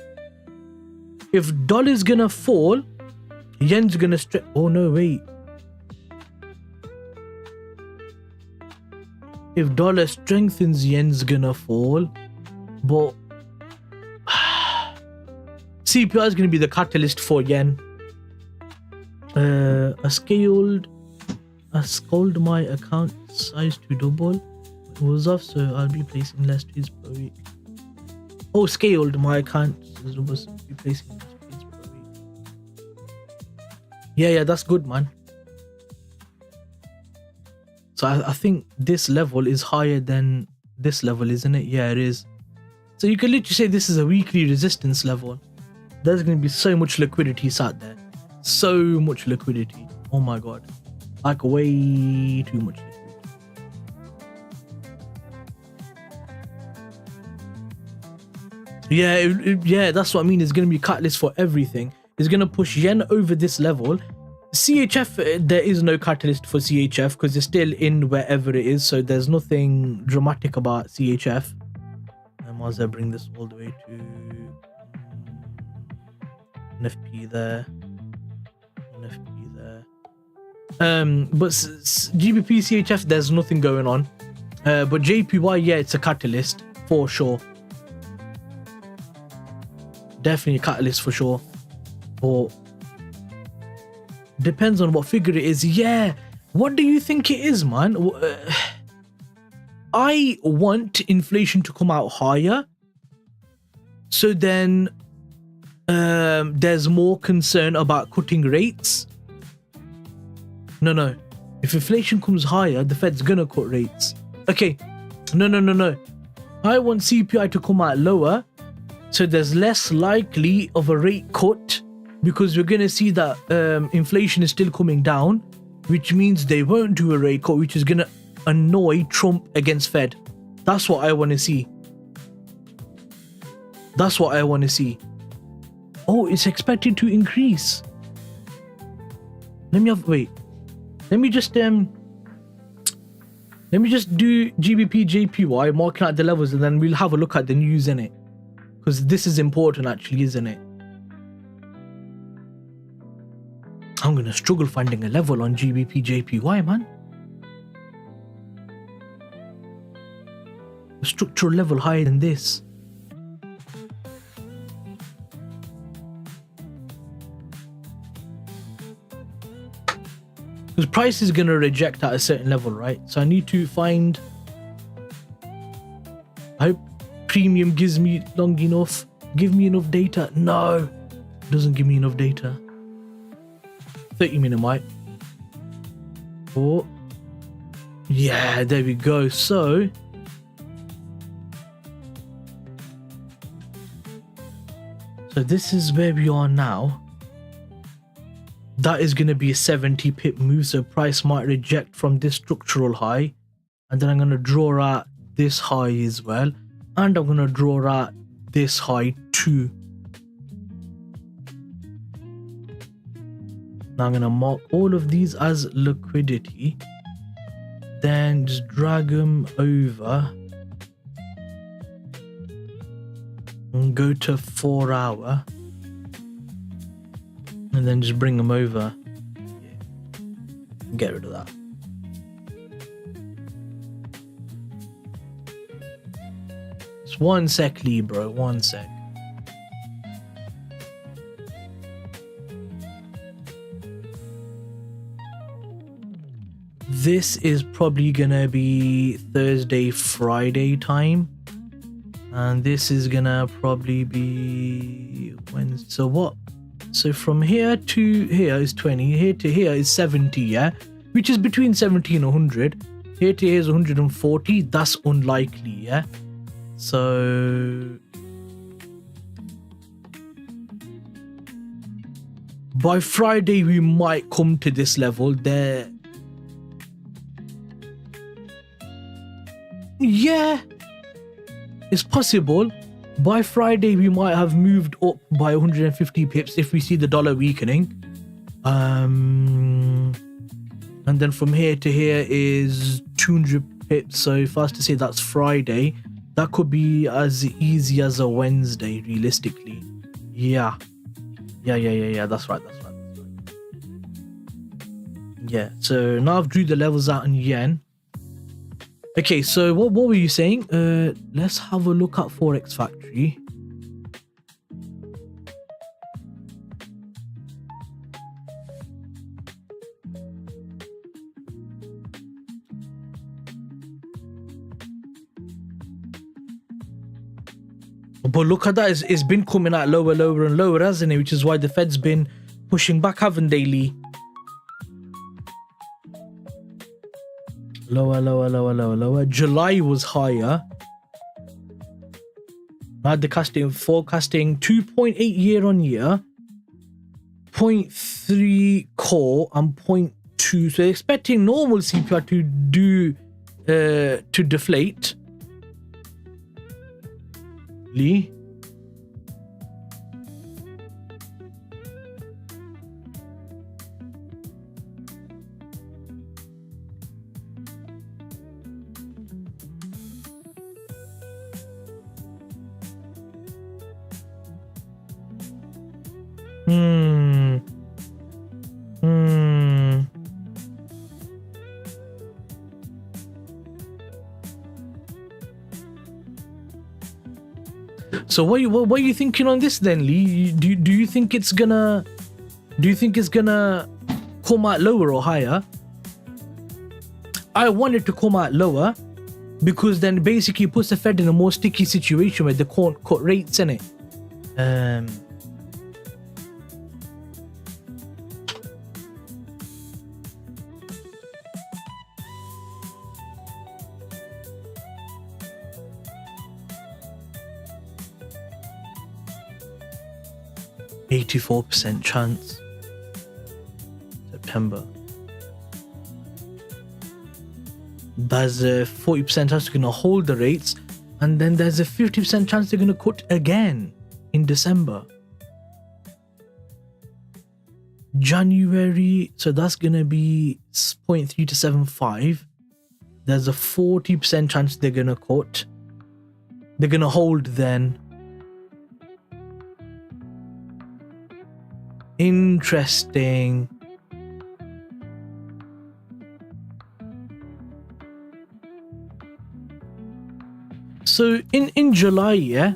If dollar's gonna fall, yen's gonna oh no, wait. If dollar strengthens, yen's gonna fall. But CPI is gonna be the catalyst for yen. I scaled my account size to double. It was off, so I'll be placing less trades per week. Oh, scaled my account was be placing less trades per week. Yeah, that's good, man. So I think this level is higher than this level, isn't it? Yeah, it is. So you can literally say this is a weekly resistance level. There's going to be so much liquidity sat there. So much liquidity. Oh my god. Like way too much liquidity. Yeah, that's what I mean. It's going to be a catalyst for everything. It's going to push yen over this level. CHF, there is no catalyst for CHF because it's still in wherever it is. So there's nothing dramatic about CHF. I might as well bring this all the way to NFP there. But GBP CHF, there's nothing going on. But JPY, yeah, it's a catalyst for sure. Definitely a catalyst for sure. But depends on what figure it is. Yeah, what do you think it is, man? I want inflation to come out higher, so then there's more concern about cutting rates. No. If inflation comes higher, the Fed's gonna cut rates. Okay. No. I want CPI to come out lower, so there's less likely of a rate cut because we're gonna see that inflation is still coming down, which means they won't do a rate cut, which is gonna annoy Trump against Fed. That's what I want to see. Oh, it's expected to increase. Let me just Let me just do gbpjpy, marking out the levels, and then we'll have a look at the news in it, because this is important actually, isn't it? I'm gonna struggle finding a level on gbpjpy, man. A structural level higher than this. Because price is gonna reject at a certain level, right? So I need to find. I hope premium gives me long enough. Give me enough data. No, it doesn't give me enough data. 30-minute might. Oh, yeah, there we go. So this is where we are now. That is going to be a 70 pip move, so price might reject from this structural high, and then I'm going to draw out this high as well, and I'm going to draw out this high too. Now I'm going to mark all of these as liquidity, then just drag them over and go to 4 hour. And then just bring them over. Yeah. Get rid of that. Just 1 sec, Lee, bro. 1 sec. This is probably gonna be Thursday, Friday time. And this is gonna probably be Wednesday. So what? So from here to here is 20, here to here is 70, yeah? Which is between 70 and 100. Here to here is 140, that's unlikely, yeah? So by Friday we might come to this level there. Yeah, it's possible. By Friday, we might have moved up by 150 pips if we see the dollar weakening. And then from here to here is 200 pips. So if I was to say that's Friday, that could be as easy as a Wednesday, realistically. Yeah. That's right. Yeah, so now I've drew the levels out in yen. Okay, so what were you saying? Let's have a look at Forex Factory. But look at that, it's been coming out lower and lower, hasn't it? Which is why the Fed's been pushing back, haven't they, Lee? Lower. July was higher. Now they're forecasting 2.8 year on year, 0.3 core and 0.2. So they're expecting normal CPI to deflate. Lee. So what are you thinking on this then, Lee? Do you think it's gonna come out lower or higher? I want it to come out lower because then basically it puts the Fed in a more sticky situation where they can't cut rates in it. 84% chance. September. There's a 40% chance they're going to hold the rates, and then there's a 50% chance they're going to cut again in December. January, so that's going to be 0.3 to 0.75. there's a 40% chance they're gonna cut. They're gonna hold then. Interesting. So in July, yeah.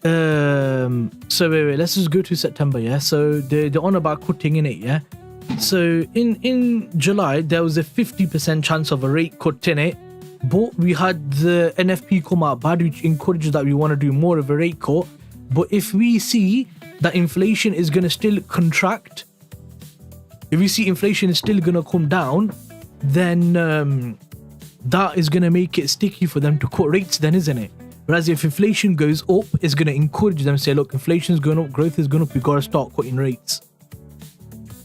So wait, let's just go to September, yeah. So they're on about cutting in it, yeah. So in July there was a 50% chance of a rate cut in it, but we had the NFP come out bad, which encourages that we want to do more of a rate cut. But if we see that inflation is going to still contract, if we see inflation is still going to come down, then that is going to make it sticky for them to cut rates then, isn't it? Whereas if inflation goes up, it's going to encourage them to say, look, inflation is going up, growth is going up, we've got to start cutting rates.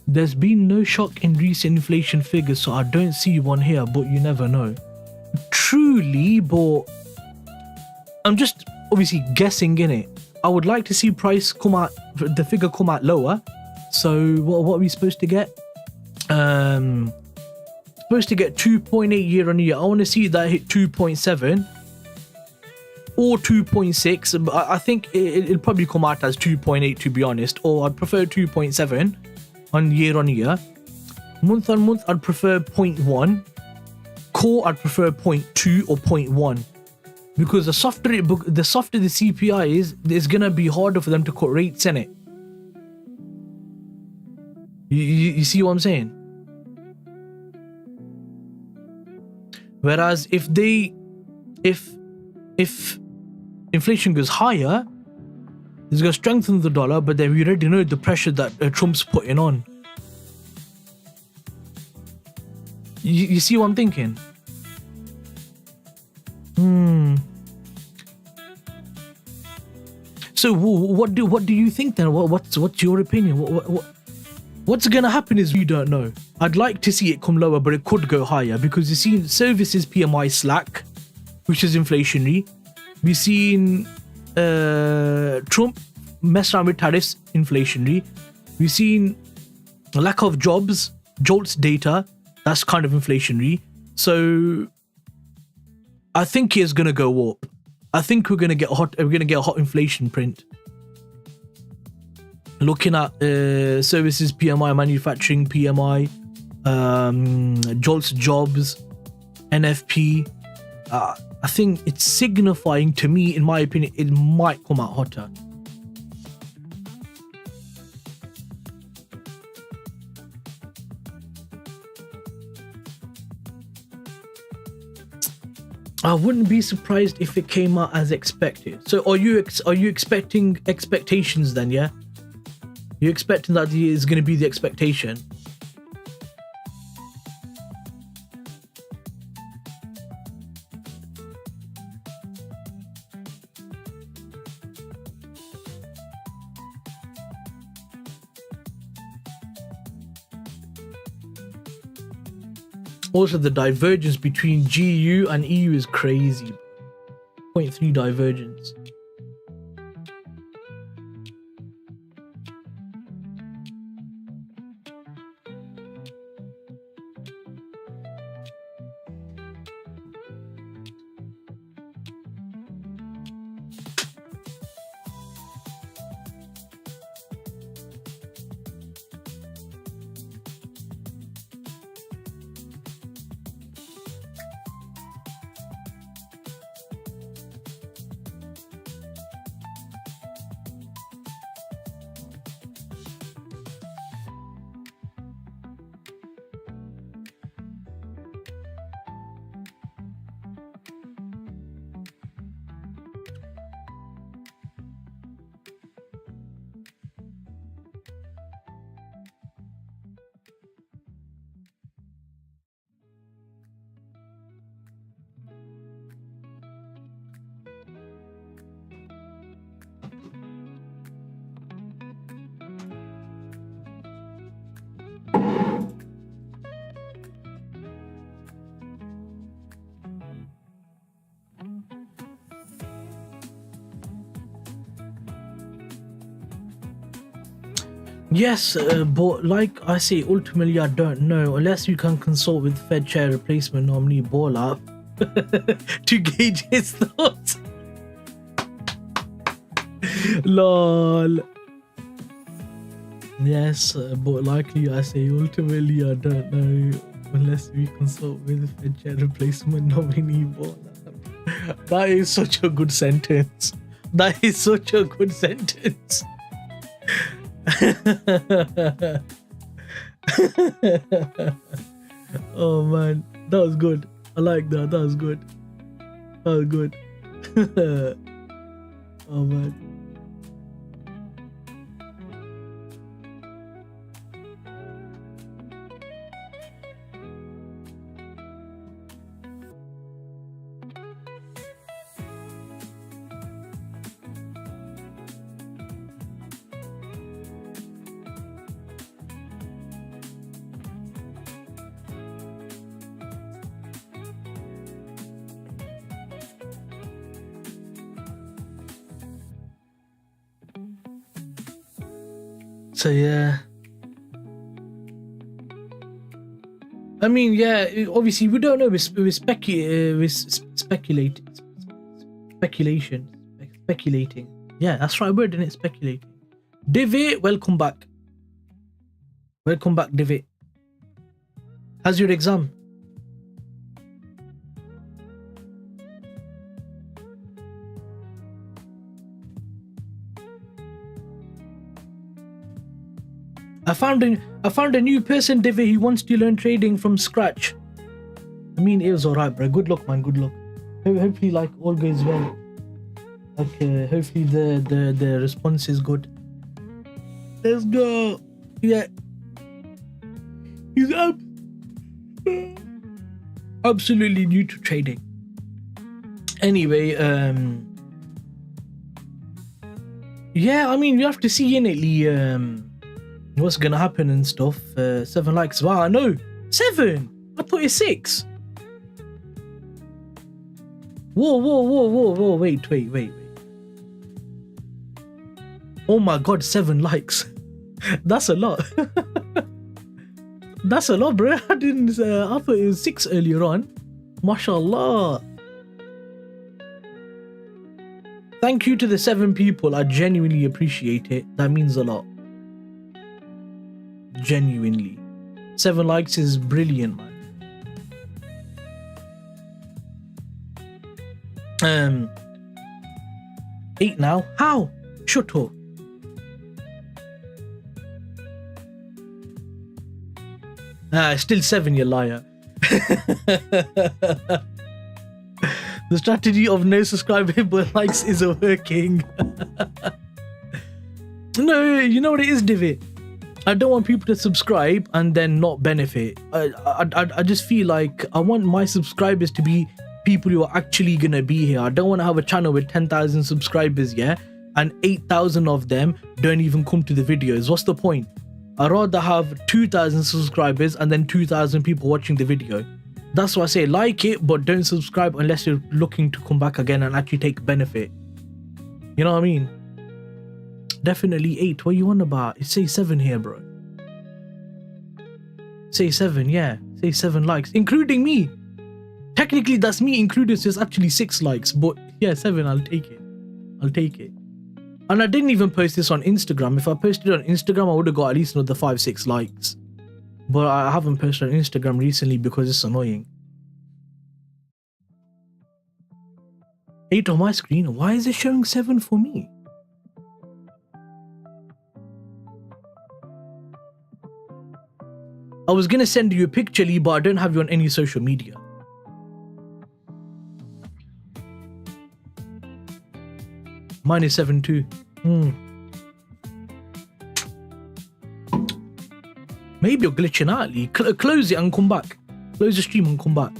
There's been no shock in recent inflation figures, so I don't see one here, but you never know. Truly, but I'm just obviously guessing in it. I would like to see price come out, the figure come out lower. So what are we supposed to get? Supposed to get 2.8 year on year. I want to see that hit 2.7 or 2.6. But I think it'll probably come out as 2.8 to be honest, or I'd prefer 2.7 on year. Month on month, I'd prefer 0.1. Core, I'd prefer 0.2 or 0.1. Because the softer the CPI is, it's gonna be harder for them to cut rates in it. You see what I'm saying? Whereas if inflation goes higher, it's gonna strengthen the dollar, but then we already know the pressure that Trump's putting on. You see what I'm thinking? So what do you think then? What's your opinion? What's gonna happen is we don't know. I'd like to see it come lower, but it could go higher because you've seen services PMI slack, which is inflationary. We've seen Trump mess around with tariffs, inflationary. We've seen a lack of jobs, JOLTS data, that's kind of inflationary. So I think it's gonna go up. I think we're gonna get a hot inflation print. Looking at services PMI, manufacturing PMI, JOLTS jobs, NFP. I think it's signifying to me, in my opinion, it might come out hotter. I wouldn't be surprised if it came out as expected. So are you expecting expectations then, yeah? You're expecting that is going to be the expectation? Also, the divergence between GU and EU is crazy. 0.3 divergence. Yes, but like I say, ultimately I don't know. Unless you can consult with Fed chair replacement nominee Bola, to gauge his thoughts. Lol. Yes, but likely I say ultimately I don't know unless we consult with Fed chair replacement nominee board. That is such a good sentence. That is such a good sentence. Oh man, that was good. I like that. That was good. That was good. Oh man. So yeah, I mean, yeah, obviously we don't know. We're speculating. Yeah, that's right word, isn't it? Speculating. David, welcome back. Welcome back, David. How's your exam? I found a new person, David. He wants to learn trading from scratch. I mean, it was alright, bro. Good luck, man. Good luck. Hopefully, like, all goes well. Like, hopefully the response is good. Let's go. Yeah. He's up. Absolutely new to trading. Anyway, yeah, I mean, you have to see innately, what's gonna happen and stuff. 7 likes. Wow, I know. 7. I thought it's 6. Whoa. Wait. Oh my god, 7 likes. That's a lot. That's a lot, bro. I thought it was 6 earlier on. MashaAllah. Thank you to the 7 people. I genuinely appreciate it. That means a lot. Genuinely. 7 likes is brilliant, man. 8 now. How? Shut up. Still 7, you liar. The strategy of no subscribable likes isn't working. No, you know what it is, Divi? I don't want people to subscribe and then not benefit. I just feel like I want my subscribers to be people who are actually gonna be here. I don't want to have a channel with 10,000 subscribers, yeah, and 8,000 of them don't even come to the videos. What's the point? I'd rather have 2,000 subscribers and then 2,000 people watching the video. That's why I say like it, but don't subscribe unless you're looking to come back again and actually take benefit. You know what I mean? Definitely 8. What you on about? It says 7 here, bro. Say 7, yeah. Say 7 likes, including me. Technically, that's me included, so it's actually 6 likes. But yeah, 7, I'll take it. I'll take it. And I didn't even post this on Instagram. If I posted it on Instagram, I would have got at least another 5-6 likes. But I haven't posted on Instagram recently because it's annoying. 8 on my screen. Why is it showing 7 for me? I was gonna send you a picture, Lee, but I don't have you on any social media. Mine is 7 too. Maybe you're glitching out, Lee. Close it and come back. Close the stream and come back.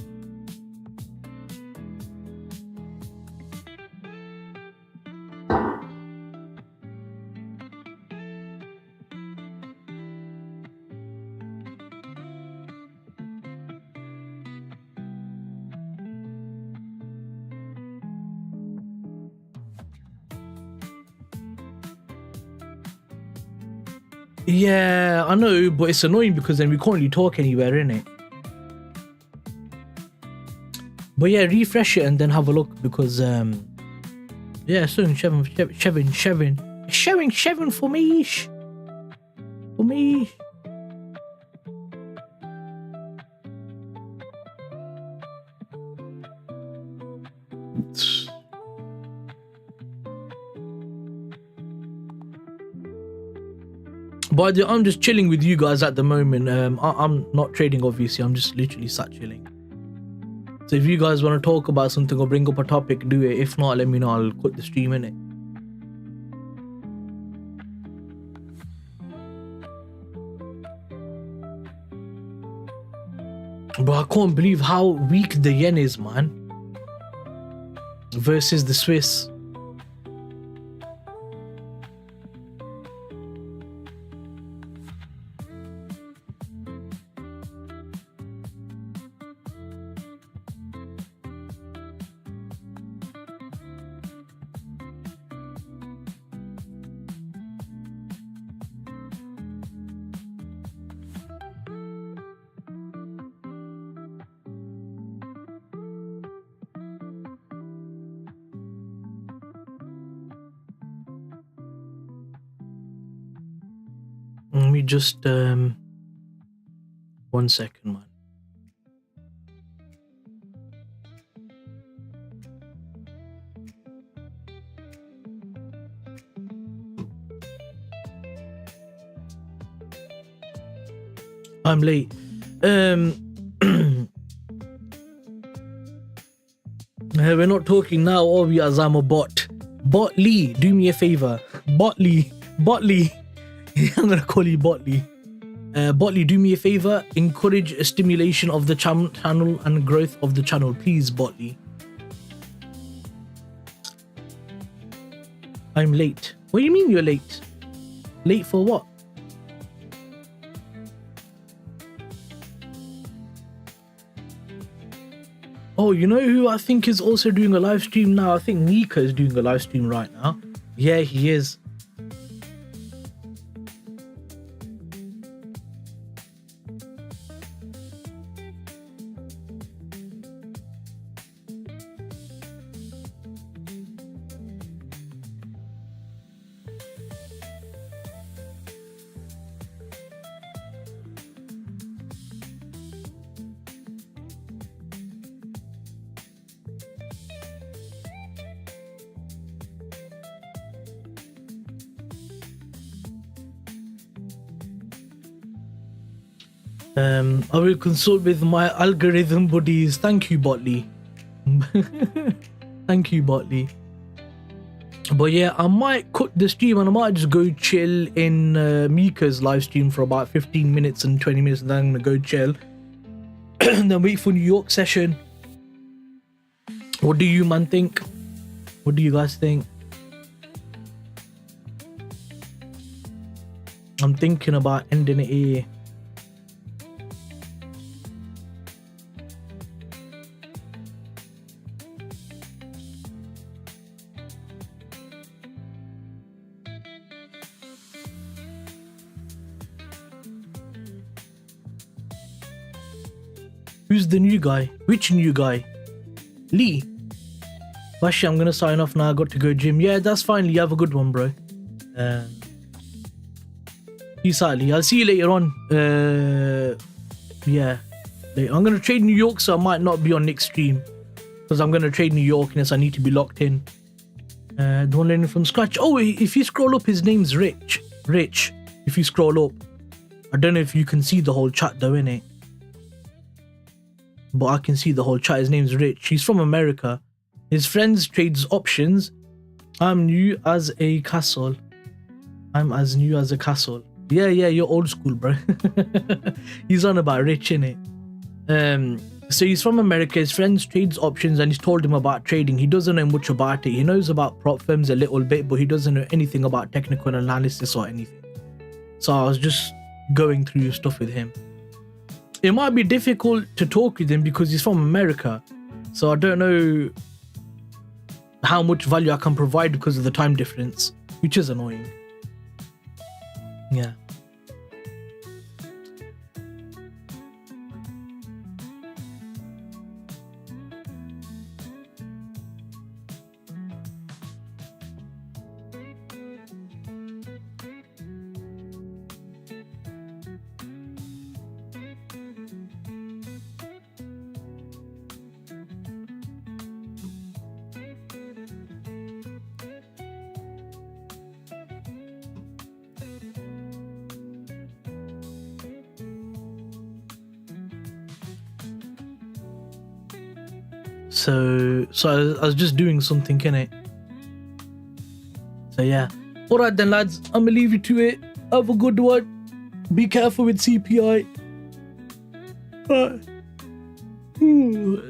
Yeah, I know, but it's annoying because then we can't really talk anywhere, innit? But yeah, refresh it and then have a look because yeah, soon Shevin for me. For me. But I'm just chilling with you guys at the moment. I'm not trading, obviously. I'm just literally sat chilling. So if you guys want to talk about something or bring up a topic, do it. If not, let me know. I'll cut the stream in it. But I can't believe how weak the yen is, man. Versus the Swiss. Let me just 1 second, man. I'm late. We're not talking now, are we? As I'm a bot. Bot Lee, do me a favor. Bot Lee. I'm gonna call you Botley. Botley, do me a favor. Encourage a stimulation of the channel and growth of the channel, please, Botley. I'm late. What do you mean you're late? Late for what? Oh, you know who I think is also doing a live stream now? I think Nika is doing a live stream right now. Yeah, he is. I will consult with my algorithm buddies. Thank you, Botley. Thank you, Botley. But yeah, I might cut the stream and I might just go chill in Mika's live stream for about 15 minutes and 20 minutes, and then I'm gonna go chill and then wait for New York session. What do you man think? What do you guys think? I'm thinking about ending it here. Who's the new guy? Which new guy? Lee? Bashy, I'm gonna sign off now. I got to go gym. Yeah, that's fine, Lee. Have a good one, bro. Peace out, Lee. I'll see you later on. Yeah. I'm gonna trade New York, so I might not be on next stream. Because I'm gonna trade New York, and I need to be locked in. Don't learn it from scratch. Oh, if you scroll up, his name's Rich. Rich. If you scroll up. I don't know if you can see the whole chat though, innit? But I can see the whole chat. His name's Rich. He's from America. His friends trades options. I'm new as a castle. I'm as new as a castle. Yeah, you're old school, bro. He's on about Rich, innit? So he's from America. His friends trades options and he's told him about trading. He doesn't know much about it. He knows about prop firms a little bit, but he doesn't know anything about technical analysis or anything. So I was just going through stuff with him. It might be difficult to talk with him because he's from America. So I don't know how much value I can provide because of the time difference, which is annoying. Yeah. So I was just doing something, innit? So yeah. Alright then, lads, I'm gonna leave you to it. Have a good one. Be careful with CPI.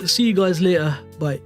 See you guys later. Bye.